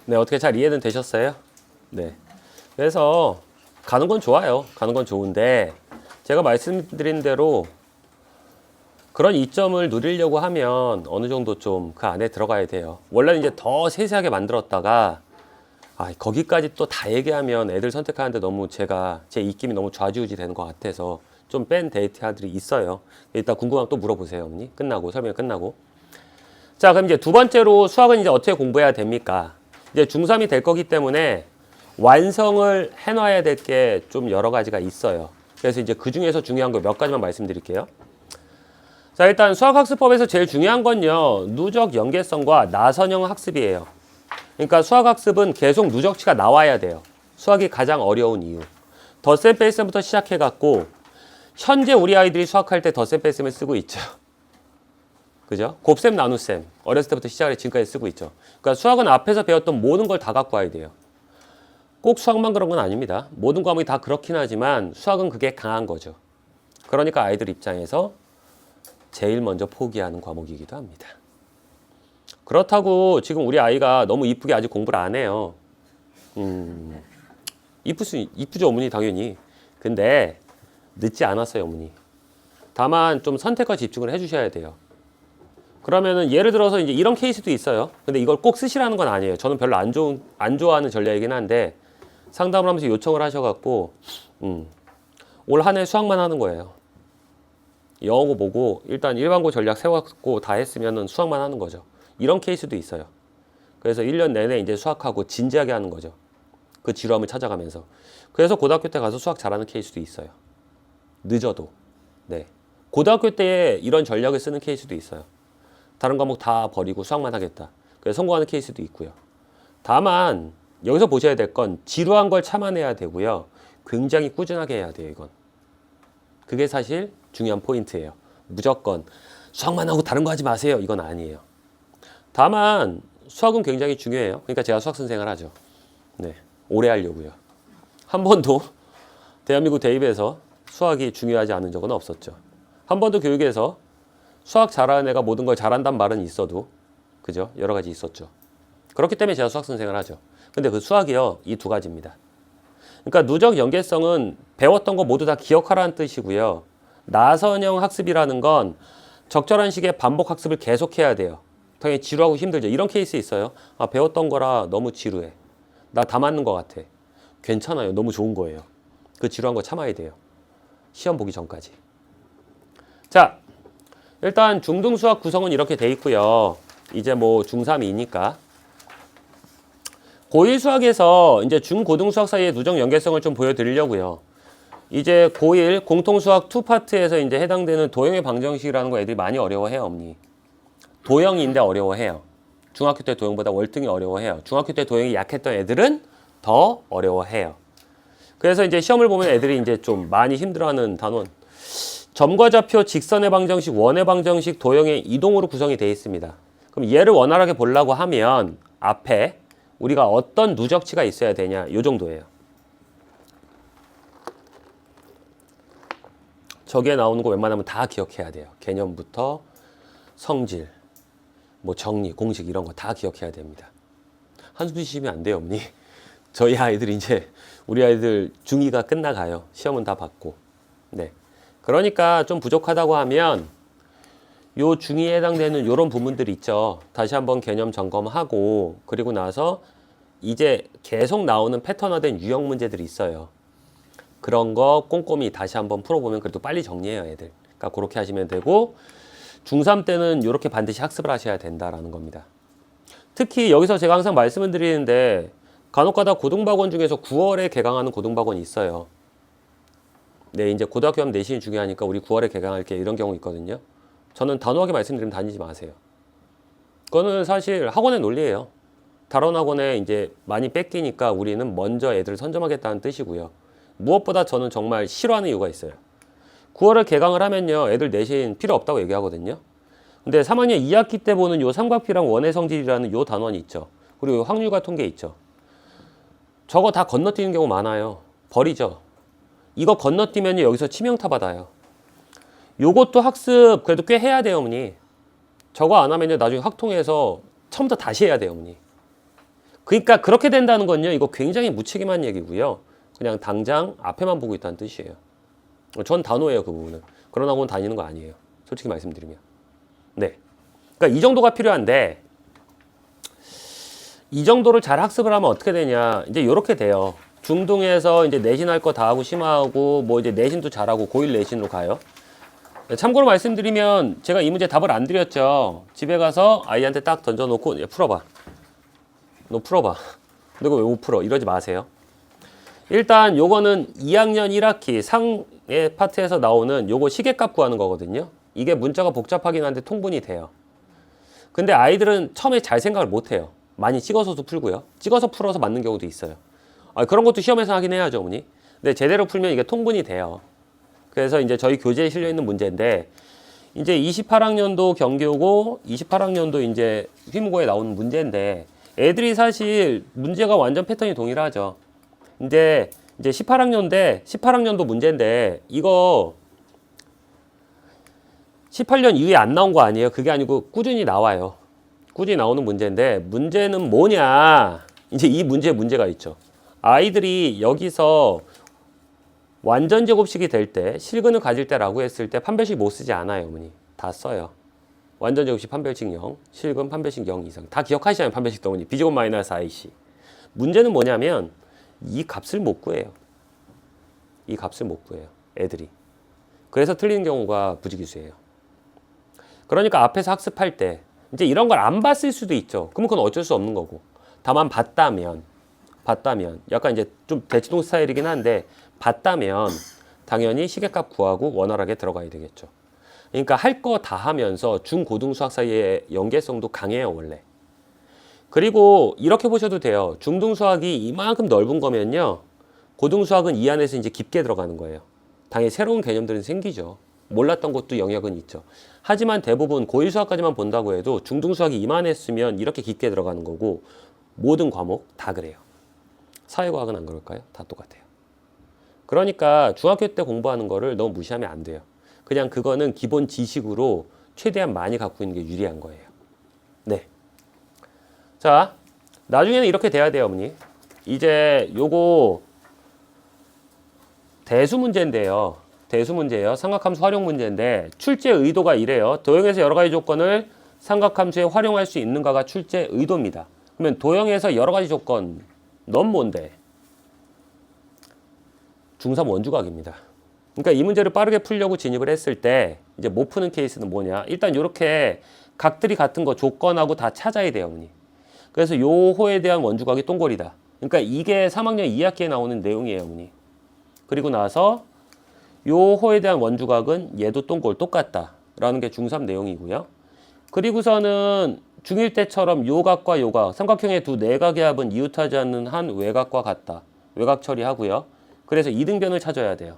네, 어떻게 잘 이해는 되셨어요? 네. 그래서 가는 건 좋아요. 가는 건 좋은데 제가 말씀드린 대로 그런 이점을 누리려고 하면 어느 정도 좀 그 안에 들어가야 돼요. 원래는 이제 더 세세하게 만들었다가 거기까지 또 다 얘기하면 애들 선택하는데 너무 제 입김이 너무 좌지우지 되는 것 같아서 좀 뺀 데이터들이 있어요. 일단 궁금하면 또 물어보세요, 어머니. 끝나고 설명 끝나고. 자, 그럼 이제 두 번째로 수학은 이제 어떻게 공부해야 됩니까? 이제 중3이 될 거기 때문에 완성을 해놔야 될 게 좀 여러 가지가 있어요. 그래서 이제 그 중에서 중요한 거 몇 가지만 말씀드릴게요. 자, 일단 수학학습법에서 제일 중요한 건요, 누적 연계성과 나선형 학습이에요. 그러니까 수학학습은 계속 누적치가 나와야 돼요. 수학이 가장 어려운 이유. 덧셈 뺄셈부터 시작해갖고 현재 우리 아이들이 수학할 때 덧셈 뺄셈을 쓰고 있죠. 그죠? 곱셈 나눗셈 어렸을 때부터 시작을 지금까지 쓰고 있죠. 그러니까 수학은 앞에서 배웠던 모든 걸 다 갖고 와야 돼요. 꼭 수학만 그런 건 아닙니다. 모든 과목이 다 그렇긴 하지만 수학은 그게 강한 거죠. 그러니까 아이들 입장에서 제일 먼저 포기하는 과목이기도 합니다. 그렇다고 지금 우리 아이가 너무 이쁘게 아직 공부를 안 해요. 이쁘죠, 어머니, 당연히. 근데 늦지 않았어요, 어머니. 다만 좀 선택과 집중을 해주셔야 돼요. 그러면은 예를 들어서 이제 이런 케이스도 있어요. 근데 이걸 꼭 쓰시라는 건 아니에요. 저는 별로 안 좋아하는 전략이긴 한데 상담을 하면서 요청을 하셔갖고 올 한 해 수학만 하는 거예요. 영어고 뭐고 일단 일반고 전략 세웠고 다 했으면은 수학만 하는 거죠. 이런 케이스도 있어요. 그래서 1년 내내 이제 수학하고 진지하게 하는 거죠. 그 지루함을 찾아가면서. 그래서 고등학교 때 가서 수학 잘하는 케이스도 있어요. 늦어도. 네. 고등학교 때 이런 전략을 쓰는 케이스도 있어요. 다른 과목 다 버리고 수학만 하겠다. 그래서 성공하는 케이스도 있고요. 다만 여기서 보셔야 될 건 지루한 걸 참아내야 되고요. 굉장히 꾸준하게 해야 돼요, 이건. 그게 사실 중요한 포인트예요. 무조건 수학만 하고 다른 거 하지 마세요. 이건 아니에요. 다만 수학은 굉장히 중요해요. 그러니까 제가 수학 선생을 하죠. 네, 오래 하려고요. 한 번도 대한민국 대입에서 수학이 중요하지 않은 적은 없었죠. 한 번도 교육에서 수학 잘하는 애가 모든 걸 잘한다는 말은 있어도 그죠? 여러 가지 있었죠. 그렇기 때문에 제가 수학 선생을 하죠. 근데 그 수학이요, 이 두 가지입니다. 그러니까 누적 연계성은 배웠던 거 모두 다 기억하라는 뜻이고요. 나선형 학습이라는 건 적절한 시기에 반복 학습을 계속해야 돼요. 당연히 지루하고 힘들죠. 이런 케이스 있어요. 배웠던 거라 너무 지루해. 나 다 맞는 것 같아. 괜찮아요. 너무 좋은 거예요. 그 지루한 거 참아야 돼요. 시험 보기 전까지. 자, 일단 중등 수학 구성은 이렇게 돼 있고요. 이제 뭐 중3이니까. 고1 수학에서 이제 중고등 수학 사이의 누적 연계성을 좀 보여드리려고요. 이제 고1 공통수학 2파트에서 이제 해당되는 도형의 방정식이라는 거 애들이 많이 어려워해요, 어머니. 도형인데 어려워해요. 중학교 때 도형보다 월등히 어려워해요. 중학교 때 도형이 약했던 애들은 더 어려워해요. 그래서 이제 시험을 보면 애들이 이제 좀 많이 힘들어하는 단원. 점과 좌표, 직선의 방정식, 원의 방정식, 도형의 이동으로 구성이 되어 있습니다. 그럼 얘를 원활하게 보려고 하면 앞에 우리가 어떤 누적치가 있어야 되냐, 요 정도예요. 저기에 나오는 거 웬만하면 다 기억해야 돼요. 개념부터 성질, 뭐 정리, 공식 이런 거 다 기억해야 됩니다. 한숨 쉬시면 안 돼요, 어머니. 저희 아이들이 이제 우리 아이들 중2가 끝나가요. 시험은 다 받고. 네. 그러니까 좀 부족하다고 하면 요 중2에 해당되는 요런 부분들 있죠. 다시 한번 개념 점검하고 그리고 나서 이제 계속 나오는 패턴화된 유형 문제들이 있어요. 그런 거 꼼꼼히 다시 한번 풀어보면 그래도 빨리 정리해요, 애들. 그러니까 그렇게 하시면 되고 중3 때는 이렇게 반드시 학습을 하셔야 된다라는 겁니다. 특히 여기서 제가 항상 말씀을 드리는데 간혹가다 고등박원 중에서 9월에 개강하는 고등박원이 있어요. 네, 이제 고등학교 하면 내신이 중요하니까 우리 9월에 개강할게 이런 경우 있거든요. 저는 단호하게 말씀드리면 다니지 마세요. 그거는 사실 학원의 논리예요. 다른 학원에 이제 많이 뺏기니까 우리는 먼저 애들을 선점하겠다는 뜻이고요. 무엇보다 저는 정말 싫어하는 이유가 있어요. 9월에 개강을 하면요, 애들 내신 필요 없다고 얘기하거든요. 근데 3학년 2학기 때 보는 요 삼각피랑 원의 성질이라는 요 단원이 있죠. 그리고 확률과 통계 있죠. 저거 다 건너뛰는 경우 많아요. 버리죠. 이거 건너뛰면 여기서 치명타 받아요. 요것도 학습 그래도 꽤 해야 돼요, 어머니. 저거 안 하면요, 나중에 확통해서 처음부터 다시 해야 돼요, 어머니. 그러니까 그렇게 된다는 건요, 이거 굉장히 무책임한 얘기고요. 그냥 당장 앞에만 보고 있다는 뜻이에요. 전 단호해요, 그 부분은. 그런 학원 다니는 거 아니에요. 솔직히 말씀드리면. 네. 그러니까 이 정도가 필요한데, 이 정도를 잘 학습을 하면 어떻게 되냐. 이제 이렇게 돼요. 중등에서 이제 내신할 거 다 하고 심화하고, 뭐 이제 내신도 잘하고, 고1 내신으로 가요. 참고로 말씀드리면, 제가 이 문제 답을 안 드렸죠. 집에 가서 아이한테 딱 던져놓고, 풀어봐. 너 풀어봐. 너 이거 왜 못 풀어? 이러지 마세요. 일단 요거는 2학년 1학기 상의 파트에서 나오는 요거 시계값 구하는 거거든요. 이게 문자가 복잡하긴 한데 통분이 돼요. 근데 아이들은 처음에 잘 생각을 못 해요. 많이 찍어서도 풀고요. 찍어서 풀어서 맞는 경우도 있어요. 그런 것도 시험에서 하긴 해야죠, 어머니. 근데 제대로 풀면 이게 통분이 돼요. 그래서 이제 저희 교재에 실려 있는 문제인데, 이제 28학년도 경교고 28학년도 이제 휘무고에 나오는 문제인데, 애들이 사실 문제가 완전 패턴이 동일하죠. 이제 18학년도 문제인데, 이거 18년 이후에 안 나온 거 아니에요. 그게 아니고 꾸준히 나와요. 꾸준히 나오는 문제인데, 문제는 뭐냐? 이제 이 문제에 문제가 있죠. 아이들이 여기서 완전 제곱식이 될 때, 실근을 가질 때라고 했을 때 판별식 못 쓰지 않아요, 어머니. 다 써요. 완전 제곱식 판별식 0, 실근 판별식 0 이상. 다 기억하시잖아요, 판별식 어머니. B제곱 마이너스 IC. 문제는 뭐냐면 이 값을 못 구해요. 이 값을 못 구해요, 애들이. 그래서 틀리는 경우가 부지기수예요. 그러니까 앞에서 학습할 때 이제 이런 걸 안 봤을 수도 있죠. 그러면 그건 어쩔 수 없는 거고. 다만 봤다면 약간 이제 좀 대치동 스타일이긴 한데, 봤다면 당연히 시계값 구하고 원활하게 들어가야 되겠죠. 그러니까 할 거 다 하면서 중고등 수학 사이의 연계성도 강해요, 원래. 그리고 이렇게 보셔도 돼요. 중등 수학이 이만큼 넓은 거면요, 고등 수학은 이 안에서 이제 깊게 들어가는 거예요. 당연히 새로운 개념들은 생기죠. 몰랐던 것도 영역은 있죠. 하지만 대부분 고1 수학까지만 본다고 해도 중등 수학이 이만했으면 이렇게 깊게 들어가는 거고, 모든 과목 다 그래요. 사회과학은 안 그럴까요? 다 똑같아요. 그러니까 중학교 때 공부하는 거를 너무 무시하면 안 돼요. 그냥 그거는 기본 지식으로 최대한 많이 갖고 있는 게 유리한 거예요. 네. 자, 나중에는 이렇게 돼야 돼요, 어머니. 이제 요거 대수 문제인데요. 대수 문제예요. 삼각함수 활용 문제인데, 출제 의도가 이래요. 도형에서 여러 가지 조건을 삼각함수에 활용할 수 있는가가 출제 의도입니다. 그러면 도형에서 여러 가지 조건, 넌 뭔데? 중3 원주각입니다. 그러니까 이 문제를 빠르게 풀려고 진입을 했을 때 이제 못 푸는 케이스는 뭐냐? 일단 이렇게 각들이 같은 거 조건하고 다 찾아야 돼요, 어머니. 그래서 요 호에 대한 원주각이 똥골이다. 그러니까 이게 3학년 2학기에 나오는 내용이에요, 어머니. 그리고 나서 요 호에 대한 원주각은 얘도 똥골 똑같다라는 게 중3 내용이고요. 그리고서는 중1 때처럼 요 각과 요 각, 삼각형의 두 내각의 합은 이웃하지 않는 한 외각과 같다. 외각 처리하고요. 그래서 이등변을 찾아야 돼요.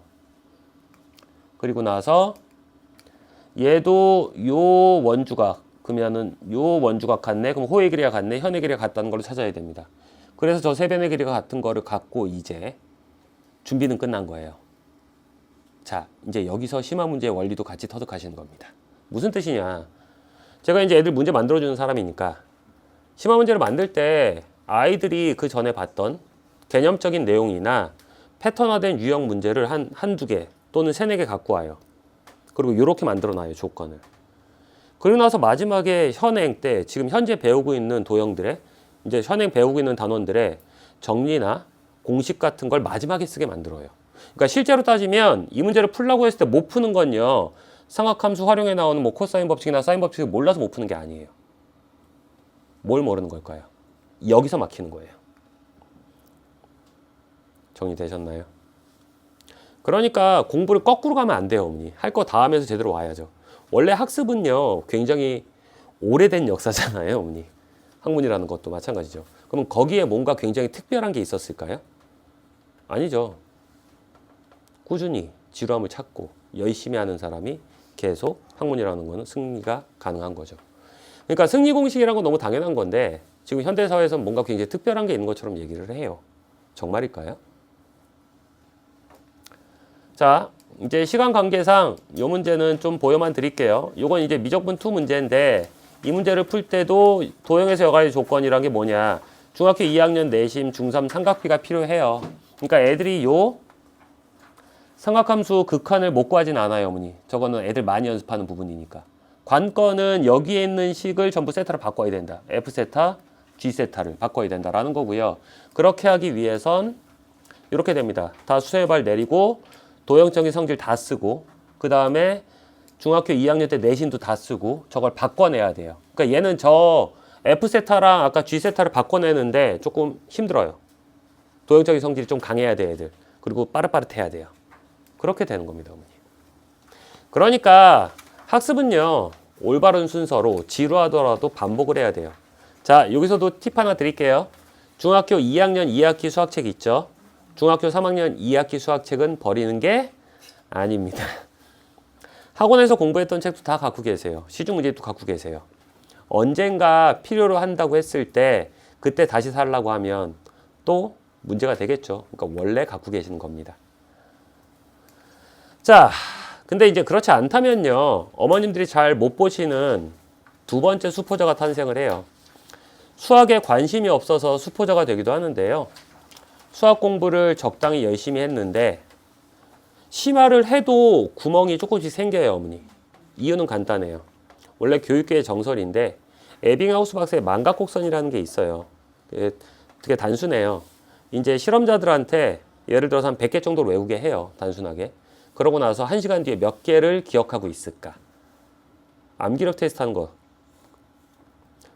그리고 나서 얘도 요 원주각, 그러면은 요 원주각 같네. 그럼 호의 길이가 같네. 현의 길이가 같다는 걸 찾아야 됩니다. 그래서 저 세 변의 길이가 같은 거를 갖고 이제 준비는 끝난 거예요. 자, 이제 여기서 심화 문제의 원리도 같이 터득하시는 겁니다. 무슨 뜻이냐? 제가 이제 애들 문제 만들어주는 사람이니까 심화 문제를 만들 때 아이들이 그 전에 봤던 개념적인 내용이나 패턴화된 유형 문제를 한두 개 또는 세네 개 갖고 와요. 그리고 이렇게 만들어 놔요, 조건을. 그리고 나서 마지막에 현행 때 지금 현재 배우고 있는 도형들의, 이제 현행 배우고 있는 단원들의 정리나 공식 같은 걸 마지막에 쓰게 만들어요. 그러니까 실제로 따지면 이 문제를 풀라고 했을 때 못 푸는 건요, 삼각함수 활용에 나오는 뭐 코사인 법칙이나 사인 법칙을 몰라서 못 푸는 게 아니에요. 뭘 모르는 걸까요? 여기서 막히는 거예요. 정리되셨나요? 그러니까 공부를 거꾸로 가면 안 돼요, 어머니. 할 거 다 하면서 제대로 와야죠. 원래 학습은요, 굉장히 오래된 역사잖아요, 어머니. 학문이라는 것도 마찬가지죠. 그럼 거기에 뭔가 굉장히 특별한 게 있었을까요? 아니죠. 꾸준히 지루함을 찾고 열심히 하는 사람이 계속 학문이라는 거는 승리가 가능한 거죠. 그러니까 승리 공식이라는 건 너무 당연한 건데 지금 현대사회에서는 뭔가 굉장히 특별한 게 있는 것처럼 얘기를 해요. 정말일까요? 자, 이제 시간 관계상 이 문제는 좀 보여만 드릴게요. 이건 이제 미적분 2 문제인데 이 문제를 풀 때도 도형에서 여가지 조건이란 게 뭐냐. 중학교 2학년 내심 중3 삼각비가 필요해요. 그러니까 애들이 요 삼각함수 극한을 못 구하진 않아요, 어머니. 저거는 애들 많이 연습하는 부분이니까. 관건은 여기에 있는 식을 전부 세타로 바꿔야 된다. F세타, G세타를 바꿔야 된다라는 거고요. 그렇게 하기 위해선 이렇게 됩니다. 다 수세의 발 내리고 도형적인 성질 다 쓰고 그 다음에 중학교 2학년 때 내신도 다 쓰고 저걸 바꿔내야 돼요. 그러니까 얘는 저 F세타랑 아까 G세타를 바꿔내는데 조금 힘들어요. 도형적인 성질이 좀 강해야 돼, 애들. 그리고 빠릇빠릇해야 돼요. 그렇게 되는 겁니다, 어머니. 그러니까 학습은요, 올바른 순서로 지루하더라도 반복을 해야 돼요. 자, 여기서도 팁 하나 드릴게요. 중학교 2학년 2학기 수학책 있죠? 중학교 3학년 2학기 수학책은 버리는 게 아닙니다. 학원에서 공부했던 책도 다 갖고 계세요. 시중 문제도 갖고 계세요. 언젠가 필요로 한다고 했을 때 그때 다시 살라고 하면 또 문제가 되겠죠. 그러니까 원래 갖고 계시는 겁니다. 자, 근데 이제 그렇지 않다면요. 어머님들이 잘 못 보시는 두 번째 수포자가 탄생을 해요. 수학에 관심이 없어서 수포자가 되기도 하는데요. 수학 공부를 적당히 열심히 했는데 심화를 해도 구멍이 조금씩 생겨요, 어머니. 이유는 간단해요. 원래 교육계의 정설인데 에빙하우스 박사의 망각곡선이라는 게 있어요. 되게 단순해요. 이제 실험자들한테 예를 들어서 한 100개 정도로 외우게 해요, 단순하게. 그러고 나서 1시간 뒤에 몇 개를 기억하고 있을까? 암기력 테스트 하는 거.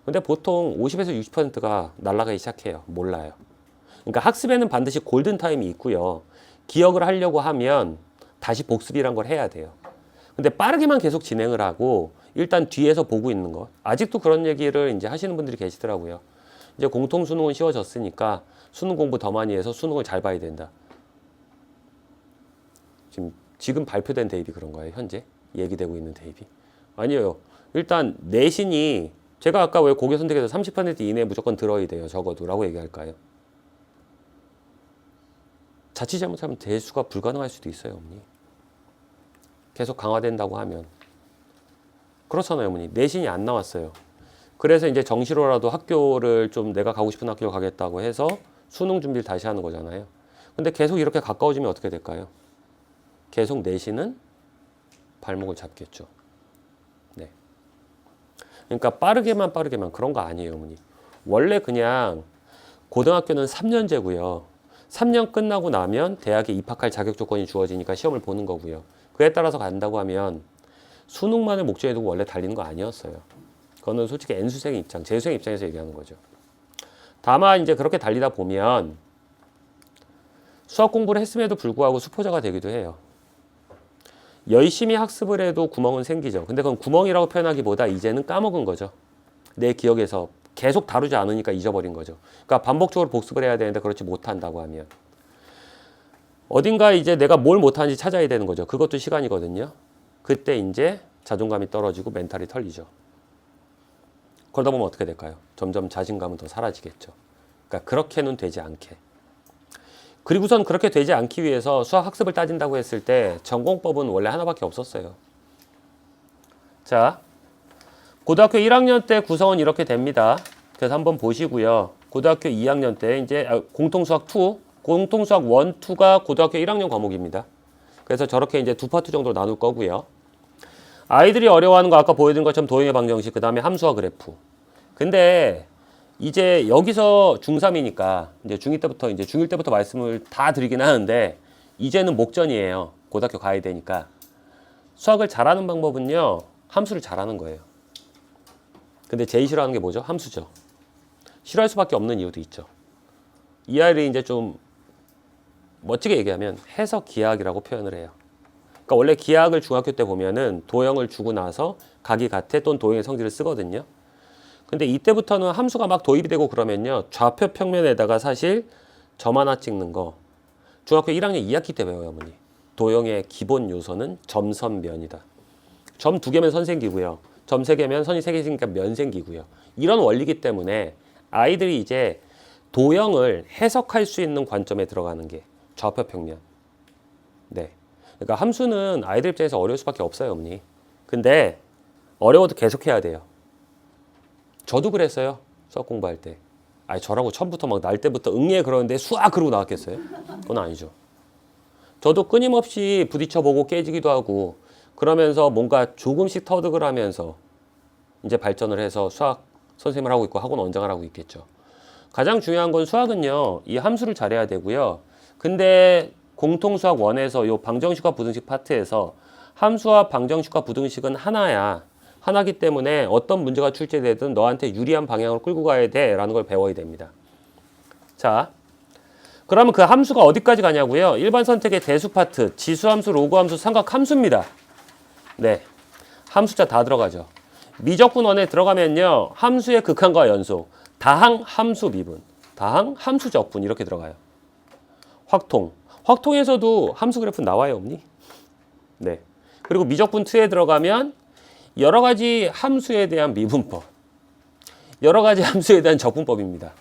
근데 보통 50에서 60%가 날아가기 시작해요. 몰라요. 그러니까 학습에는 반드시 골든타임이 있고요. 기억을 하려고 하면 다시 복습이란 걸 해야 돼요. 근데 빠르게만 계속 진행을 하고 일단 뒤에서 보고 있는 것. 아직도 그런 얘기를 이제 하시는 분들이 계시더라고요. 이제 공통 수능은 쉬워졌으니까 수능 공부 더 많이 해서 수능을 잘 봐야 된다. 지금 발표된 대입이 그런 거예요, 현재? 얘기되고 있는 대입이? 아니에요. 일단 내신이 제가 아까 왜 고교 선택에서 30% 이내에 무조건 들어야 돼요, 적어도 라고 얘기할까요? 자칫 잘못하면 대수가 불가능할 수도 있어요, 어머니. 계속 강화된다고 하면. 그렇잖아요, 어머니. 내신이 안 나왔어요. 그래서 이제 정시로라도 학교를 좀 내가 가고 싶은 학교를 가겠다고 해서 수능 준비를 다시 하는 거잖아요. 근데 계속 이렇게 가까워지면 어떻게 될까요? 계속 내신은 발목을 잡겠죠. 네. 그러니까 빠르게만 그런 거 아니에요, 어머니. 원래 그냥 고등학교는 3년제고요. 3년 끝나고 나면 대학에 입학할 자격 조건이 주어지니까 시험을 보는 거고요. 그에 따라서 간다고 하면 수능만을 목적에 두고 원래 달리는 거 아니었어요. 그거는 솔직히 N수생 입장, 재수생 입장에서 얘기하는 거죠. 다만 이제 그렇게 달리다 보면 수학 공부를 했음에도 불구하고 수포자가 되기도 해요. 열심히 학습을 해도 구멍은 생기죠. 근데 그건 구멍이라고 표현하기보다 이제는 까먹은 거죠. 내 기억에서 계속 다루지 않으니까 잊어버린 거죠. 그러니까 반복적으로 복습을 해야 되는데 그렇지 못한다고 하면 어딘가 이제 내가 뭘 못하는지 찾아야 되는 거죠. 그것도 시간이거든요. 그때 이제 자존감이 떨어지고 멘탈이 털리죠. 그러다 보면 어떻게 될까요? 점점 자신감은 더 사라지겠죠. 그러니까 그렇게는 되지 않게. 그리고선 그렇게 되지 않기 위해서 수학 학습을 따진다고 했을 때 전공법은 원래 하나밖에 없었어요. 자, 고등학교 1학년 때 구성은 이렇게 됩니다. 그래서 한번 보시고요. 고등학교 2학년 때 이제 공통수학 2, 공통수학 1, 2가 고등학교 1학년 과목입니다. 그래서 저렇게 이제 두 파트 정도로 나눌 거고요. 아이들이 어려워하는 거 아까 보여드린 것처럼 도형의 방정식, 그 다음에 함수와 그래프. 근데 이제 여기서 중3이니까 이제 중2 때부터 이제 중1 때부터 말씀을 다 드리긴 하는데 이제는 목전이에요. 고등학교 가야 되니까. 수학을 잘하는 방법은요. 함수를 잘하는 거예요. 근데 제일 싫어하는 게 뭐죠? 함수죠. 싫어할 수밖에 없는 이유도 있죠. 이 아이를 이제 좀 멋지게 얘기하면 해석 기하학이라고 표현을 해요. 그러니까 원래 기하학을 중학교 때 보면은 도형을 주고 나서 각이 같아 또는 도형의 성질을 쓰거든요. 근데 이때부터는 함수가 막 도입이 되고 그러면요. 좌표 평면에다가 사실 점 하나 찍는 거 중학교 1학년 2학기 때 배워요, 어머니. 도형의 기본 요소는 점선면이다. 점 2개면 선 생기고요. 점 3개면 선이 3개 생기니까 면 생기고요. 이런 원리이기 때문에 아이들이 이제 도형을 해석할 수 있는 관점에 들어가는 게 좌표 평면. 네. 그러니까 함수는 아이들 입장에서 어려울 수밖에 없어요, 어머니. 근데 어려워도 계속해야 돼요. 저도 그랬어요. 수학 공부할 때. 아니 저라고 처음부터 막 날 때부터 응애 그러는데 수학 그러고 나왔겠어요? 그건 아니죠. 저도 끊임없이 부딪혀보고 깨지기도 하고 그러면서 뭔가 조금씩 터득을 하면서 이제 발전을 해서 수학 선생님을 하고 있고 학원 원장을 하고 있겠죠. 가장 중요한 건 수학은요. 이 함수를 잘해야 되고요. 근데 공통수학 1에서 요 방정식과 부등식 파트에서 함수와 방정식과 부등식은 하나야. 하나기 때문에 어떤 문제가 출제되든 너한테 유리한 방향으로 끌고 가야 돼라는 걸 배워야 됩니다. 자, 그러면 그 함수가 어디까지 가냐고요? 일반 선택의 대수 파트, 지수함수, 로그함수, 삼각함수입니다. 네, 함수자 다 들어가죠. 미적분원에 들어가면요. 함수의 극한과 연속, 다항 함수 미분, 다항 함수 적분 이렇게 들어가요. 확통, 확통에서도 함수 그래프 나와요, 없니? 네. 그리고 미적분 2에 들어가면 여러 가지 함수에 대한 미분법, 여러 가지 함수에 대한 적분법입니다.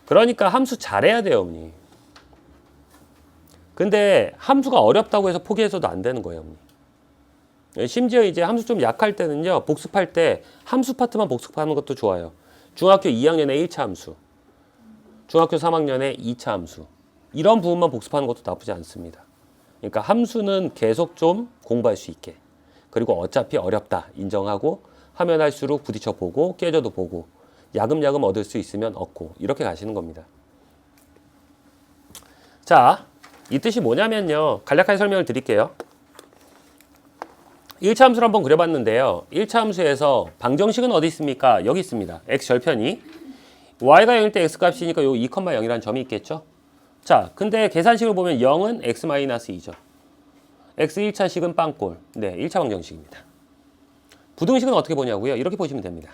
그러니까 함수 잘해야 돼요, 어머니. 근데 함수가 어렵다고 해서 포기해서도 안 되는 거예요, 어머니. 심지어 이제 함수 좀 약할 때는요, 복습할 때 함수 파트만 복습하는 것도 좋아요. 중학교 2학년에 1차 함수, 중학교 3학년에 2차 함수, 이런 부분만 복습하는 것도 나쁘지 않습니다. 그러니까 함수는 계속 좀 공부할 수 있게. 그리고 어차피 어렵다 인정하고 하면 할수록 부딪혀 보고 깨져도 보고 야금야금 얻을 수 있으면 얻고 이렇게 가시는 겁니다. 자, 이 뜻이 뭐냐면요. 간략하게 설명을 드릴게요. 1차 함수를 한번 그려봤는데요. 1차 함수에서 방정식은 어디 있습니까? 여기 있습니다. x 절편이 y가 0일 때 x값이니까 요 2,0이라는 점이 있겠죠. 자, 근데 계산식을 보면 0은 x-2죠. x 1차식은 빵꼴. 네, 1차 방정식입니다. 부등식은 어떻게 보냐고요? 이렇게 보시면 됩니다.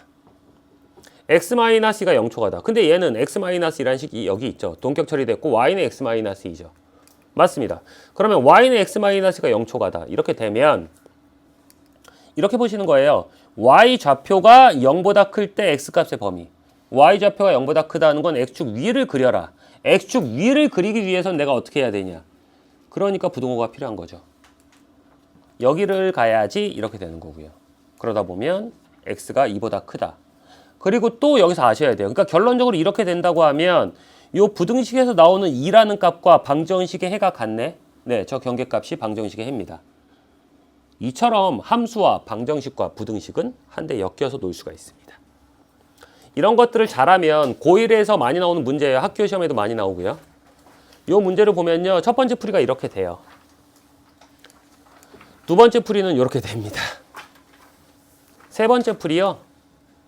x-가 0초가다. 근데 얘는 x-이라는 식이 여기 있죠. 동격 처리됐고 y는 x-2죠. 맞습니다. 그러면 y는 x-가 0초가다. 이렇게 되면 이렇게 보시는 거예요. y 좌표가 0보다 클 때 x값의 범위. y 좌표가 0보다 크다는 건 x축 위를 그려라. x축 위를 그리기 위해서는 내가 어떻게 해야 되냐. 그러니까 부등호가 필요한 거죠. 여기를 가야지 이렇게 되는 거고요. 그러다 보면 x가 2보다 크다. 그리고 또 여기서 아셔야 돼요. 그러니까 결론적으로 이렇게 된다고 하면 이 부등식에서 나오는 2라는 값과 방정식의 해가 같네. 네, 저 경계값이 방정식의 해입니다. 이처럼 함수와 방정식과 부등식은 한데 엮여서 놀 수가 있습니다. 이런 것들을 잘하면 고1에서 많이 나오는 문제예요. 학교 시험에도 많이 나오고요. 이 문제를 보면요. 첫 번째 풀이가 이렇게 돼요. 두 번째 풀이는 이렇게 됩니다. 세 번째 풀이요.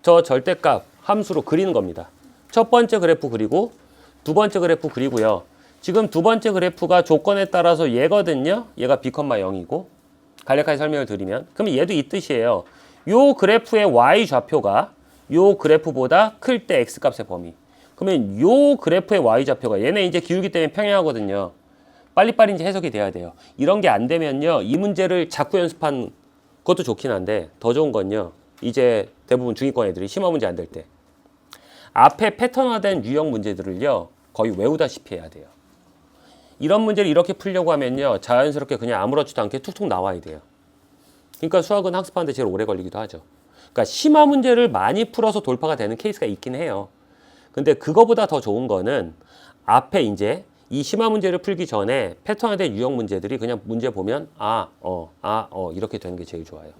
저 절대값 함수로 그리는 겁니다. 첫 번째 그래프 그리고 두 번째 그래프 그리고요. 지금 두 번째 그래프가 조건에 따라서 얘거든요. 얘가 b,0이고 간략하게 설명을 드리면 그럼 얘도 이 뜻이에요. 요 그래프의 y 좌표가 요 그래프보다 클 때 x값의 범위. 그러면 요 그래프의 y 좌표가 얘네 이제 기울기 때문에 평행하거든요. 빨리빨리 이제 해석이 돼야 돼요. 이런 게 안 되면요. 이 문제를 자꾸 연습한 것도 좋긴 한데 더 좋은 건요. 이제 대부분 중위권 애들이 심화 문제 안 될 때 앞에 패턴화된 유형 문제들을요. 거의 외우다시피 해야 돼요. 이런 문제를 이렇게 풀려고 하면요. 자연스럽게 그냥 아무렇지도 않게 툭툭 나와야 돼요. 그러니까 수학은 학습하는데 제일 오래 걸리기도 하죠. 그러니까 심화 문제를 많이 풀어서 돌파가 되는 케이스가 있긴 해요. 근데 그거보다 더 좋은 거는 앞에 이제 이 심화 문제를 풀기 전에 패턴화된 유형 문제들이 그냥 문제 보면 이렇게 되는 게 제일 좋아요.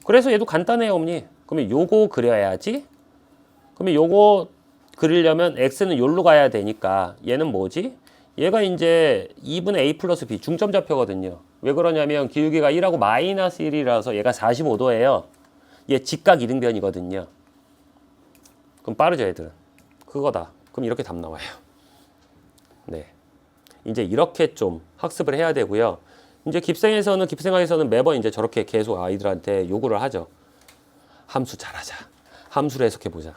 그래서 얘도 간단해요, 어머니. 그러면 요거 그려야지. 그러면 요거 그리려면 x는 요로 가야 되니까 얘는 뭐지? 얘가 이제 2분의 a 플러스 b 중점 좌표거든요. 왜 그러냐면 기울기가 1하고 마이너스 1이라서 얘가 45도예요. 얘 직각 이등변이거든요. 그럼 빠르죠, 애들은. 그거다. 그럼 이렇게 답 나와요. 네. 이제 이렇게 좀 학습을 해야 되고요. 이제 깁생학에서는 매번 이제 저렇게 계속 아이들한테 요구를 하죠. 함수 잘하자. 함수를 해석해보자.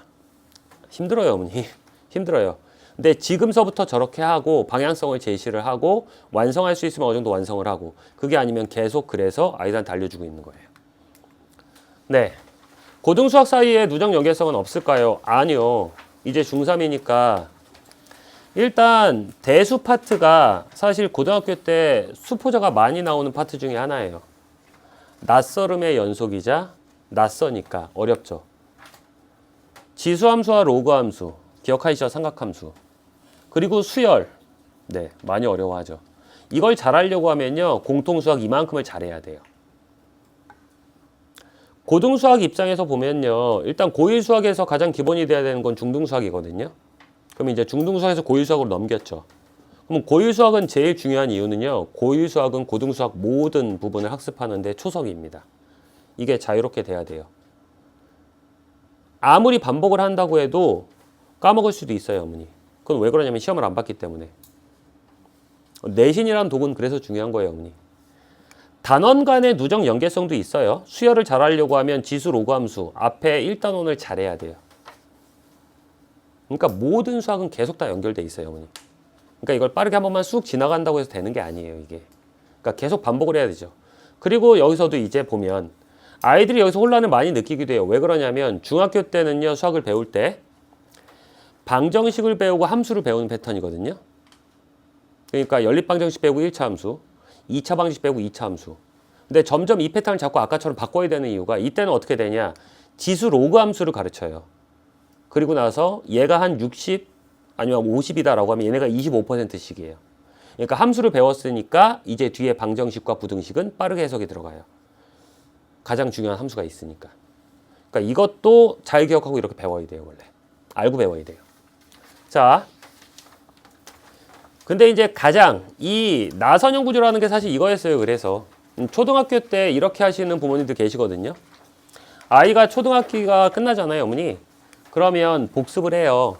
힘들어요, 어머니. 힘들어요. 근데 지금서부터 저렇게 하고 방향성을 제시를 하고 완성할 수 있으면 어느 정도 완성을 하고 그게 아니면 계속 그래서 아이들한테 알려주고 있는 거예요. 네. 고등수학 사이에 누적 연계성은 없을까요? 아니요. 이제 중3이니까 일단 대수 파트가 사실 고등학교 때 수포자가 많이 나오는 파트 중에 하나예요. 낯설음의 연속이자 낯서니까 어렵죠. 지수함수와 로그함수 기억하시죠? 삼각함수. 그리고 수열. 네, 많이 어려워하죠. 이걸 잘하려고 하면요. 공통수학 이만큼을 잘해야 돼요. 고등수학 입장에서 보면요. 일단 고1 수학에서 가장 기본이 돼야 되는 건 중등수학이거든요. 그럼 이제 중등수학에서 고1 수학으로 넘겼죠. 그럼 고1 수학은 제일 중요한 이유는요. 고1 수학은 고등수학 모든 부분을 학습하는 데 초석입니다. 이게 자유롭게 돼야 돼요. 아무리 반복을 한다고 해도 까먹을 수도 있어요, 어머니. 그건 왜 그러냐면 시험을 안 봤기 때문에. 내신이라는 도구는 그래서 중요한 거예요, 어머니. 단원 간의 누적 연계성도 있어요. 수열을 잘하려고 하면 지수 로그함수 앞에 1단원을 잘해야 돼요. 그러니까 모든 수학은 계속 다 연결돼 있어요, 어머니. 그러니까 이걸 빠르게 한 번만 쑥 지나간다고 해서 되는 게 아니에요, 이게. 그러니까 계속 반복을 해야 되죠. 그리고 여기서도 이제 보면 아이들이 여기서 혼란을 많이 느끼기도 해요. 왜 그러냐면 중학교 때는요, 수학을 배울 때 방정식을 배우고 함수를 배우는 패턴이거든요. 그러니까 연립방정식 배우고 1차 함수, 2차 방정식 배우고 2차 함수. 근데 점점 이 패턴을 자꾸 아까처럼 바꿔야 되는 이유가 이때는 어떻게 되냐. 지수 로그 함수를 가르쳐요. 그리고 나서 얘가 한 60 아니면 50이다라고 하면 얘네가 25%씩이에요. 그러니까 함수를 배웠으니까 이제 뒤에 방정식과 부등식은 빠르게 해석이 들어가요. 가장 중요한 함수가 있으니까. 그러니까 이것도 잘 기억하고 이렇게 배워야 돼요, 원래. 알고 배워야 돼요. 자, 근데 이제 가장 이 나선형 구조라는 게 사실 이거였어요. 그래서 초등학교 때 이렇게 하시는 부모님들 계시거든요. 아이가 초등학기가 끝나잖아요, 어머니. 그러면 복습을 해요.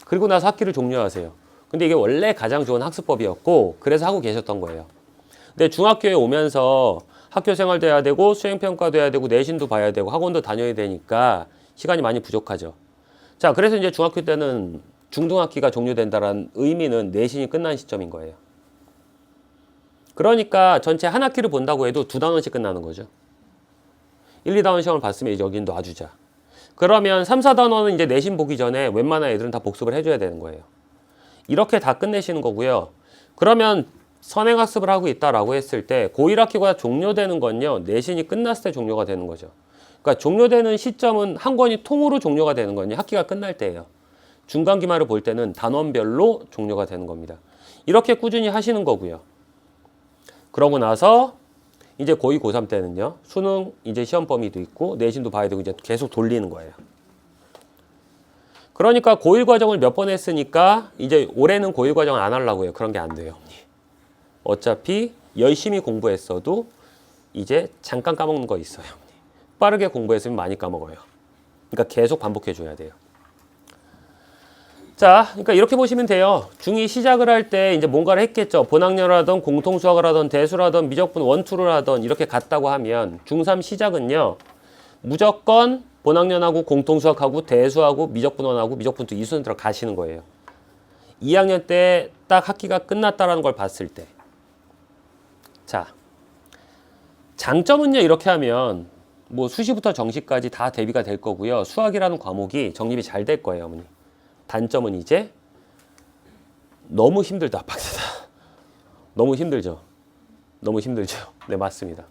그리고 나서 학기를 종료하세요. 근데 이게 원래 가장 좋은 학습법이었고 그래서 하고 계셨던 거예요. 근데 중학교에 오면서 학교 생활도 해야 되고 수행평가도 해야 되고 내신도 봐야 되고 학원도 다녀야 되니까 시간이 많이 부족하죠. 자, 그래서 이제 중학교 때는 중등학기가 종료된다는 의미는 내신이 끝난 시점인 거예요. 그러니까 전체 한 학기를 본다고 해도 2단원씩 끝나는 거죠. 1, 2단원 시험을 봤으면 이제 여긴 놔주자. 그러면 3, 4단원은 이제 내신 보기 전에 웬만한 애들은 다 복습을 해줘야 되는 거예요. 이렇게 다 끝내시는 거고요. 그러면 선행학습을 하고 있다라고 했을 때 고1 학기가 종료되는 건요. 내신이 끝났을 때 종료가 되는 거죠. 그러니까 종료되는 시점은 한 권이 통으로 종료가 되는 건요. 학기가 끝날 때예요. 중간기말을 볼 때는 단원별로 종료가 되는 겁니다. 이렇게 꾸준히 하시는 거고요. 그러고 나서 이제 고2, 고3 때는요. 수능 이제 시험 범위도 있고 내신도 봐야 되고 이제 계속 돌리는 거예요. 그러니까 고1 과정을 몇 번 했으니까 이제 올해는 고1 과정을 안 하려고 해요. 그런 게 안 돼요. 어차피 열심히 공부했어도 이제 잠깐 까먹는 거 있어요. 빠르게 공부했으면 많이 까먹어요. 그러니까 계속 반복해 줘야 돼요. 자, 그러니까 이렇게 보시면 돼요. 중2 시작을 할 때 이제 뭔가를 했겠죠. 본학년을 하던 공통수학을 하던 대수를 하던 미적분 1, 2를 하던 이렇게 갔다고 하면 중3 시작은요. 무조건 본학년하고 공통수학하고 대수하고 미적분 1하고 미적분 2 이 순서대로 가시는 거예요. 2학년 때 딱 학기가 끝났다라는 걸 봤을 때. 자, 장점은요. 이렇게 하면 뭐 수시부터 정시까지 다 대비가 될 거고요. 수학이라는 과목이 정립이 잘 될 거예요, 어머니. 단점은 이제 너무 힘들다, 빡세다. 너무 힘들죠. 너무 힘들죠. 네, 맞습니다.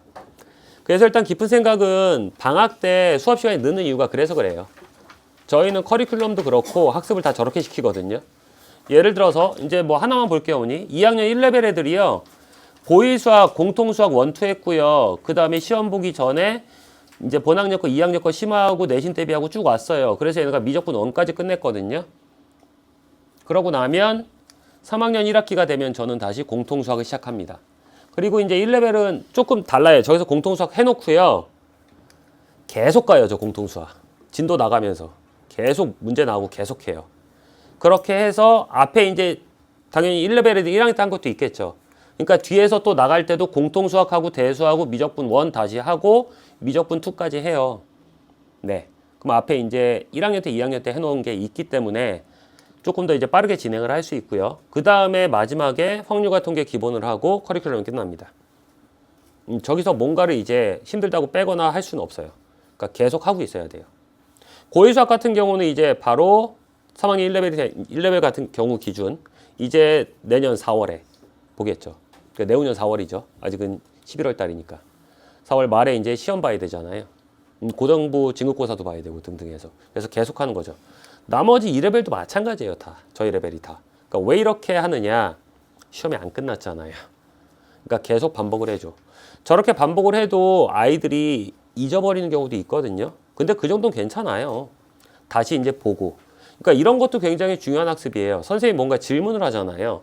그래서 일단 깊은 생각은 방학 때 수업 시간이 늦는 이유가 그래서 그래요. 저희는 커리큘럼도 그렇고 학습을 다 저렇게 시키거든요. 예를 들어서 이제 뭐 하나만 볼게요, 어머니. 2학년 1레벨 애들이요. 고1 수학, 공통수학 1, 2 했고요. 그 다음에 시험 보기 전에 이제 본학년 거, 2학년 거 심화하고 내신 대비하고 쭉 왔어요. 그래서 얘네가 미적분 1까지 끝냈거든요. 그러고 나면 3학년 1학기가 되면 저는 다시 공통수학을 시작합니다. 그리고 이제 1레벨은 조금 달라요. 저기서 공통수학 해놓고요. 계속 가요, 저 공통수학. 진도 나가면서. 계속 문제 나오고 계속 해요. 그렇게 해서 앞에 이제 당연히 1레벨에도 1학년 때 한 것도 있겠죠. 그러니까 뒤에서 또 나갈 때도 공통수학하고 대수하고 미적분 1 다시 하고 미적분 2까지 해요. 네. 그럼 앞에 이제 1학년 때 2학년 때 해놓은 게 있기 때문에 조금 더 이제 빠르게 진행을 할 수 있고요. 그 다음에 마지막에 확률과 통계 기본을 하고 커리큘럼이 끝납니다. 저기서 뭔가를 이제 힘들다고 빼거나 할 수는 없어요. 그러니까 계속 하고 있어야 돼요. 고의수학 같은 경우는 이제 바로 3학년 1레벨 같은 경우 기준 이제 내년 4월에 보겠죠. 그러니까 내후년 4월이죠. 아직은 11월 달이니까. 4월 말에 이제 시험 봐야 되잖아요. 고등부 진급고사도 봐야 되고 등등 해서. 그래서 계속 하는 거죠. 나머지 2레벨도 마찬가지예요. 다. 저희 레벨이 다. 그러니까 왜 이렇게 하느냐. 시험이 안 끝났잖아요. 그러니까 계속 반복을 해줘. 저렇게 반복을 해도 아이들이 잊어버리는 경우도 있거든요. 근데 그 정도는 괜찮아요. 다시 이제 보고. 그러니까 이런 것도 굉장히 중요한 학습이에요. 선생님이 뭔가 질문을 하잖아요.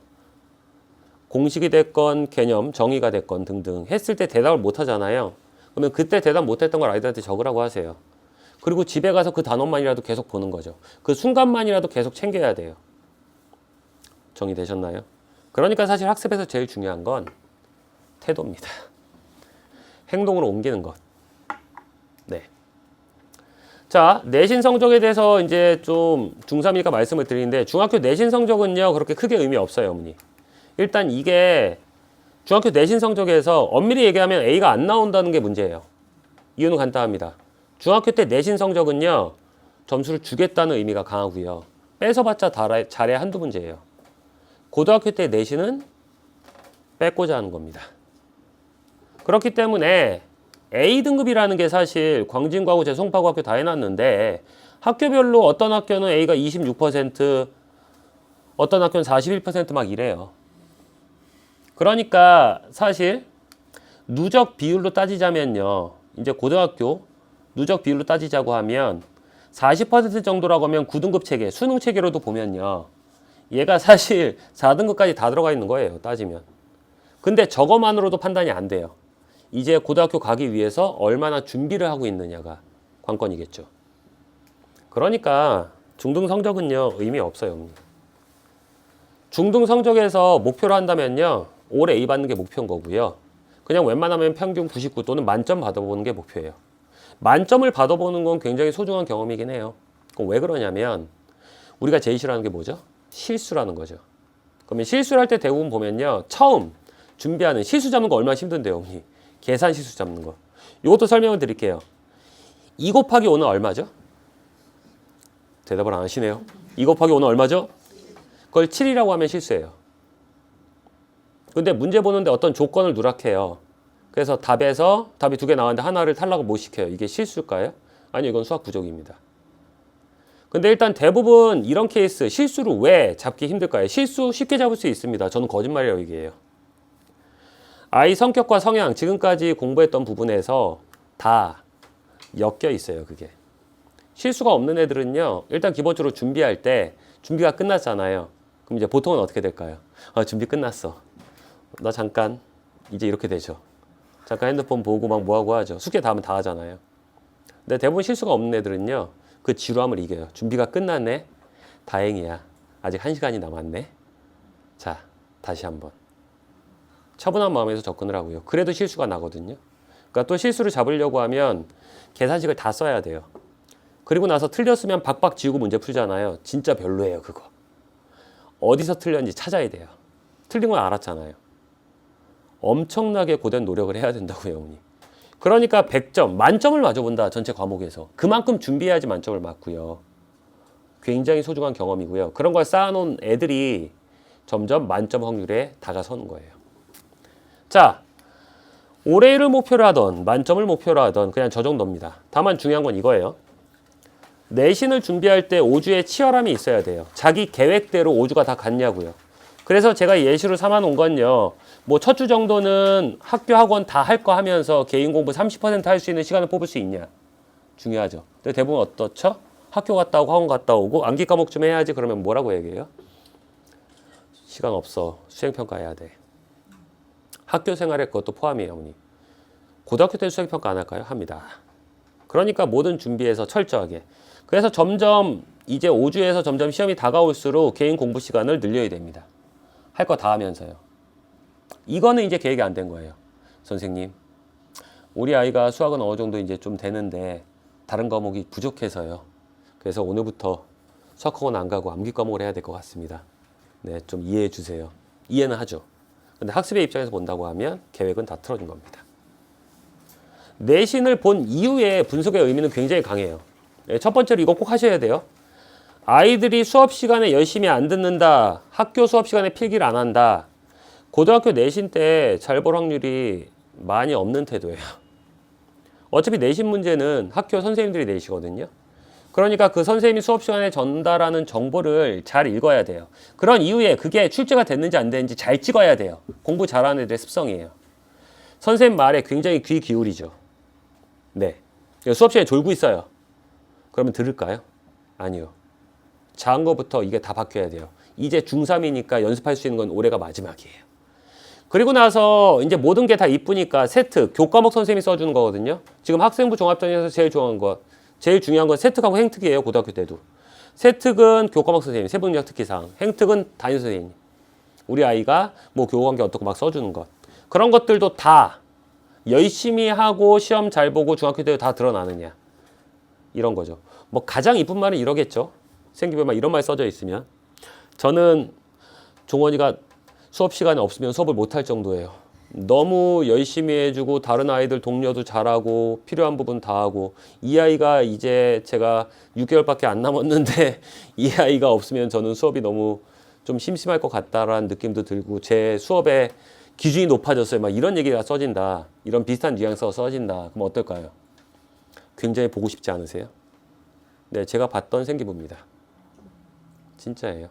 공식이 됐건 개념, 정의가 됐건 등등 했을 때 대답을 못 하잖아요. 그러면 그때 대답 못 했던 걸 아이들한테 적으라고 하세요. 그리고 집에 가서 그 단원만이라도 계속 보는 거죠. 그 순간만이라도 계속 챙겨야 돼요. 정리되셨나요? 그러니까 사실 학습에서 제일 중요한 건 태도입니다. 행동으로 옮기는 것. 네. 자, 내신 성적에 대해서 이제 좀 중3이니까 말씀을 드리는데 중학교 내신 성적은요, 그렇게 크게 의미 없어요, 어머니. 일단 이게 중학교 내신 성적에서 엄밀히 얘기하면 A가 안 나온다는 게 문제예요. 이유는 간단합니다. 중학교 때 내신 성적은요, 점수를 주겠다는 의미가 강하고요. 뺏어봤자 잘해 한두 문제예요. 고등학교 때 내신은 뺏고자 하는 겁니다. 그렇기 때문에 A등급이라는 게 사실 광진고하고 제 송파고학교 다 해놨는데 학교별로 어떤 학교는 A가 26%, 어떤 학교는 41%막 이래요. 그러니까 사실 누적 비율로 따지자면요. 이제 고등학교 누적 비율로 따지자고 하면 40% 정도라고 하면 9등급 체계, 수능 체계로도 보면요. 얘가 사실 4등급까지 다 들어가 있는 거예요. 따지면. 근데 저거만으로도 판단이 안 돼요. 이제 고등학교 가기 위해서 얼마나 준비를 하고 있느냐가 관건이겠죠. 그러니까 중등 성적은요. 의미 없어요. 중등 성적에서 목표로 한다면요. 올 A 받는 게 목표인 거고요. 그냥 웬만하면 평균 99 또는 만점 받아보는 게 목표예요. 만점을 받아보는 건 굉장히 소중한 경험이긴 해요. 그럼 왜 그러냐면 우리가 제일 싫어하는 게 뭐죠? 실수라는 거죠. 그러면 실수를 할 때 대부분 보면요. 처음 준비하는 실수 잡는 거 얼마나 힘든데요. 계산 실수 잡는 거. 이것도 설명을 드릴게요. 2 곱하기 5는 얼마죠? 대답을 안 하시네요. 2 곱하기 5는 얼마죠? 그걸 7이라고 하면 실수예요. 근데 문제 보는데 어떤 조건을 누락해요. 그래서 답에서 답이 2개 나왔는데 하나를 탈락을 못 시켜요. 이게 실수일까요? 아니요, 이건 수학 부족입니다. 근데 일단 대부분 이런 케이스 실수를 왜 잡기 힘들까요? 실수 쉽게 잡을 수 있습니다. 저는 거짓말이라고 얘기해요. 아이 성격과 성향 지금까지 공부했던 부분에서 다 엮여 있어요. 그게. 실수가 없는 애들은요. 일단 기본적으로 준비할 때 준비가 끝났잖아요. 그럼 이제 보통은 어떻게 될까요? 준비 끝났어. 나 잠깐 이제 이렇게 되죠. 잠깐 핸드폰 보고 막 뭐하고 하죠. 숙제 다 하면 다 하잖아요. 근데 대부분 실수가 없는 애들은요. 그 지루함을 이겨요. 준비가 끝났네. 다행이야. 아직 1시간이 남았네. 자, 다시 한번. 차분한 마음에서 접근을 하고요. 그래도 실수가 나거든요. 그러니까 또 실수를 잡으려고 하면 계산식을 다 써야 돼요. 그리고 나서 틀렸으면 박박 지우고 문제 풀잖아요. 진짜 별로예요, 그거. 어디서 틀렸는지 찾아야 돼요. 틀린 건 알았잖아요. 엄청나게 고된 노력을 해야 된다고요, 어머니. 그러니까 100점, 만점을 맞아본다, 전체 과목에서. 그만큼 준비해야지 만점을 맞고요. 굉장히 소중한 경험이고요. 그런 걸 쌓아놓은 애들이 점점 만점 확률에 다가서는 거예요. 자, 올해를 목표로 하던 만점을 목표로 하던 그냥 저 정도입니다. 다만 중요한 건 이거예요. 내신을 준비할 때 5주에 치열함이 있어야 돼요. 자기 계획대로 5주가 다 갔냐고요. 그래서 제가 예시로 삼아놓은 건요. 뭐 첫 주 정도는 학교 학원 다 할 거 하면서 개인 공부 30% 할 수 있는 시간을 뽑을 수 있냐. 중요하죠. 근데 대부분 어떻죠? 학교 갔다 오고 학원 갔다 오고 암기 과목 좀 해야지. 그러면 뭐라고 얘기해요? 시간 없어. 수행평가 해야 돼. 학교 생활에 그것도 포함이에요, 어머니. 고등학교 때 수행평가 안 할까요? 합니다. 그러니까 모든 준비해서 철저하게. 그래서 점점 이제 5주에서 점점 시험이 다가올수록 개인 공부 시간을 늘려야 됩니다. 할 거 다 하면서요. 이거는 이제 계획이 안 된 거예요. 선생님, 우리 아이가 수학은 어느 정도 이제 좀 되는데 다른 과목이 부족해서요. 그래서 오늘부터 수학학원 안 가고 암기 과목을 해야 될 것 같습니다. 네, 좀 이해해 주세요. 이해는 하죠. 근데 학습의 입장에서 본다고 하면 계획은 다 틀어준 겁니다. 내신을 본 이후에 분석의 의미는 굉장히 강해요. 네, 첫 번째로 이거 꼭 하셔야 돼요. 아이들이 수업 시간에 열심히 안 듣는다. 학교 수업 시간에 필기를 안 한다. 고등학교 내신 때 잘 볼 확률이 많이 없는 태도예요. 어차피 내신 문제는 학교 선생님들이 내시거든요. 그러니까 그 선생님이 수업 시간에 전달하는 정보를 잘 읽어야 돼요. 그런 이후에 그게 출제가 됐는지 안 됐는지 잘 찍어야 돼요. 공부 잘하는 애들의 습성이에요. 선생님 말에 굉장히 귀 기울이죠. 네. 수업 시간에 졸고 있어요. 그러면 들을까요? 아니요. 작은 거부터 이게 다 바뀌어야 돼요. 이제 중3이니까 연습할 수 있는 건 올해가 마지막이에요. 그리고 나서 이제 모든 게 다 이쁘니까 세트, 교과목 선생님이 써주는 거거든요. 지금 학생부 종합전에서 제일 중요한 건 세특하고 행특이에요. 고등학교 때도. 세특은 교과목 선생님, 세분역 특기사항. 행특은 담임 선생님. 우리 아이가 뭐 교우관계 어떻고 막 써주는 것. 그런 것들도 다 열심히 하고 시험 잘 보고 중학교 때 다 드러나느냐. 이런 거죠. 뭐 가장 이쁜 말은 이러겠죠. 생기부에 막 이런 말 써져 있으면. 저는 종원이가 수업 시간에 없으면 수업을 못할 정도예요. 너무 열심히 해주고 다른 아이들 동료도 잘하고 필요한 부분 다 하고 이 아이가 이제 제가 6개월밖에 안 남았는데 이 아이가 없으면 저는 수업이 너무 좀 심심할 것 같다라는 느낌도 들고 제 수업의 기준이 높아졌어요. 막 이런 얘기가 써진다. 이런 비슷한 뉘앙스가 써진다. 그럼 어떨까요? 굉장히 보고 싶지 않으세요? 네, 제가 봤던 생기부입니다. 진짜예요.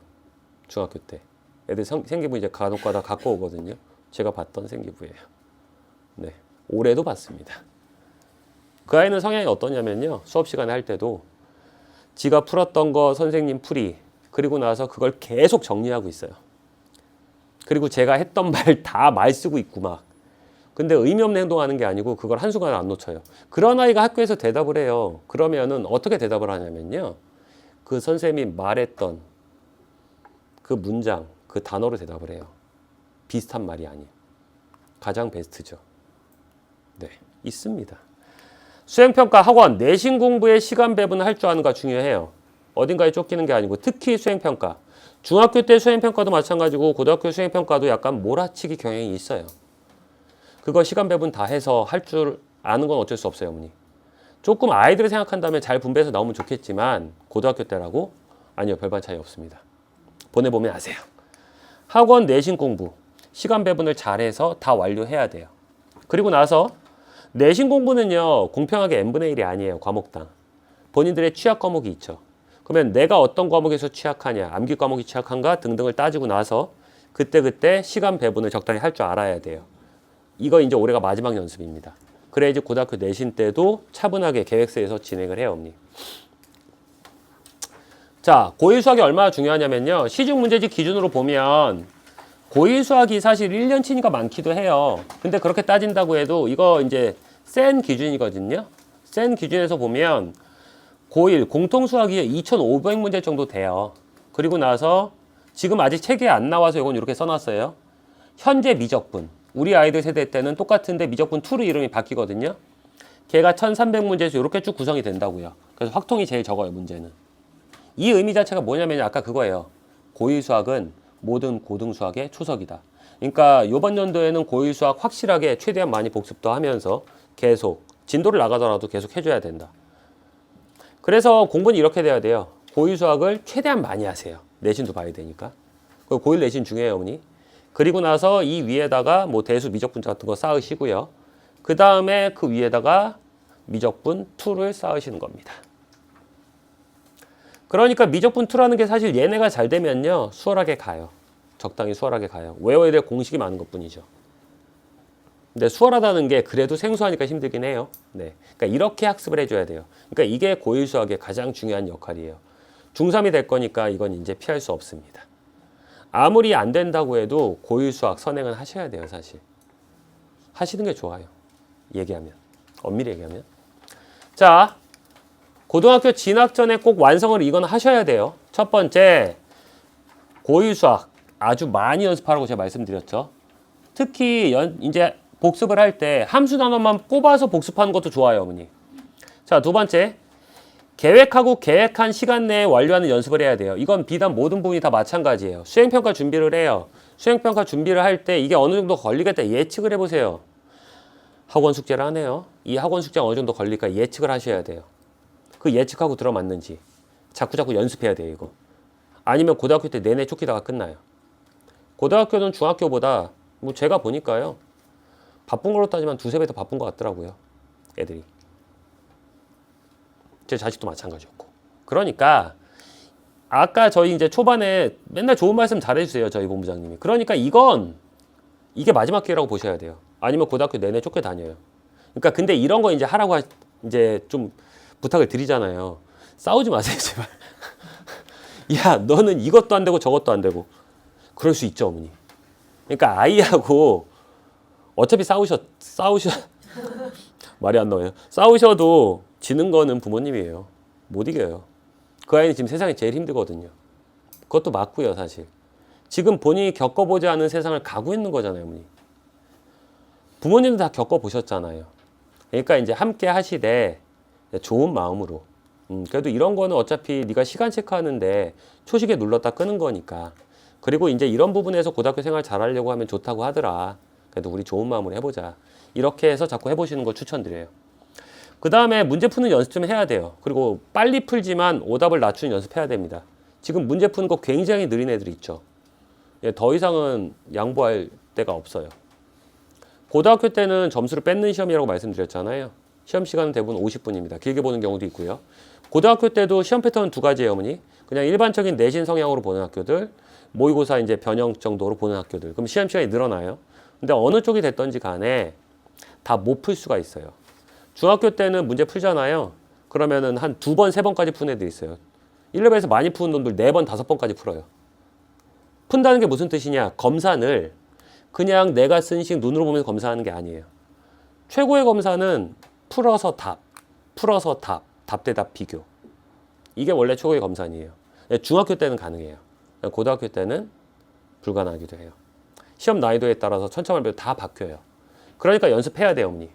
중학교 때. 애들 생기부 이제 간혹가다 갖고 오거든요. 제가 봤던 생기부예요. 네, 올해도 봤습니다. 그 아이는 성향이 어떠냐면요. 수업 시간에 할 때도 지가 풀었던 거 선생님 풀이 그리고 나서 그걸 계속 정리하고 있어요. 그리고 제가 했던 말 다 말 쓰고 있고 막. 근데 의미 없는 행동하는 게 아니고 그걸 한순간에 안 놓쳐요. 그런 아이가 학교에서 대답을 해요. 그러면은 어떻게 대답을 하냐면요. 그 선생님이 말했던 그 문장, 그 단어로 대답을 해요. 비슷한 말이 아니에요. 가장 베스트죠. 네, 있습니다. 수행평가 학원, 내신 공부의 시간 배분을 할 줄 아는 거 중요해요. 어딘가에 쫓기는 게 아니고 특히 수행평가. 중학교 때 수행평가도 마찬가지고 고등학교 수행평가도 약간 몰아치기 경향이 있어요. 그거 시간 배분 다 해서 할 줄 아는 건 어쩔 수 없어요, 어머니. 조금 아이들을 생각한다면 잘 분배해서 나오면 좋겠지만 고등학교 때라고? 아니요, 별반 차이 없습니다. 보내보면 아세요. 학원 내신 공부, 시간 배분을 잘해서 다 완료해야 돼요. 그리고 나서 내신 공부는요, 공평하게 n분의 1이 아니에요, 과목당. 본인들의 취약 과목이 있죠. 그러면 내가 어떤 과목에서 취약하냐, 암기 과목이 취약한가 등등을 따지고 나서 그때 시간 배분을 적당히 할 줄 알아야 돼요. 이거 이제 올해가 마지막 연습입니다. 그래야지 고등학교 내신 때도 차분하게 계획서에서 진행을 해요, 언니. 자, 고1 수학이 얼마나 중요하냐면요. 시중 문제집 기준으로 보면 고1 수학이 사실 1년치니까 많기도 해요. 근데 그렇게 따진다고 해도 이거 이제 센 기준이거든요. 센 기준에서 보면 고1 공통 수학이 2,500문제 정도 돼요. 그리고 나서 지금 아직 책에 안 나와서 이건 이렇게 써놨어요. 현재 미적분. 우리 아이들 세대 때는 똑같은데 미적분 2로 이름이 바뀌거든요. 걔가 1,300문제에서 이렇게 쭉 구성이 된다고요. 그래서 확통이 제일 적어요, 문제는. 이 의미 자체가 뭐냐면 아까 그거예요. 고1 수학은 모든 고등 수학의 초석이다. 그러니까 이번 연도에는 고1 수학 확실하게 최대한 많이 복습도 하면서 계속 진도를 나가더라도 계속 해줘야 된다. 그래서 공부는 이렇게 돼야 돼요. 고1 수학을 최대한 많이 하세요. 내신도 봐야 되니까. 고1 내신 중요해요, 어머니. 그리고 나서 이 위에다가 뭐 대수 미적분 같은 거 쌓으시고요. 그 다음에 그 위에다가 미적분 2를 쌓으시는 겁니다. 그러니까 미적분 2라는 게 사실 얘네가 잘 되면요. 수월하게 가요. 적당히 수월하게 가요. 외워야 될 공식이 많은 것뿐이죠. 근데 수월하다는 게 그래도 생소하니까 힘들긴 해요. 네. 그러니까 이렇게 학습을 해줘야 돼요. 그러니까 이게 고1 수학의 가장 중요한 역할이에요. 중3이 될 거니까 이건 이제 피할 수 없습니다. 아무리 안 된다고 해도 고1 수학 선행은 하셔야 돼요, 사실. 하시는 게 좋아요. 얘기하면. 엄밀히 얘기하면. 자, 고등학교 진학 전에 꼭 완성을 이건 하셔야 돼요. 첫 번째, 고1 수학 아주 많이 연습하라고 제가 말씀드렸죠. 특히 이제 복습을 할 때 함수 단원만 꼽아서 복습하는 것도 좋아요, 어머니. 자, 두 번째, 계획하고 계획한 시간 내에 완료하는 연습을 해야 돼요. 이건 비단 모든 부분이 다 마찬가지예요. 수행평가 준비를 해요. 수행평가 준비를 할 때 이게 어느 정도 걸리겠다 예측을 해보세요. 학원 숙제를 하네요. 이 학원 숙제가 어느 정도 걸릴까 예측을 하셔야 돼요. 그 예측하고 들어맞는지 자꾸 연습해야 돼요. 이거. 아니면 고등학교 때 내내 쫓기다가 끝나요. 고등학교는 중학교보다 뭐 제가 보니까요. 바쁜 걸로 따지면 두세 배 더 바쁜 것 같더라고요. 애들이. 제 자식도 마찬가지였고. 그러니까 아까 저희 이제 초반에 맨날 좋은 말씀 잘해주세요. 저희 본부장님이. 그러니까 이게 마지막 기회라고 보셔야 돼요. 아니면 고등학교 내내 쫓겨다녀요. 그러니까 근데 이런 거 이제 하라고 이제 좀 부탁을 드리잖아요. 싸우지 마세요, 제발. 야, 너는 이것도 안 되고 저것도 안 되고. 그럴 수 있죠, 어머니. 그러니까 아이하고 어차피 말이 안 나와요. 싸우셔도 지는 거는 부모님이에요. 못 이겨요. 그 아이는 지금 세상이 제일 힘들거든요. 그것도 맞고요, 사실. 지금 본인이 겪어보지 않은 세상을 가고 있는 거잖아요, 어머니. 부모님도 다 겪어보셨잖아요. 그러니까 이제 함께 하시되 좋은 마음으로. 그래도 이런 거는 어차피 네가 시간 체크하는데 초식에 눌렀다 끄는 거니까. 그리고 이제 이런 부분에서 고등학교 생활 잘하려고 하면 좋다고 하더라. 그래도 우리 좋은 마음으로 해보자. 이렇게 해서 자꾸 해보시는 거 추천드려요. 그 다음에 문제 푸는 연습 좀 해야 돼요. 그리고 빨리 풀지만 오답을 낮추는 연습해야 됩니다. 지금 문제 푸는 거 굉장히 느린 애들 있죠. 더 이상은 양보할 데가 없어요. 고등학교 때는 점수를 뺏는 시험이라고 말씀드렸잖아요. 시험 시간은 대부분 50분입니다. 길게 보는 경우도 있고요. 고등학교 때도 시험 패턴은 두 가지예요, 어머니. 그냥 일반적인 내신 성향으로 보는 학교들, 모의고사 이제 변형 정도로 보는 학교들. 그럼 시험 시간이 늘어나요. 근데 어느 쪽이 됐던지 간에 다 못 풀 수가 있어요. 중학교 때는 문제 풀잖아요. 그러면은 한 2번, 3번까지 푸는 애들 있어요. 1레벨에서 많이 푸는 놈들 4번, 5번까지 풀어요. 푼다는 게 무슨 뜻이냐? 검사를 그냥 내가 쓴 식 눈으로 보면서 검사하는 게 아니에요. 최고의 검사는 풀어서 답, 답 대 답 비교. 이게 원래 최고의 검사이에요. 중학교 때는 가능해요. 고등학교 때는 불가능하기도 해요. 시험 난이도에 따라서 천차만별 다 바뀌어요. 그러니까 연습해야 돼요, 어머니.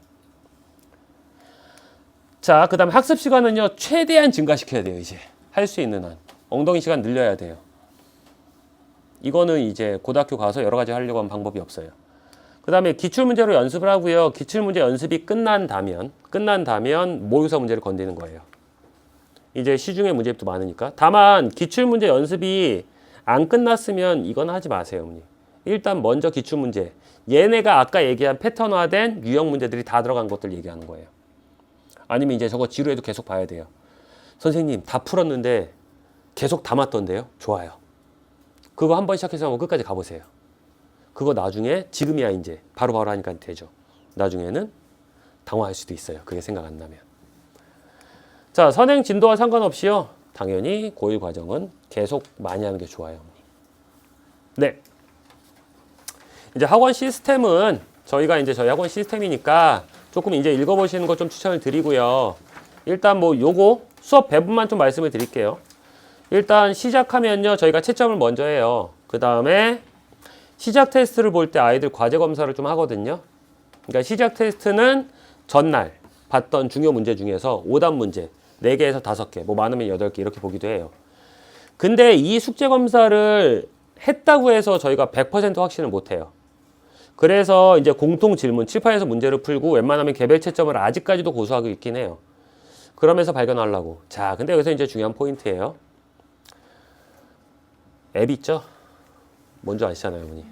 자, 그 다음에 학습 시간은요, 최대한 증가시켜야 돼요, 이제. 할 수 있는 한. 엉덩이 시간 늘려야 돼요. 이거는 이제 고등학교 가서 여러 가지 하려고 하면 방법이 없어요. 그 다음에 기출문제로 연습을 하고요. 기출문제 연습이 끝난다면 모의고사 문제를 건드리는 거예요. 이제 시중에 문제집도 많으니까. 다만 기출문제 연습이 안 끝났으면 이건 하지 마세요, 어머니. 일단 먼저 기출문제. 얘네가 아까 얘기한 패턴화된 유형 문제들이 다 들어간 것들 얘기하는 거예요. 아니면 이제 저거 지루해도 계속 봐야 돼요. 선생님 다 풀었는데 계속 다 맞던데요? 좋아요. 그거 한 번 시작해서 한번 끝까지 가보세요. 그거 나중에 지금이야 이제 바로바로 하니까 되죠. 나중에는 당황할 수도 있어요. 그게 생각 안 나면. 자, 선행 진도와 상관없이요. 당연히 고1 과정은 계속 많이 하는 게 좋아요. 네. 이제 학원 시스템은 저희가 이제 저희 학원 시스템이니까 조금 이제 읽어보시는 거 좀 추천을 드리고요. 일단 뭐 요거 수업 배분만 좀 말씀을 드릴게요. 일단 시작하면요. 저희가 채점을 먼저 해요. 그 다음에 시작 테스트를 볼 때 아이들 과제 검사를 좀 하거든요. 그러니까 시작 테스트는 전날 봤던 중요 문제 중에서 오답 문제 4개에서 5개, 뭐 많으면 8개 이렇게 보기도 해요. 근데 이 숙제 검사를 했다고 해서 저희가 100% 확신을 못 해요. 그래서 이제 공통 질문, 칠판에서 문제를 풀고 웬만하면 개별 채점을 아직까지도 고수하고 있긴 해요. 그러면서 발견하려고. 자, 근데 여기서 이제 중요한 포인트예요. 앱 있죠? 뭔지 아시잖아요, 어머니.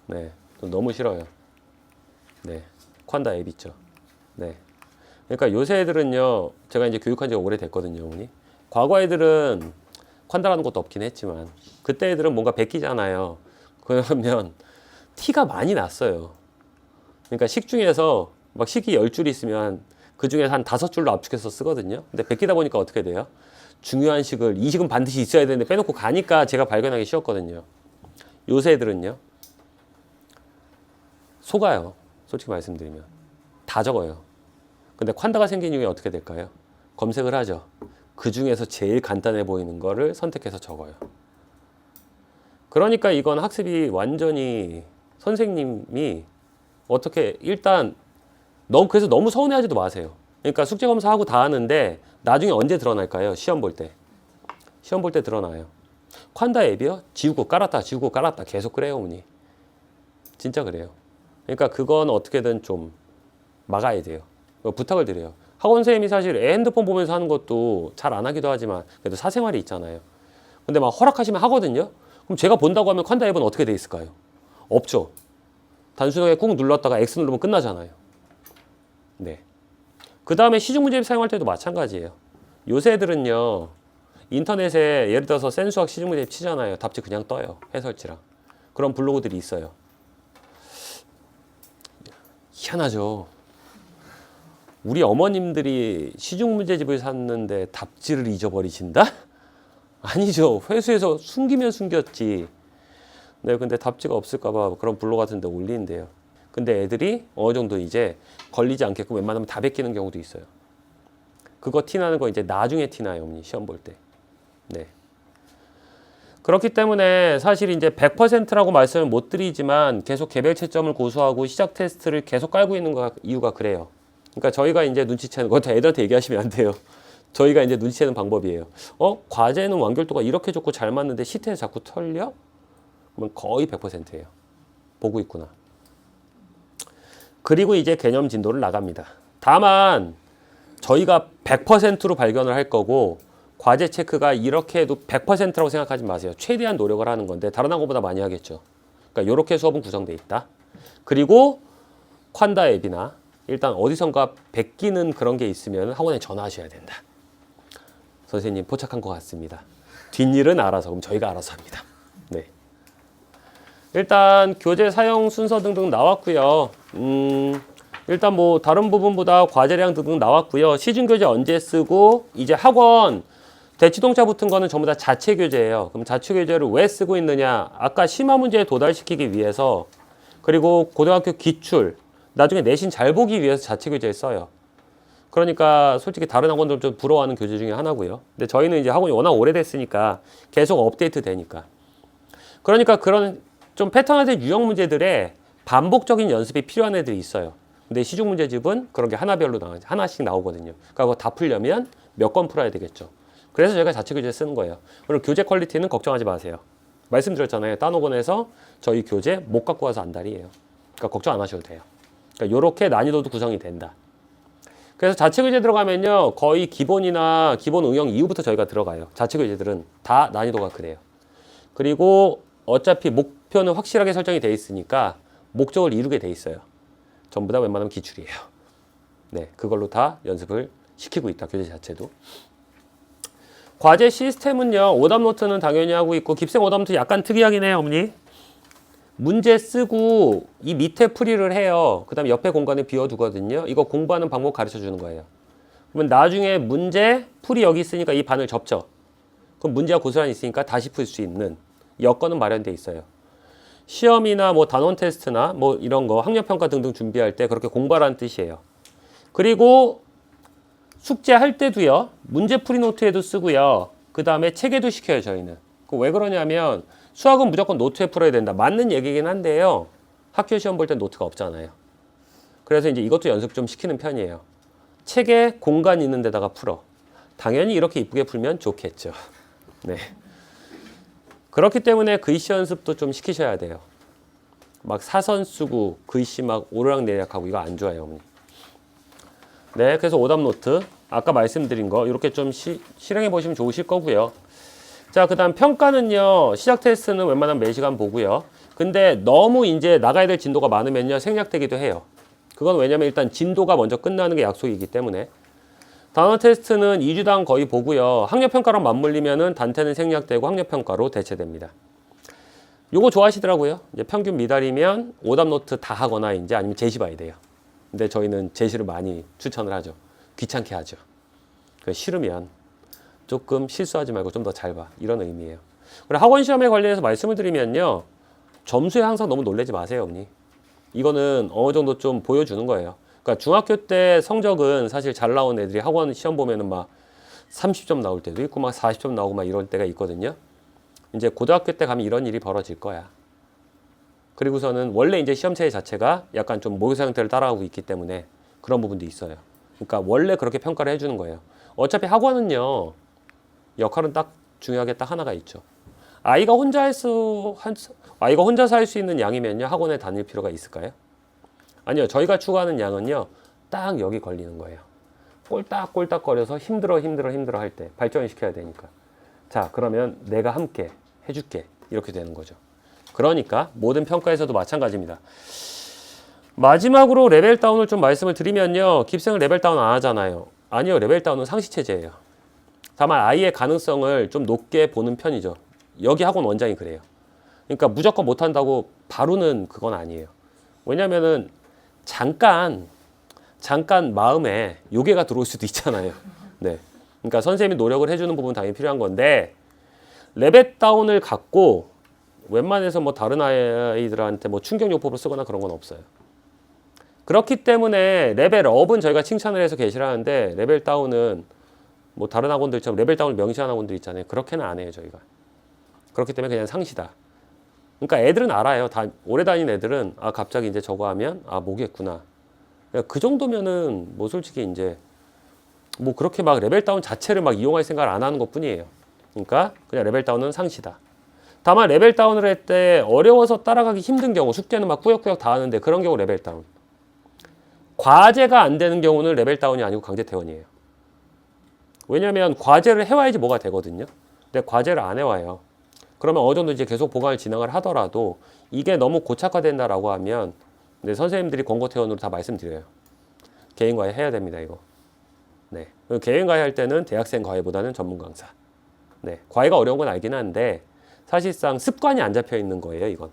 네. 너무 싫어요. 네. 콴다 앱 있죠? 네. 그러니까 요새 애들은요, 제가 이제 교육한 지가 오래됐거든요, 어머니. 과거 애들은 콴다라는 것도 없긴 했지만, 그때 애들은 뭔가 베끼잖아요. 그러면 티가 많이 났어요. 그러니까 식 중에서 막 식이 10줄 있으면 그 중에 한 5줄로 압축해서 쓰거든요. 근데 베끼다 보니까 어떻게 돼요? 중요한 식을, 이 식은 반드시 있어야 되는데 빼놓고 가니까 제가 발견하기 쉬웠거든요. 요새 애들은요, 속아요. 솔직히 말씀드리면. 다 적어요. 근데 콴다가 생긴 이후에 어떻게 될까요? 검색을 하죠. 그 중에서 제일 간단해 보이는 거를 선택해서 적어요. 그러니까 이건 학습이 완전히 선생님이 어떻게 일단 그래서 너무 서운해하지도 마세요. 그러니까 숙제 검사하고 다 하는데 나중에 언제 드러날까요? 시험 볼 때. 시험 볼 때 드러나요. 콴다 앱이요? 지우고 깔았다 지우고 깔았다 계속 그래요, 어머니. 진짜 그래요. 그러니까 그건 어떻게든 좀 막아야 돼요. 부탁을 드려요. 학원 선생님이 사실 애 핸드폰 보면서 하는 것도 잘 안 하기도 하지만 그래도 사생활이 있잖아요. 근데 막 허락하시면 하거든요. 그럼 제가 본다고 하면 콴다 앱은 어떻게 돼 있을까요? 없죠. 단순하게 꾹 눌렀다가 X 누르면 끝나잖아요. 네. 그 다음에 시중문제집 사용할 때도 마찬가지예요. 요새 애들은요, 인터넷에 예를 들어서 센수학 시중문제집 치잖아요. 답지 그냥 떠요. 해설지랑. 그런 블로그들이 있어요. 희한하죠. 우리 어머님들이 시중문제집을 샀는데 답지를 잊어버리신다? 아니죠. 회수해서 숨기면 숨겼지. 네, 근데 답지가 없을까봐 그런 블로그 같은 데 올린대요. 근데 애들이 어느 정도 이제 걸리지 않게끔 웬만하면 다 베끼는 경우도 있어요. 그거 티나는 거 이제 나중에 티나요, 어머니. 시험 볼 때. 네. 그렇기 때문에 사실 이제 100%라고 말씀을 못 드리지만 계속 개별 채점을 고수하고 시작 테스트를 계속 깔고 있는 이유가 그래요. 그러니까 저희가 이제 눈치채는, 그것도 애들한테 얘기하시면 안 돼요. 저희가 이제 눈치채는 방법이에요. 과제는 완결도가 이렇게 좋고 잘 맞는데 시트에 자꾸 털려? 그러면 거의 100%예요. 보고 있구나. 그리고 이제 개념 진도를 나갑니다. 다만 저희가 100%로 발견을 할 거고 과제 체크가 이렇게 해도 100%라고 생각하지 마세요. 최대한 노력을 하는 건데 다른 학원보다 많이 하겠죠. 그러니까 이렇게 수업은 구성되어 있다. 그리고 콴다 앱이나 일단 어디선가 베끼는 그런 게 있으면 학원에 전화하셔야 된다. 선생님 포착한 것 같습니다. 뒷일은 알아서, 그럼 저희가 알아서 합니다. 네. 일단 교재 사용 순서 등등 나왔고요. 일단 뭐 다른 부분보다 과제량 등등 나왔고요. 시중 교재 언제 쓰고 이제 학원 대치동차 붙은 거는 전부 다 자체 교재예요. 그럼 자체 교재를 왜 쓰고 있느냐? 아까 심화 문제에 도달시키기 위해서, 그리고 고등학교 기출, 나중에 내신 잘 보기 위해서 자체 교재를 써요. 그러니까 솔직히 다른 학원들 좀 부러워하는 교재 중에 하나고요. 근데 저희는 이제 학원이 워낙 오래됐으니까 계속 업데이트 되니까. 그러니까 그런 좀 패턴화된 유형 문제들의 반복적인 연습이 필요한 애들이 있어요. 근데 시중 문제집은 그런 게 하나별로 하나씩 나오거든요. 그러니까 그거 다 풀려면 몇 권 풀어야 되겠죠. 그래서 저희가 자체 교재 쓰는 거예요. 그리고 교재 퀄리티는 걱정하지 마세요. 말씀드렸잖아요. 딴 학원에서 저희 교재 못 갖고 와서 안달이에요. 그러니까 걱정 안 하셔도 돼요. 그러니까 이렇게 난이도도 구성이 된다. 그래서 자체 교재 들어가면요, 거의 기본이나 기본 응용 이후부터 저희가 들어가요. 자체 교재들은 다 난이도가 그래요. 그리고 어차피 목표는 확실하게 설정이 돼 있으니까 목적을 이루게 돼 있어요. 전부 다 웬만하면 기출이에요. 네, 그걸로 다 연습을 시키고 있다. 교재 자체도. 과제 시스템은요, 오답 노트는 당연히 하고 있고, 깁생 오답 노트 약간 특이하긴 해요, 어머니. 문제 쓰고 이 밑에 풀이를 해요. 그 다음에 옆에 공간을 비워두거든요. 이거 공부하는 방법 가르쳐 주는 거예요. 그러면 나중에 문제 풀이 여기 있으니까 이 반을 접죠. 그럼 문제가 고스란히 있으니까 다시 풀 수 있는 여건은 마련돼 있어요. 시험이나 뭐 단원 테스트나 뭐 이런 거 학력평가 등등 준비할 때 그렇게 공부하라는 뜻이에요. 그리고 숙제할 때도요, 문제풀이 노트에도 쓰고요. 그 다음에 책에도 시켜요, 저희는. 왜 그러냐면 수학은 무조건 노트에 풀어야 된다. 맞는 얘기긴 한데요. 학교 시험 볼 땐 노트가 없잖아요. 그래서 이제 이것도 연습 좀 시키는 편이에요. 책에 공간 있는 데다가 풀어. 당연히 이렇게 이쁘게 풀면 좋겠죠. 네. 그렇기 때문에 글씨 연습도 좀 시키셔야 돼요. 막 사선 쓰고 글씨 막 오르락내리락하고 이거 안 좋아요, 어머니. 네, 그래서 오답 노트 아까 말씀드린 거 이렇게 좀 실행해 보시면 좋으실 거고요. 자, 그 다음 평가는요, 시작 테스트는 웬만하면 매시간 보고요. 근데 너무 이제 나가야 될 진도가 많으면요, 생략되기도 해요. 그건 왜냐면 일단 진도가 먼저 끝나는 게 약속이기 때문에. 단원 테스트는 2주당 거의 보고요. 학력평가랑 맞물리면은 단테는 생략되고 학력평가로 대체됩니다. 요거 좋아하시더라고요. 이제 평균 미달이면 오답 노트 다 하거나 이제 아니면 제시 봐야 돼요. 근데 저희는 제시를 많이 추천을 하죠. 귀찮게 하죠. 싫으면 조금 실수하지 말고 좀 더 잘 봐. 이런 의미예요. 그리고 학원 시험에 관련해서 말씀을 드리면요, 점수에 항상 너무 놀라지 마세요, 어머니. 이거는 어느 정도 좀 보여주는 거예요. 그러니까 중학교 때 성적은 사실 잘 나온 애들이 학원 시험 보면은 막 30점 나올 때도 있고 막 40점 나오고 막 이럴 때가 있거든요. 이제 고등학교 때 가면 이런 일이 벌어질 거야. 그리고서는 원래 이제 시험 체계 자체가 약간 좀 모의고사 형태를 따라가고 있기 때문에 그런 부분도 있어요. 그러니까 원래 그렇게 평가를 해주는 거예요. 어차피 학원은요, 역할은 딱 중요하게 딱 하나가 있죠. 아이가 혼자서 할 수 있는 양이면요, 학원에 다닐 필요가 있을까요? 아니요, 저희가 추구하는 양은요, 딱 여기 걸리는 거예요. 꼴딱꼴딱거려서 힘들어 할 때 발전을 시켜야 되니까. 자, 그러면 내가 함께 해줄게. 이렇게 되는 거죠. 그러니까 모든 평가에서도 마찬가지입니다. 마지막으로 레벨 다운을 좀 말씀을 드리면요. 깁스는 레벨 다운 안 하잖아요. 아니요, 레벨 다운은 상시체제예요. 다만 아이의 가능성을 좀 높게 보는 편이죠. 여기 학원 원장이 그래요. 그러니까 무조건 못한다고 바로는 그건 아니에요. 왜냐면은 잠깐 마음에 요괴가 들어올 수도 있잖아요. 네. 그러니까 선생님이 노력을 해주는 부분 당연히 필요한 건데, 레벨 다운을 갖고 웬만해서 뭐 다른 아이들한테 뭐 충격요법을 쓰거나 그런 건 없어요. 그렇기 때문에 레벨 업은 저희가 칭찬을 해서 게시를 하는데, 레벨 다운은 뭐 다른 학원들처럼 레벨 다운을 명시하는 학원들 있잖아요. 그렇게는 안 해요, 저희가. 그렇기 때문에 그냥 상시다. 그러니까 애들은 알아요. 다 오래 다닌 애들은 아 갑자기 이제 저거 하면 아 모르겠구나. 그 정도면은 뭐 솔직히 이제 뭐 그렇게 막 레벨 다운 자체를 막 이용할 생각을 안 하는 것뿐이에요. 그러니까 그냥 레벨 다운은 상시다. 다만 레벨 다운을 할 때 어려워서 따라가기 힘든 경우, 숙제는 막 꾸역꾸역 다 하는데 그런 경우 레벨 다운. 과제가 안 되는 경우는 레벨 다운이 아니고 강제 퇴원이에요. 왜냐하면 과제를 해와야지 뭐가 되거든요. 근데 과제를 안 해와요. 그러면 어느 정도 이제 계속 보강을 진행을 하더라도 이게 너무 고착화된다라고 하면 네, 선생님들이 권고 퇴원으로 다 말씀드려요. 개인 과외 해야 됩니다, 이거. 네. 개인 과외 할 때는 대학생 과외보다는 전문 강사. 네. 과외가 어려운 건 알긴 한데 사실상 습관이 안 잡혀 있는 거예요, 이건.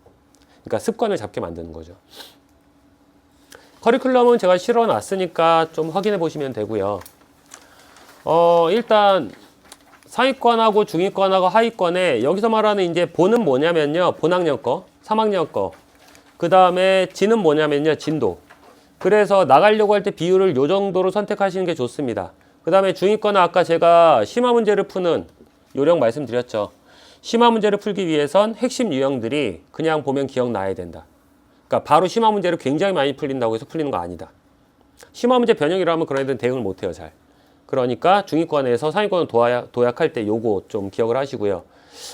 그러니까 습관을 잡게 만드는 거죠. 커리큘럼은 제가 실어 놨으니까 좀 확인해 보시면 되고요. 일단 상위권하고 중위권하고 하위권에 여기서 말하는 이제 본은 뭐냐면요. 본학년 거, 3학년 거. 그 다음에 진은 뭐냐면요. 진도. 그래서 나가려고 할 때 비율을 요 정도로 선택하시는 게 좋습니다. 그 다음에 중위권은 아까 제가 심화 문제를 푸는 요령 말씀드렸죠. 심화 문제를 풀기 위해선 핵심 유형들이 그냥 보면 기억나야 된다. 그러니까 바로 심화 문제를 굉장히 많이 풀린다고 해서 풀리는 거 아니다. 심화 문제 변형이라면 그런 애들은 대응을 못해요, 잘. 그러니까 중위권에서 상위권을 도약할 때 요거 좀 기억을 하시고요.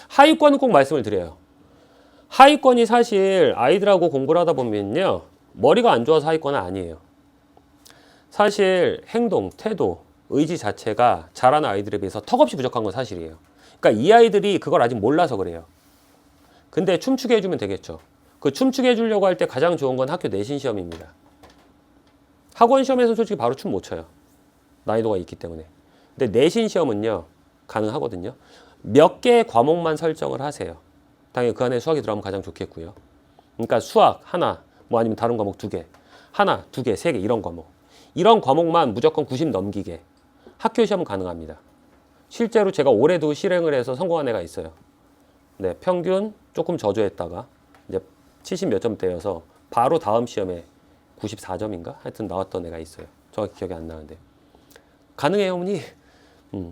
하위권은 꼭 말씀을 드려요. 하위권이 사실 아이들하고 공부를 하다 보면요. 머리가 안 좋아서 하위권은 아니에요. 사실 행동, 태도, 의지 자체가 잘하는 아이들에 비해서 턱없이 부족한 건 사실이에요. 그러니까 이 아이들이 그걸 아직 몰라서 그래요. 근데 춤추게 해주면 되겠죠. 그 춤추게 해주려고 할 때 가장 좋은 건 학교 내신 시험입니다. 학원 시험에서 솔직히 바로 춤 못 춰요. 난이도가 있기 때문에. 근데 내신 시험은요. 가능하거든요. 몇 개의 과목만 설정을 하세요. 당연히 그 안에 수학이 들어가면 가장 좋겠고요. 그러니까 수학 하나, 뭐 아니면 다른 과목 2개. 하나, 2개, 3개 이런 과목. 이런 과목만 무조건 90 넘기게. 학교 시험은 가능합니다. 실제로 제가 올해도 실행을 해서 성공한 애가 있어요. 네, 평균 조금 저조했다가 이제 70 몇 점대여서 바로 다음 시험에 94점인가? 하여튼 나왔던 애가 있어요. 정확히 기억이 안 나는데. 가능해요, 어머니?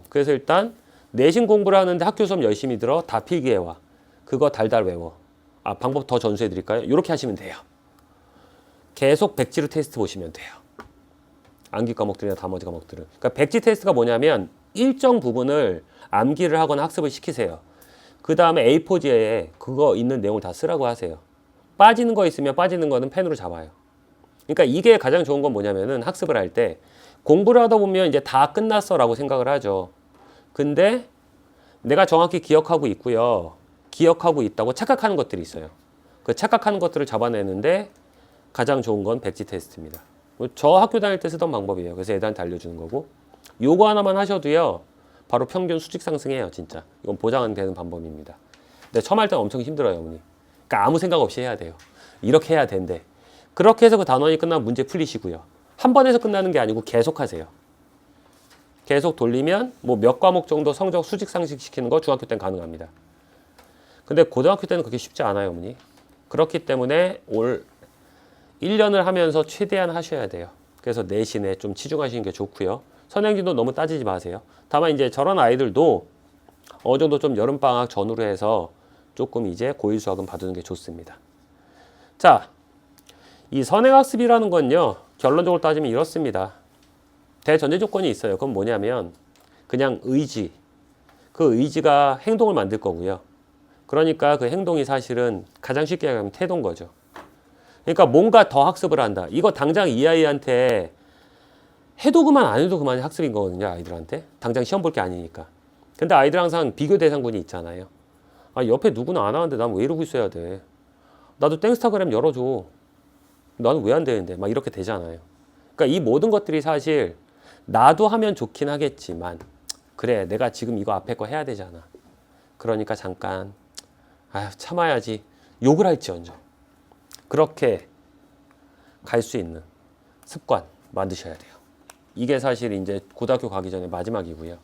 그래서 일단 내신 공부를 하는데 학교 수업 열심히 들어. 다 필기해와. 그거 달달 외워. 아, 방법 더 전수해 드릴까요? 이렇게 하시면 돼요. 계속 백지로 테스트 보시면 돼요. 암기 과목들이나 나머지 과목들은. 그러니까 백지 테스트가 뭐냐면 일정 부분을 암기를 하거나 학습을 시키세요. 그 다음에 A4지에 그거 있는 내용을 다 쓰라고 하세요. 빠지는 거 있으면 빠지는 거는 펜으로 잡아요. 그러니까 이게 가장 좋은 건 뭐냐면은 학습을 할 때 공부를 하다 보면 이제 다 끝났어 라고 생각을 하죠. 근데 내가 정확히 기억하고 있고요. 기억하고 있다고 착각하는 것들이 있어요. 그 착각하는 것들을 잡아내는데 가장 좋은 건 백지 테스트입니다. 저 학교 다닐 때 쓰던 방법이에요. 그래서 애들한테 알려주는 거고. 요거 하나만 하셔도요. 바로 평균 수직 상승해요. 진짜. 이건 보장은 되는 방법입니다. 근데 처음 할 때는 엄청 힘들어요. 어머니. 그러니까 아무 생각 없이 해야 돼요. 이렇게 해야 된대. 그렇게 해서 그 단원이 끝나면 문제 풀리시고요. 한 번에서 끝나는 게 아니고 계속 하세요. 계속 돌리면 뭐 몇 과목 정도 성적 수직 상승시키는 거 중학교 때는 가능합니다. 근데 고등학교 때는 그렇게 쉽지 않아요, 어머니. 그렇기 때문에 올 1년을 하면서 최대한 하셔야 돼요. 그래서 내신에 좀 치중하시는 게 좋고요. 선행진도 너무 따지지 마세요. 다만 이제 저런 아이들도 어느 정도 좀 여름방학 전후로 해서 조금 이제 고1 수학은 봐두는 게 좋습니다. 자, 이 선행학습이라는 건요. 결론적으로 따지면 이렇습니다. 대전제 조건이 있어요. 그건 뭐냐면 그냥 의지. 그 의지가 행동을 만들 거고요. 그러니까 그 행동이 사실은 가장 쉽게 얘기하면 태도인 거죠. 그러니까 뭔가 더 학습을 한다. 이거 당장 이 아이한테 해도 그만 안 해도 그만이 학습인 거거든요. 아이들한테. 당장 시험 볼 게 아니니까. 근데 아이들 항상 비교 대상군이 있잖아요. 아, 옆에 누구는 안 하는데 난 왜 이러고 있어야 돼. 나도 땡스타그램 열어줘. 나는 왜 안 되는데. 막 이렇게 되잖아요. 그러니까 이 모든 것들이 사실 나도 하면 좋긴 하겠지만 그래 내가 지금 이거 앞에 거 해야 되잖아. 그러니까 잠깐 아휴 참아야지. 욕을 할지언정. 그렇게 갈 수 있는 습관 만드셔야 돼요. 이게 사실 이제 고등학교 가기 전에 마지막이고요.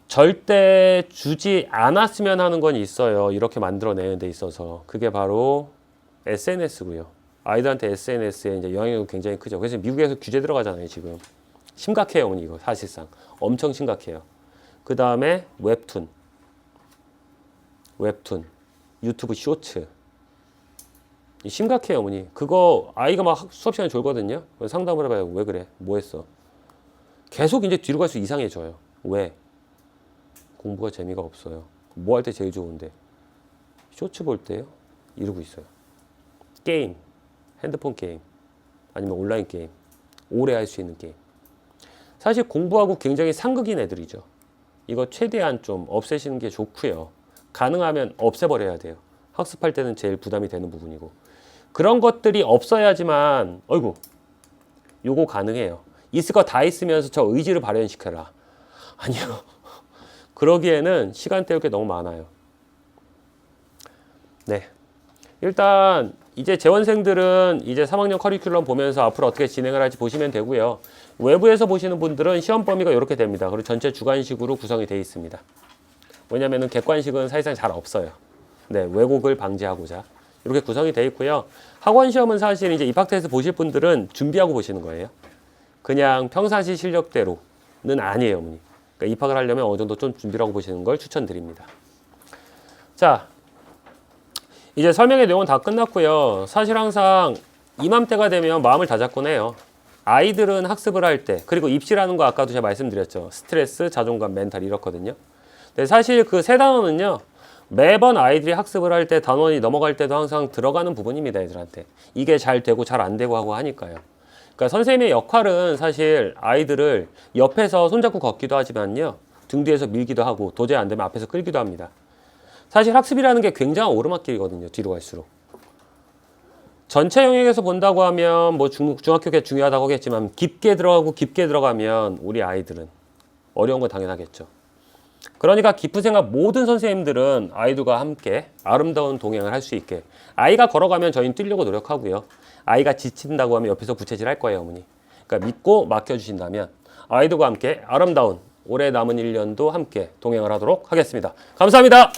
절대 주지 않았으면 하는 건 있어요. 이렇게 만들어내는 데 있어서. 그게 바로 SNS고요. 아이들한테 SNS에 이제 영향력이 굉장히 크죠. 그래서 미국에서 규제 들어가잖아요, 지금. 심각해요, 어머니, 이거 사실상. 엄청 심각해요. 그 다음에 웹툰, 유튜브 쇼츠. 심각해요, 어머니. 그거 아이가 막 수업 시간에 졸거든요. 상담을 해봐요. 왜 그래? 뭐 했어? 계속 이제 뒤로 갈수록 이상해져요. 왜? 공부가 재미가 없어요. 뭐 할 때 제일 좋은데? 쇼츠 볼 때요? 이러고 있어요. 게임, 핸드폰 게임, 아니면 온라인 게임, 오래 할 수 있는 게임. 사실 공부하고 굉장히 상극인 애들이죠. 이거 최대한 좀 없애시는 게 좋고요. 가능하면 없애버려야 돼요. 학습할 때는 제일 부담이 되는 부분이고. 그런 것들이 없어야지만 어이구 요거 가능해요. 있을 거 다 있으면서 저 의지를 발현시켜라. 아니요. 그러기에는 시간 때울 게 너무 많아요. 네. 일단 이제 재원생들은 이제 3학년 커리큘럼 보면서 앞으로 어떻게 진행을 할지 보시면 되고요. 외부에서 보시는 분들은 시험 범위가 이렇게 됩니다. 그리고 전체 주관식으로 구성이 되어 있습니다. 왜냐면은 객관식은 사실상 잘 없어요. 네, 왜곡을 방지하고자 이렇게 구성이 되어 있고요. 학원 시험은 사실 이제 입학테스트 보실 분들은 준비하고 보시는 거예요. 그냥 평상시 실력대로는 아니에요, 어머니. 그러니까 입학을 하려면 어느 정도 좀 준비를 하고 보시는 걸 추천드립니다. 자, 이제 설명의 내용은 다 끝났고요. 사실 항상 이맘때가 되면 마음을 다잡곤 해요. 아이들은 학습을 할 때, 그리고 입시라는 거 아까도 제가 말씀드렸죠. 스트레스, 자존감, 멘탈 이렇거든요. 근데 사실 그 세 단어는요. 매번 아이들이 학습을 할 때 단원이 넘어갈 때도 항상 들어가는 부분입니다. 애들한테. 이게 잘 되고 잘 안 되고 하고 하니까요. 그러니까 선생님의 역할은 사실 아이들을 옆에서 손잡고 걷기도 하지만요. 등 뒤에서 밀기도 하고 도저히 안 되면 앞에서 끌기도 합니다. 사실 학습이라는 게 굉장한 오르막길이거든요. 뒤로 갈수록. 전체 영역에서 본다고 하면 뭐 중학교가 중요하다고 하겠지만 깊게 들어가면 우리 아이들은 어려운 건 당연하겠죠. 그러니까 깊은 생각 모든 선생님들은 아이들과 함께 아름다운 동행을 할 수 있게 아이가 걸어가면 저희는 뛰려고 노력하고요. 아이가 지친다고 하면 옆에서 부채질 할 거예요, 어머니. 그러니까 믿고 맡겨주신다면 아이들과 함께 아름다운 올해 남은 1년도 함께 동행을 하도록 하겠습니다. 감사합니다.